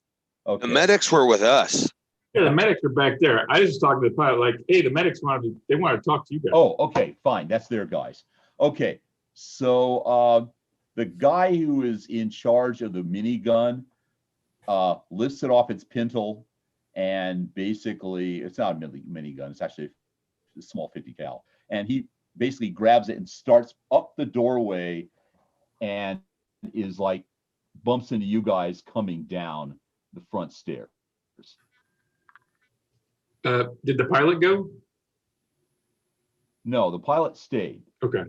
Okay. The medics were with us. Yeah, the medics are back there. I was just talking to the pilot, like, hey, the medics wanted to talk to you guys. Oh, okay, fine. That's their guys. Okay. So the guy who is in charge of the minigun lifts it off its pintle, and basically, it's not a minigun, it's actually a small 50 cal. And he basically grabs it and starts up the doorway and is like, bumps into you guys coming down the front stairs. Did the pilot go? No, the pilot stayed. Okay.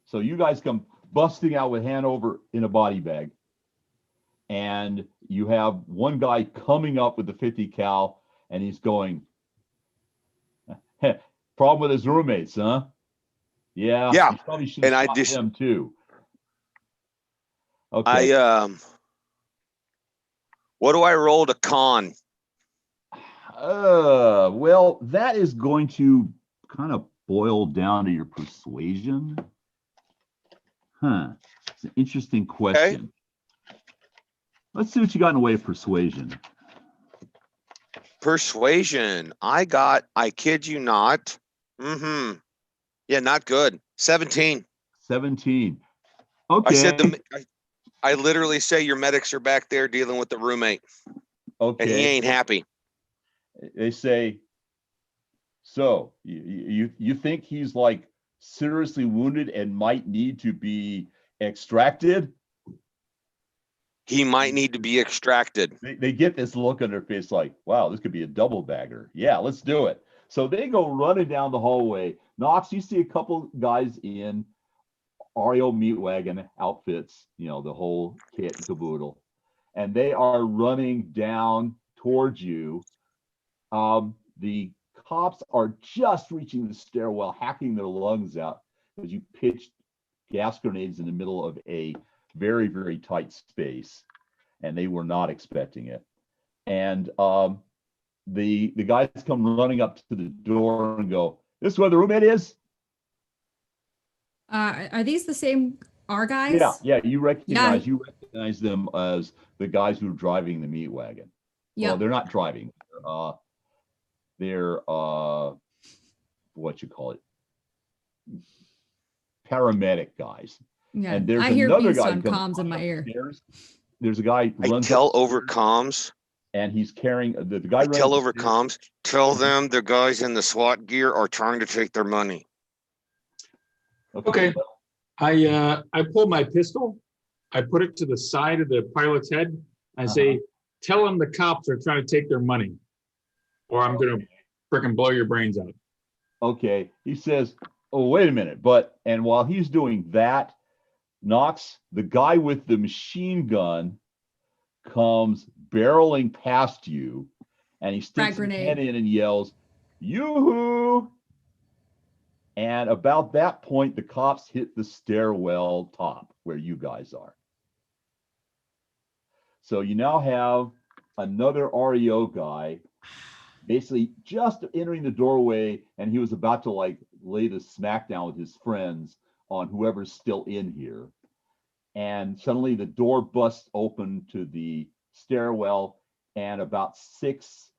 So you guys come busting out with Hanover in a body bag. And you have one guy coming up with the 50 cal, and he's going, problem with his roommates, huh? Yeah. Yeah, You probably should and have I shot just- him too. Okay. What do I roll to con? Well, that is going to kind of boil down to your persuasion. Huh. It's an interesting question. Okay. Let's see what you got in the way of persuasion. Persuasion. I kid you not. Yeah, not good. 17. 17. Okay. I said I literally say your medics are back there dealing with the roommate. Okay. And he ain't happy. They say, so you think he's like seriously wounded and might need to be extracted? He might need to be extracted. They get this look on their face like, wow, this could be a double bagger. Yeah, let's do it. So they go running down the hallway. Knox, you see a couple guys in REO meat wagon outfits, the whole kit and caboodle, and they are running down towards you. The cops are just reaching the stairwell, hacking their lungs out as you pitched gas grenades in the middle of a very, very tight space, and they were not expecting it. And the guys come running up to the door and go, "This is where the roommate is." Are these the same R guys? Yeah. You recognize them as the guys who are driving the meat wagon. Yeah. Well, they're not driving. They're what you call it, paramedic guys. Yeah, and there's I hear another beast guy on comms in my ear. There's a guy who runs tell over comms, and he's carrying the guy. I tell over comms. Tell them the guys in the SWAT gear are trying to take their money. Okay. I pull my pistol. I put it to the side of the pilot's head. I say, "Tell them the cops are trying to take their money, or I'm gonna freaking blow your brains out." Okay. He says, "Oh, wait a minute." And while he's doing that, Knox, the guy with the machine gun, comes barreling past you, and he sticks his head in and yells, "Yoo-hoo!" And about that point, the cops hit the stairwell top where you guys are. So you now have another REO guy basically just entering the doorway, and he was about to like lay the smackdown with his friends on whoever's still in here. And suddenly the door busts open to the stairwell, and about 6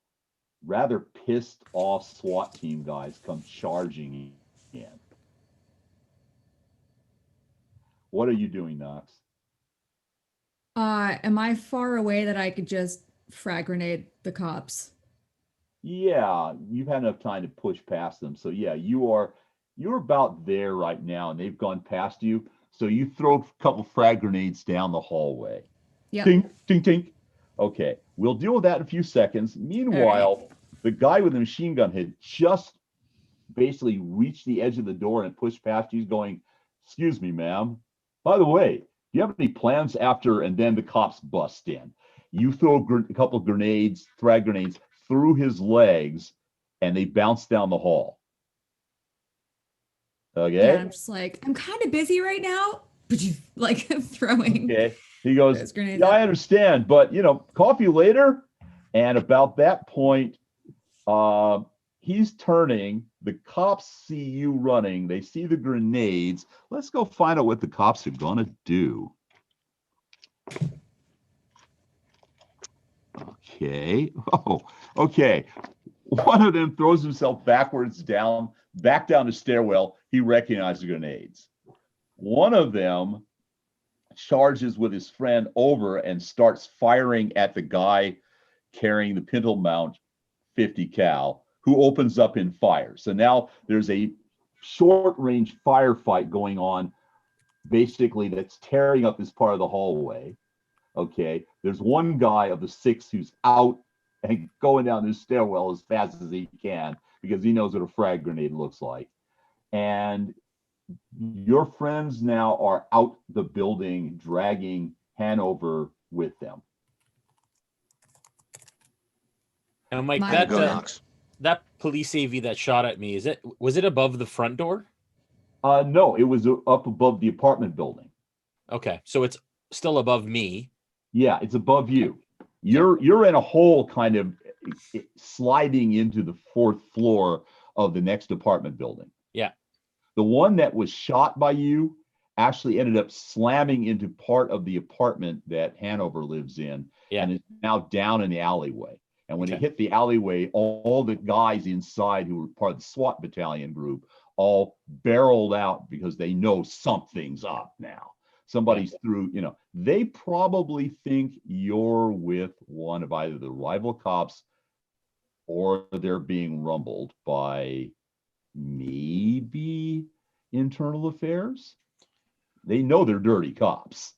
rather pissed off SWAT team guys come charging in. What are you doing, Knox? Am I far away that I could just frag grenade the cops? Yeah, you've had enough time to push past them. So yeah, you're about there right now, and they've gone past you. So you throw a couple frag grenades down the hallway. Yeah. Tink, tink, tink. Okay, we'll deal with that in a few seconds. Meanwhile, the guy with the machine gun had just basically reached the edge of the door and pushed past you. He's going, "Excuse me, ma'am. By the way, do you have any plans after?" And then the cops bust in. You throw a couple of grenades, frag grenades, through his legs, and they bounce down the hall. Okay. Yeah, I'm just like, I'm kind of busy right now, but you like throwing. Okay. He goes, "Yeah, I understand, but coffee later." And about that point, he's turning. The cops see you running. They see the grenades. Let's go find out what the cops are gonna do. Okay. Oh, okay. One of them throws himself back down the stairwell. He recognizes the grenades. One of them charges with his friend over and starts firing at the guy carrying the pintle mount 50 cal, who opens up in fire. So now there's a short range firefight going on, basically, that's tearing up this part of the hallway. Okay, there's one guy of the 6 who's out and going down this stairwell as fast as he can because he knows what a frag grenade looks like. And your friends now are out the building, dragging Hanover with them. And Mike, that police AV that shot at me, was it above the front door? No, it was up above the apartment building. Okay, so it's still above me. Yeah, it's above you. You're in a hole kind of sliding into the 4th floor of the next apartment building. Yeah. The one that was shot by you actually ended up slamming into part of the apartment that Hanover lives in, and is now down in the alleyway. And when it hit the alleyway, all the guys inside who were part of the SWAT battalion group all barreled out because they know something's up now. Somebody's through, they probably think you're with one of either the rival cops or they're being rumbled by maybe internal affairs. They know they're dirty cops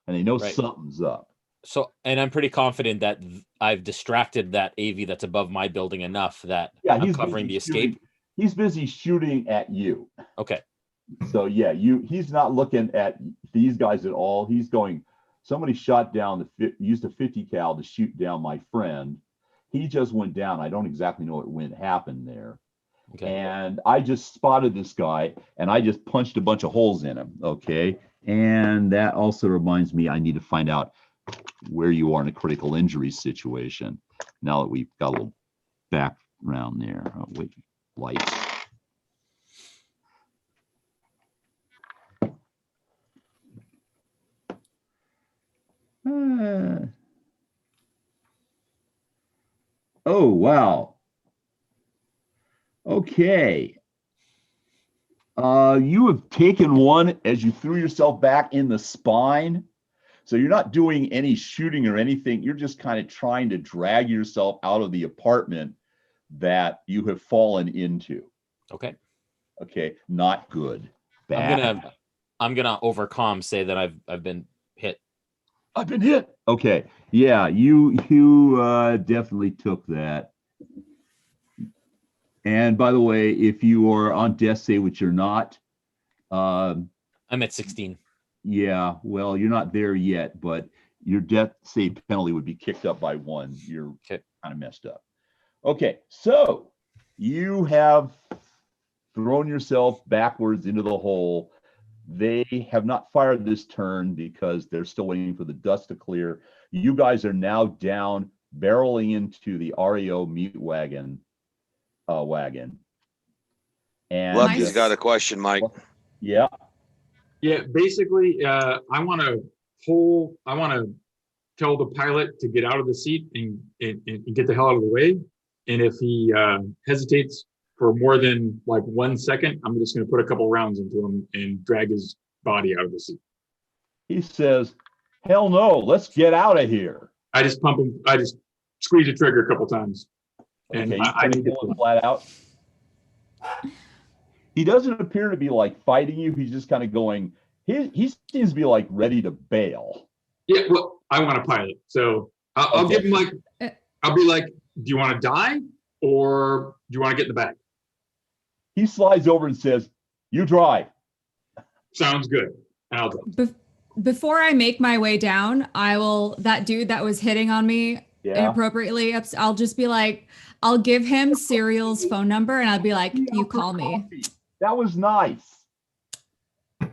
and they know something's up. So, and I'm pretty confident that I've distracted that AV that's above my building enough that I'm covering the escape. He's busy shooting at you. Okay. So yeah, he's not looking at these guys at all. He's going, somebody shot down used a 50 cal to shoot down my friend. He just went down. I don't exactly know what happened there. Okay. And I just spotted this guy and I just punched a bunch of holes in him. Okay. And that also reminds me, I need to find out where you are in a critical injury situation. Now that we've got a little background there. Oh, wait, lights. Oh, wow. Okay. You have taken one as you threw yourself back in the spine. So you're not doing any shooting or anything. You're just kind of trying to drag yourself out of the apartment that you have fallen into. Okay. Okay. Not good. Bad. I'm gonna overcome, say that I've been hit. I've been hit. Okay. Yeah, you definitely took that. And by the way, if you are on death save, which you're not, I'm at 16. Yeah, well, you're not there yet, but your death save penalty would be kicked up by 1. You're kind of messed up. Okay, so you have thrown yourself backwards into the hole. They have not fired this turn because they're still waiting for the dust to clear. You guys are now down, barreling into the REO meat wagon. And Lucky's got a question, Mike. Yeah. Yeah, basically, I want to tell the pilot to get out of the seat and get the hell out of the way. And if he hesitates for more than like 1 second, I'm just going to put a couple rounds into him and drag his body out of the seat. He says, hell no, let's get out of here. I just pump him. I just squeeze the trigger a couple times. And okay, I kill him flat out. He doesn't appear to be like fighting you. He's just kind of going, he seems to be like ready to bail. Yeah, well, I want to pilot. So I'll give him like, I'll be like, do you want to die or do you want to get in the back? He slides over and says, you drive. Sounds good. And I'll drive. Before I make my way down, that dude that was hitting on me inappropriately, I'll just be like, I'll give him Serial's phone number and I'll be like, you call me. That was nice.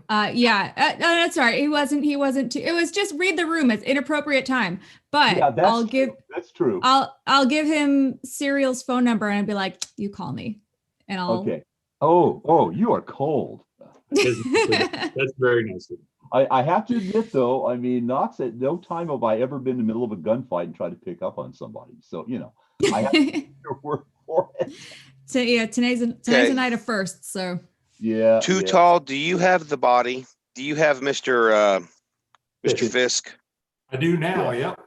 That's all right. He wasn't too, it was just read the room. It's inappropriate time, but that's true. I'll give him Serial's phone number and I'll be like, you call me and I'll. Okay. Oh, you are cold. That's very nice. I have to admit though, I mean, Knox, at no time have I ever been in the middle of a gunfight and tried to pick up on somebody. So, I have to take your word for it. So today's a night of firsts. So yeah. Too tall. Do you have the body? Do you have Mr. Fisk? I do now. Yep.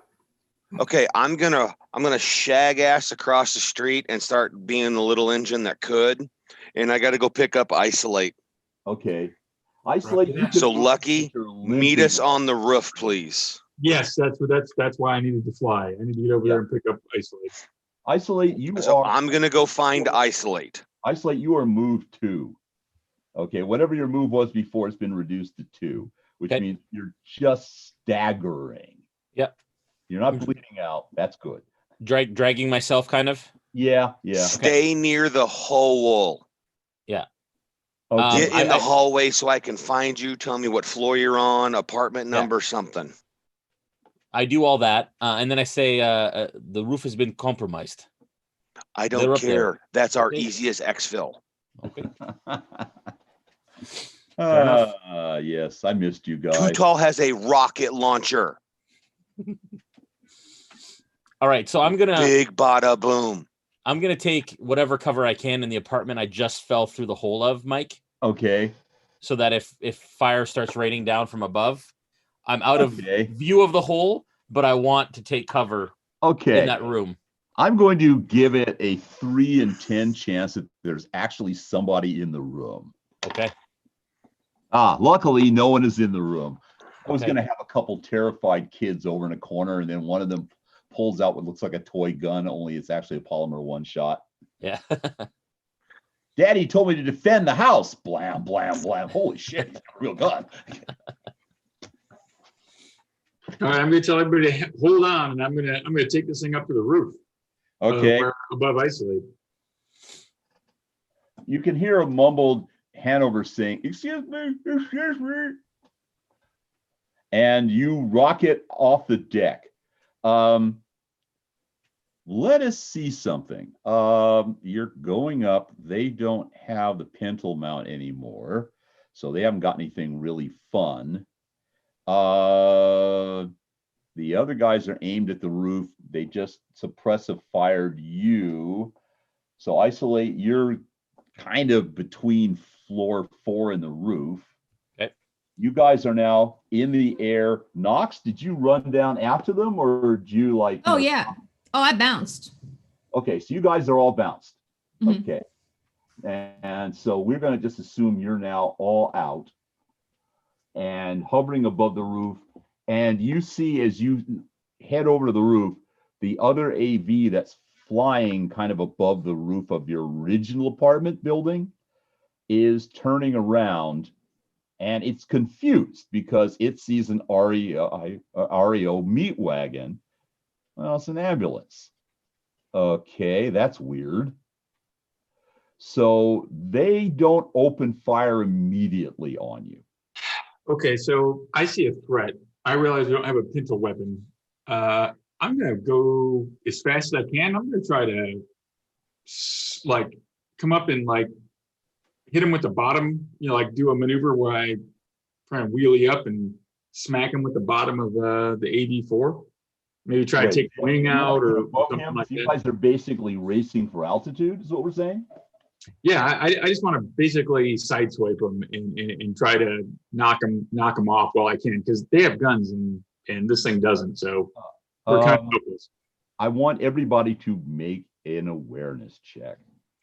Okay, I'm gonna shag ass across the street and start being the little engine that could, and I got to go pick up Isolate. Okay. Isolate. So Lucky, meet us on the roof, please. Yes, that's why I needed to fly. I need to get over there and pick up Isolate. Isolate, I'm gonna go find Isolate. Isolate, you are moved 2. Okay, whatever your move was before, it's been reduced to 2, which means you're just staggering. Yep. You're not bleeding out. That's good. Dragging myself, kind of. Yeah. Stay near the hole. Yeah. Okay. Get in the hallway so I can find you. Tell me what floor you're on, apartment number, something. I do all that, and then I say the roof has been compromised. I They're don't up there. care. That's our Okay. easiest exfil. Okay. Yes, I missed you guys. Too Tall has a rocket launcher. All right, so I'm gonna Big bada boom. I'm gonna take whatever cover I can in the apartment I just fell through the hole of, Mike. Okay. So that if fire starts raining down from above, I'm out of view of the hole, but I want to take cover in that room. I'm going to give it a 3 in 10 chance that there's actually somebody in the room. Okay. Luckily, no one is in the room. I was Okay. going to have a couple terrified kids over in a corner, and then one of them pulls out what looks like a toy gun, only it's actually a polymer one-shot. Yeah. Daddy told me to defend the house. Blam, blam, blam. Holy shit, he's got a real gun. All right, I'm going to tell everybody to hold on, and I'm going to take this thing up to the roof. Okay. Where above isolate. You can hear a mumbled Hanover saying, excuse me, excuse me. And you rocket off the deck. Let us see something. You're going up. They don't have the pintle mount anymore, so they haven't got anything really fun. The other guys are aimed at the roof. They just suppressive fired you. So isolate, you're kind of between floor 4 and the roof. Okay. You guys are now in the air. Knox, did you run down after them, or did you like? Oh, yeah. Oh, I bounced. Okay, so you guys are all bounced. Mhm. Okay. And so we're going to just assume you're now all out and hovering above the roof. And you see, as you head over to the roof, the other AV that's flying kind of above the roof of your original apartment building is turning around, and it's confused because it sees an REO meat wagon. Well, it's an ambulance. Okay, that's weird. So they don't open fire immediately on you. Okay, so I see a threat. I realize we don't have a pintle weapon. I'm going to go as fast as I can. I'm going to try to like come up and like hit him with the bottom, like do a maneuver where I try and wheelie up and smack him with the bottom of the AD4. Maybe try to take the wing out or something like that. You guys are basically racing for altitude, is what we're saying? Yeah, I just want to basically sideswipe them and try to knock them off while I can, because they have guns and this thing doesn't. So we're kind of hopeless. I want everybody to make an awareness check.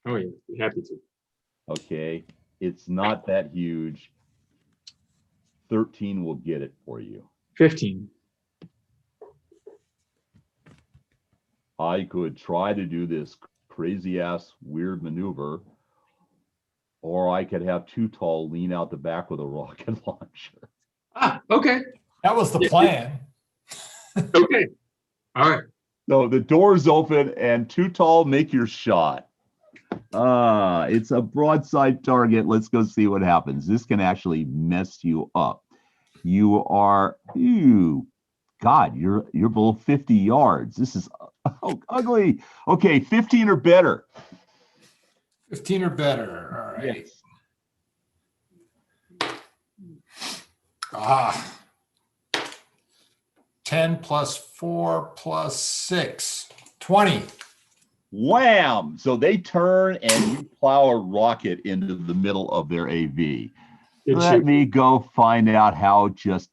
Oh yeah, happy to. Okay, it's not that huge. 13 will get it for you. 15. I could try to do this crazy ass weird maneuver, or I could have Too Tall lean out the back with a rocket launcher. Okay. That was the plan. Okay. All right. So the door's open and Too Tall, make your shot. It's a broadside target. Let's go see what happens. This can actually mess you up. You are, God, you're below 50 yards. This is ugly. Okay, 15 or better. 15 or better. All right. Yes. 10 plus 4 plus 6. 20. Wham! So they turn and you plow a rocket into the middle of their AV. Let me go find out how just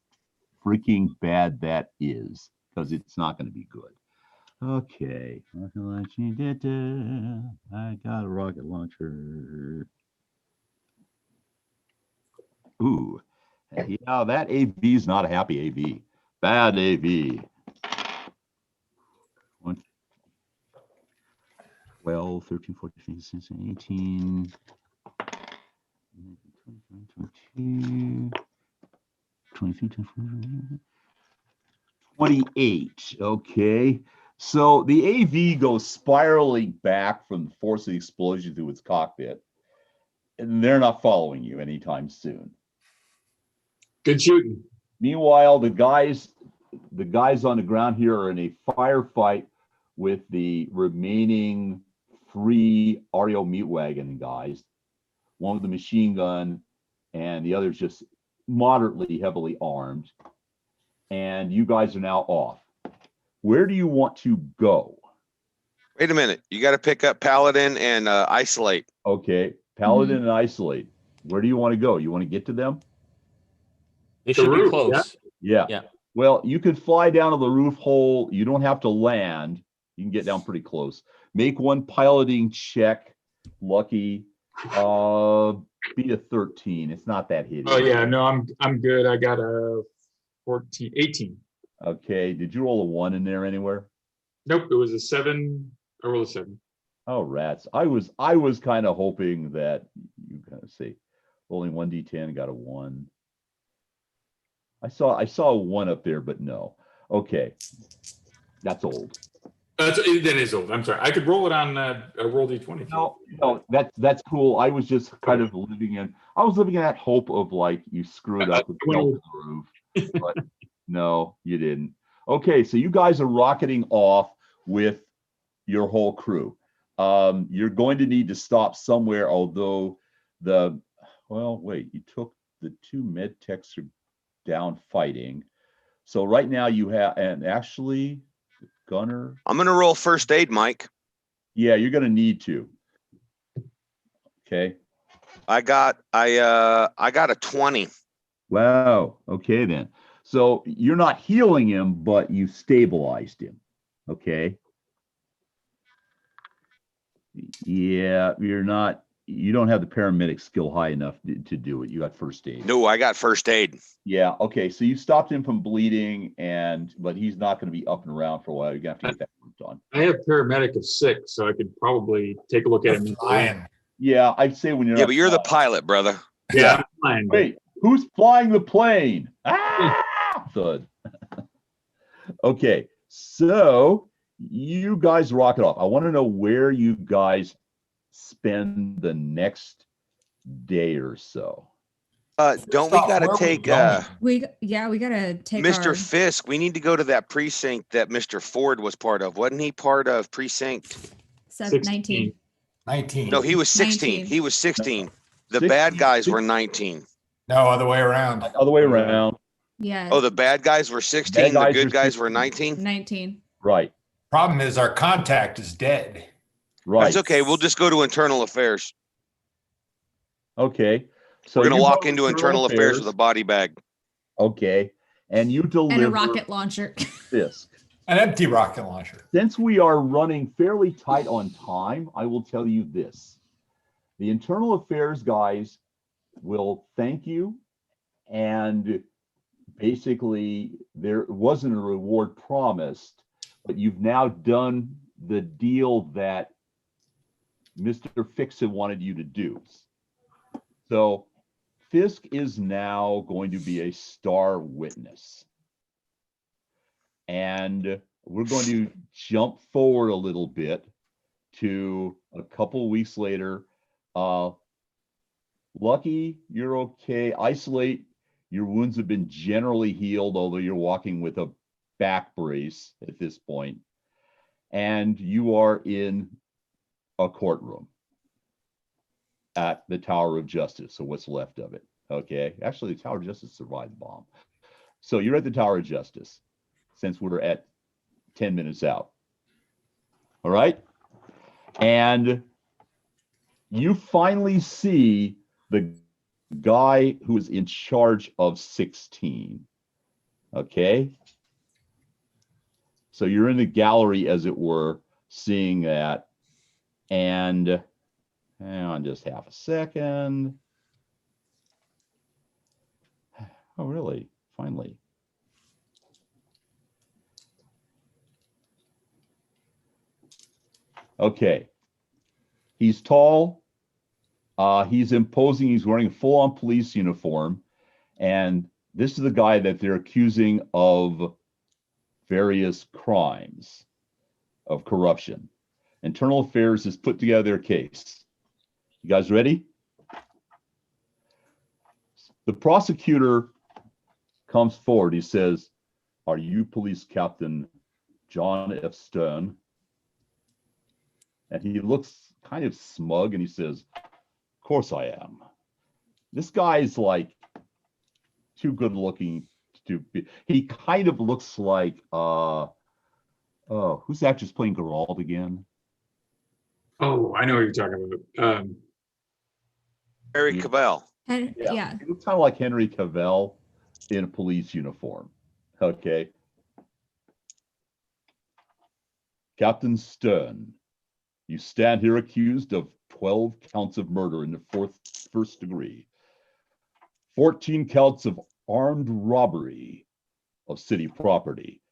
freaking bad that is, because it's not going to be good. Okay. I got a rocket launcher. Ooh. Yeah, that AV is not a happy AV. Bad AV. 12, 13, 14, 16, 18, 22, 23, 24, 28. Okay. So the AV goes spiraling back from the force of the explosion through its cockpit. and they're not following you anytime soon. Good shooting. Meanwhile, the guys on the ground here are in a firefight with the remaining 3 REO meat wagon guys. One with a machine gun, and the other's just moderately heavily armed. And you guys are now off. Where do you want to go? Wait a minute. You got to pick up Paladin and isolate. Okay, Paladin and isolate. Where do you want to go? You want to get to them? They should be roof, close. Yeah. Yeah. Well, you could fly down to the roof hole. You don't have to land. You can get down pretty close. Make one piloting check. Lucky. Be a 13. It's not that hideous. Oh yeah, no, I'm good. I got a 14, 18. Okay. Did you roll a 1 in there anywhere? Nope, it was a 7. I rolled a 7. Oh, rats. I was kind of hoping that you kind of say rolling 1d10, got a 1. I saw a 1 up there, but no. Okay. That's old. That is old. I'm sorry. I could roll it on a roll d20. No, that's cool. I was just kind of living in that hope of like you screwed up with the roof, but no, you didn't. Okay, so you guys are rocketing off with your whole crew. You're going to need to stop somewhere, although you took the 2 med techs are down fighting. So right now you have, and actually, Gunner. I'm going to roll first aid, Mike. Yeah, you're going to need to. Okay. I got a 20. Wow. Okay, then. So you're not healing him, but you stabilized him. Okay. Yeah, you don't have the paramedic skill high enough to do it. You got first aid. No, I got first aid. Yeah. Okay. So you stopped him from bleeding, but he's not going to be up and around for a while. You're going to have to get that worked on. I have paramedic of 6, so I could probably take a look at him. Yeah, I'd say when you're. Yeah, but you're the pilot, brother. Yeah, I'm fine. Wait, who's flying the plane? Ah! Thud. Okay, so you guys rock it off. I want to know where you guys spend the next day or so. Don't we got to take we gotta take Mr. Fisk? We need to go to that precinct that Mr. Ford was part of. Wasn't he part of precinct 19? 19. No, he was 16. 19. He was 16. The 16, bad guys were 19. No, other way around. Other way around. Yeah. Oh, the bad guys were 16. The good guys were 19. 19. Right. Problem is our contact is dead. Right. That's okay. We'll just go to internal affairs. Okay. So We're gonna you walk go into internal affairs with a body bag. Okay. And you deliver And a rocket launcher. Fisk. An empty rocket launcher. Since we are running fairly tight on time, I will tell you this. The internal affairs guys will thank you, and basically there wasn't a reward promised, but you've now done the deal that Mr. Fix-It wanted you to do. So Fisk is now going to be a star witness. And we're going to jump forward a little bit to a couple of weeks later. Lucky, you're okay. Isolate, your wounds have been generally healed, although you're walking with a back brace at this point. And you are in a courtroom at the Tower of Justice, so what's left of it. Okay, actually the Tower of Justice survived the bomb. So you're at the Tower of Justice, since we're at 10 minutes out. All right, and you finally see the guy who is in charge of 16. Okay, so you're in the gallery, as it were, seeing that. And hang on just half a second. Oh, really? Finally. Okay. He's tall. He's imposing. He's wearing a full-on police uniform. And this is the guy that they're accusing of various crimes of corruption. Internal Affairs has put together their case. You guys ready? The prosecutor comes forward. He says, "Are you Police Captain John F. Stern?" And he looks kind of smug and he says, "Of course I am." This guy's like too good looking to be. He kind of looks like who's the actress playing Geralt again? Oh, I know what you're talking about. Harry Cavill. And yeah. He looks kind of like Henry Cavill in a police uniform. Okay. Captain Stern, you stand here accused of 12 counts of murder in the first degree, 14 counts of armed robbery of city property,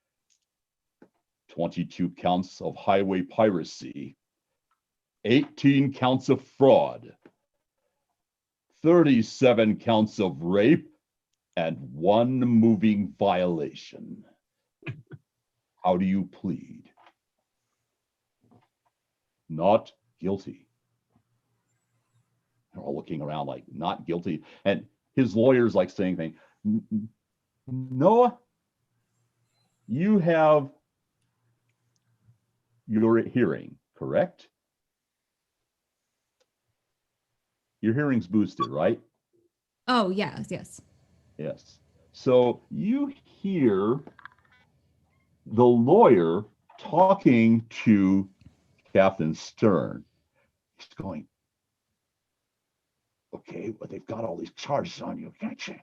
22 counts of highway piracy, 18 counts of fraud, 37 counts of rape, and 1 moving violation. How do you plead? Not guilty. They're all looking around like, not guilty. And his lawyer's like saying things. Noah, you have your hearing, correct? Your hearing's boosted, right? Oh, yes, yes. Yes. So you hear the lawyer talking to Captain Stern. He's going, "Okay, but they've got all these charges on you. Can't you?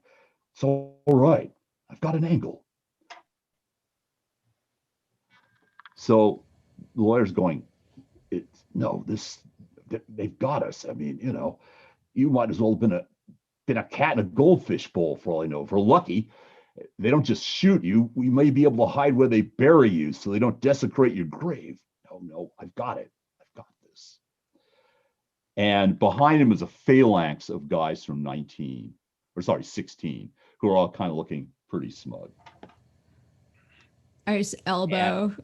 It's all right. I've got an angle." So the lawyer's going, they've got us. I mean, you might as well have been a cat in a goldfish bowl for all I know. If we're lucky, they don't just shoot you. We may be able to hide where they bury you so they don't desecrate your grave. No, I've got it. I've got this. And behind him is a phalanx of guys from 16, who are all kind of looking pretty smug. I just elbow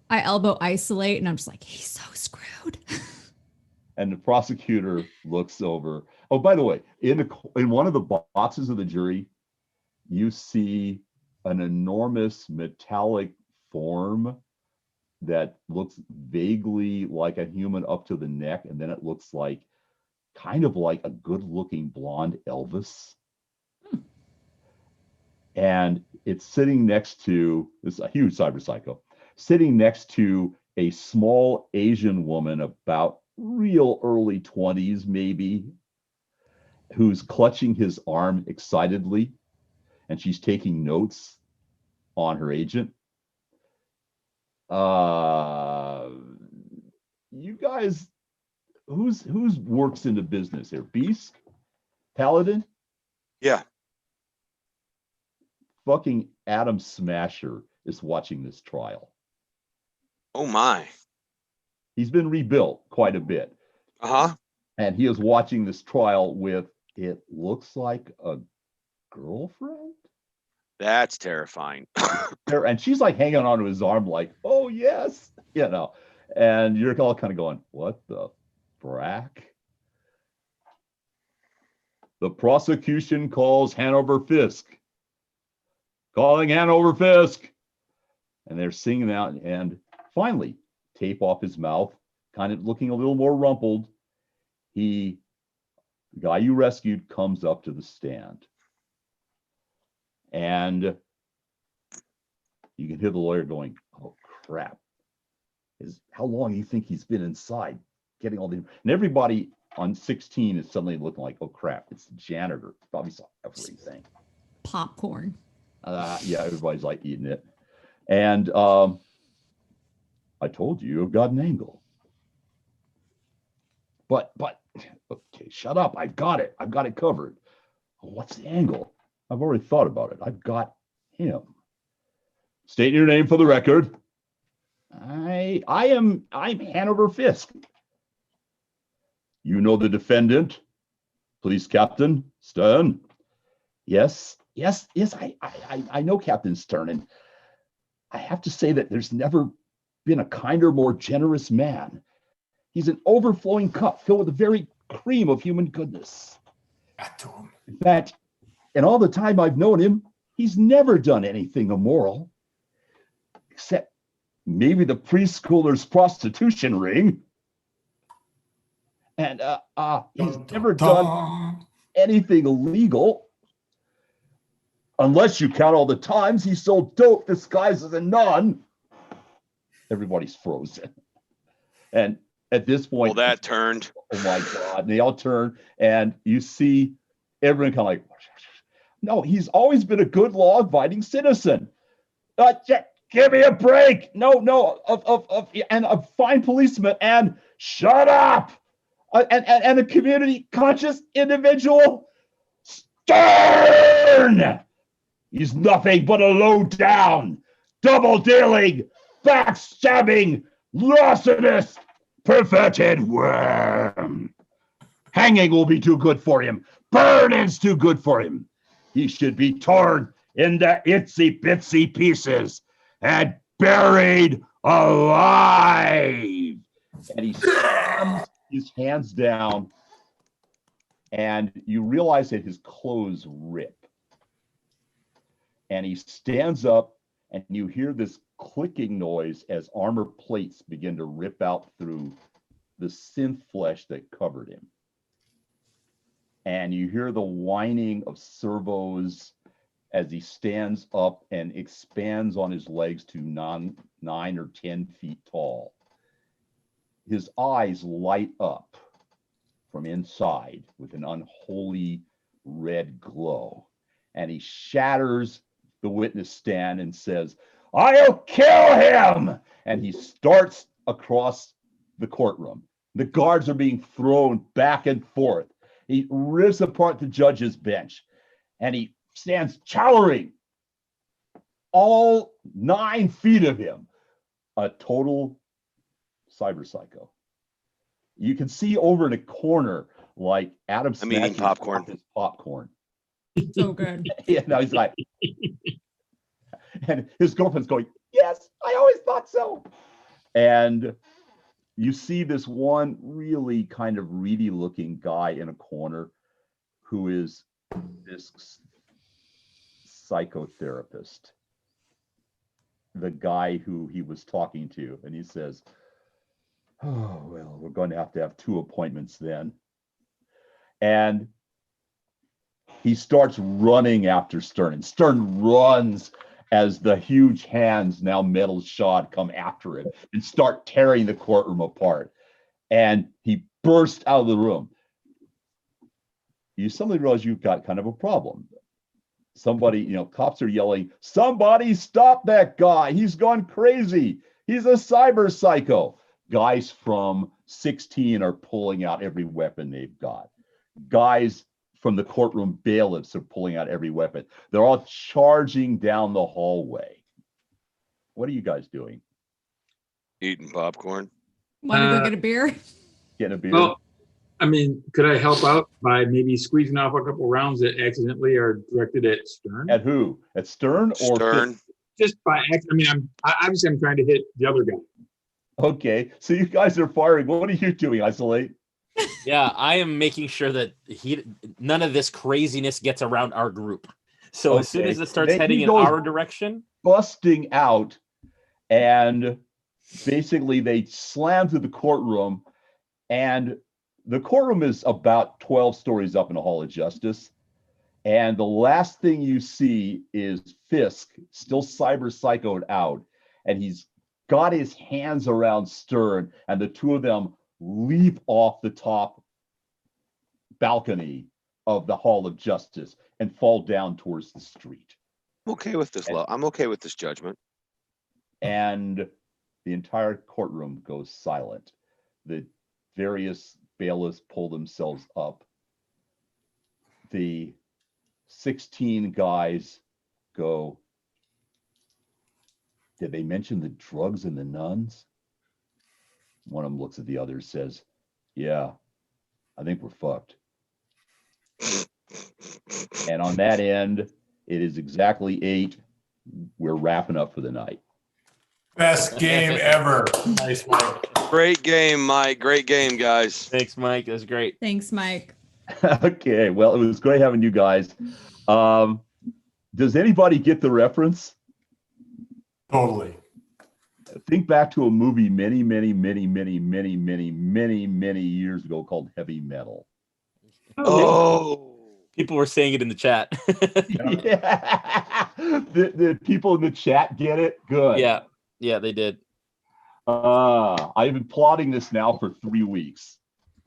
isolate, and I'm just like, he's so screwed. And the prosecutor looks over. Oh, by the way, in one of the boxes of the jury, you see an enormous metallic form that looks vaguely like a human up to the neck, and then it looks like kind of like a good-looking blonde Elvis. And it's sitting next to this a huge cyber psycho, sitting next to a small Asian woman about real early 20s, maybe, who's clutching his arm excitedly, and she's taking notes on her agent. You guys, who's works in the business here? Beast? Paladin? Yeah. Fucking Adam Smasher is watching this trial. Oh my. He's been rebuilt quite a bit. Uh-huh. And he is watching this trial with, it looks like a girlfriend? That's terrifying. And she's like hanging onto his arm like, oh yes, and you're all kind of going, what the frack? The prosecution calls Hanover Fisk. Calling Hanover Fisk. And they're singing out, and finally, tape off his mouth, kind of looking a little more rumpled. The guy you rescued comes up to the stand. And you can hear the lawyer going, oh crap. How long do you think he's been inside getting all the, and everybody on 16 is suddenly looking like, oh crap, it's the janitor. Probably saw everything. Popcorn. Yeah, everybody's like eating it. And I told you, you've got an angle. But okay, shut up. I've got it covered. What's the angle? I've already thought about it. I've got him. State your name for the record. I'm Hanover Fisk. You know the defendant, Police Captain Stern? Yes, I know Captain Stern, and I have to say that there's never been a kinder, more generous man. He's an overflowing cup filled with the very cream of human goodness. Back to him. In fact, And all the time I've known him, he's never done anything immoral, except maybe the preschooler's prostitution ring. And he's never done anything illegal, unless you count all the times he sold dope disguised as a nun. Everybody's frozen. And at this point, well, that turned. Oh my God. And they all turn, and you see everyone kind of like, no, he's always been a good law-abiding citizen. Give me a break. No, and a fine policeman, and shut up. And a community conscious individual. Stern. He's nothing but a low down, double dealing, backstabbing, larcenous, perverted worm. Hanging will be too good for him. Burning's too good for him. He should be torn into itsy bitsy pieces and buried alive. And he slams his hands down, and you realize that his clothes rip. And he stands up, and you hear this clicking noise as armor plates begin to rip out through the synth flesh that covered him. And you hear the whining of servos as he stands up and expands on his legs to 9 or 10 feet tall. His eyes light up from inside with an unholy red glow. And he shatters the witness stand and says, "I'll kill him!" And he starts across the courtroom. The guards are being thrown back and forth. He rips apart the judge's bench, and he stands chowering all 9 feet of him, a total cyber psycho. You can see over in a corner, like Adam I'm eating popcorn. His popcorn. So good. Yeah, no, he's like, and his girlfriend's going, "Yes, I always thought so." And you see this one really kind of reedy looking guy in a corner who is this psychotherapist, the guy who he was talking to. And he says, "Oh, well, we're going to have 2 appointments then." And he starts running after Stern, and Stern runs as the huge hands, now metal shod, come after him and start tearing the courtroom apart. And he bursts out of the room. You suddenly realize you've got kind of a problem. Somebody, cops are yelling, "Somebody stop that guy. He's gone crazy. He's a cyber psycho." Guys from 16 are pulling out every weapon they've got. Guys from the courtroom bailiffs are pulling out every weapon. They're all charging down the hallway. What are you guys doing? Eating popcorn. Want to go get a beer? Get a beer? Well, I mean, could I help out by maybe squeezing off a couple rounds that accidentally are directed at Stern? At who? At Stern or Stern? Just by accident. I mean, I'm trying to hit the other guy. Okay, so you guys are firing. What are you doing, Isolate? Yeah, I am making sure that none of this craziness gets around our group. So as soon as it starts heading in our direction, busting out, and basically they slam through the courtroom, and the courtroom is about 12 stories up in the Hall of Justice. And the last thing you see is Fisk still cyber psychoed out, and he's got his hands around Stern, and the two of them leap off the top balcony of the Hall of Justice and fall down towards the street. I'm okay with this. I'm okay with this judgment. And the entire courtroom goes silent. The various bailiffs pull themselves up. The 16 guys go, "Did they mention the drugs and the nuns?" One of them looks at the other, says, "Yeah, I think we're fucked." And on that end, it is exactly 8. We're wrapping up for the night. Best game ever. Nice, Mike. Great game, Mike. Great game, guys. thanks, Mike. That's great. Thanks, Mike. Okay, well, it was great having you guys. Does anybody get the reference? Totally. Think back to a movie many years ago called Heavy Metal. Oh, People were saying it in the chat. Yeah. The people in the chat get it? Good. Yeah, they did. I've been plotting this now for 3 weeks.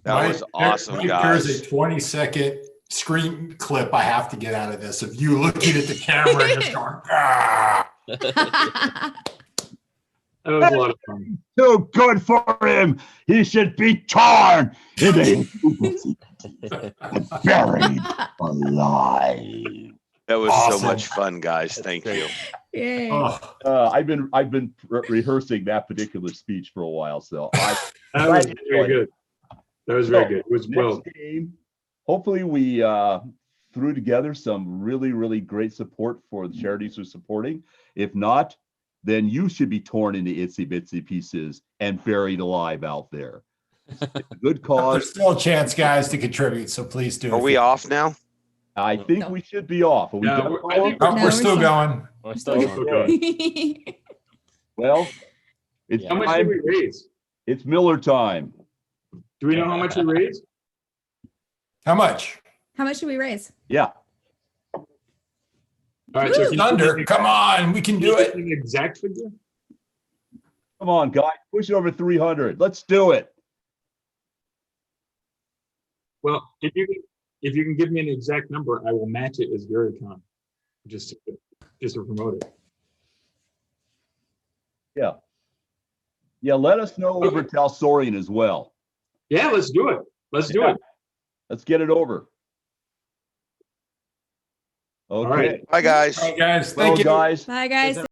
that was awesome, There's guys. a 20-second screen clip I have to get out of this of you looking at the camera and just going, ah. That was a lot of fun. Too good for him. He should be torn into and buried alive. That was Awesome. so much fun, guys. Thank you. Yay. Oh, I've been rehearsing that particular speech for a while, so That was very good. That was very good. It was well. next game, hopefully we threw together some really great support for the charities who are supporting. If not, then you should be torn into itsy bitsy pieces and buried alive out there. It's a good there's cause. still a chance, guys, to contribute, so please do. Are we off now? I think No. we should be off. Are we No, done, I think Oh, No, we're still going. We're still We're going. good. well, it's Yeah. How much time. did we raise? It's Miller time. Do we know how much we raised? How much? How much should we raise? Yeah. All right, so Just can you under. give me Come on, we can do it. an exact figure? Come on, guys. Push it over 300. Let's do it. Well, if you can give me an exact number, I will match it as GaryCon, just to promote it. Yeah. Yeah, let us know over at Talsorian as well. Yeah, let's do it. Let's do it. Let's get it over. Okay. right. Bye, guys. All right, guys. Well, Thank you. guys. Bye, guys.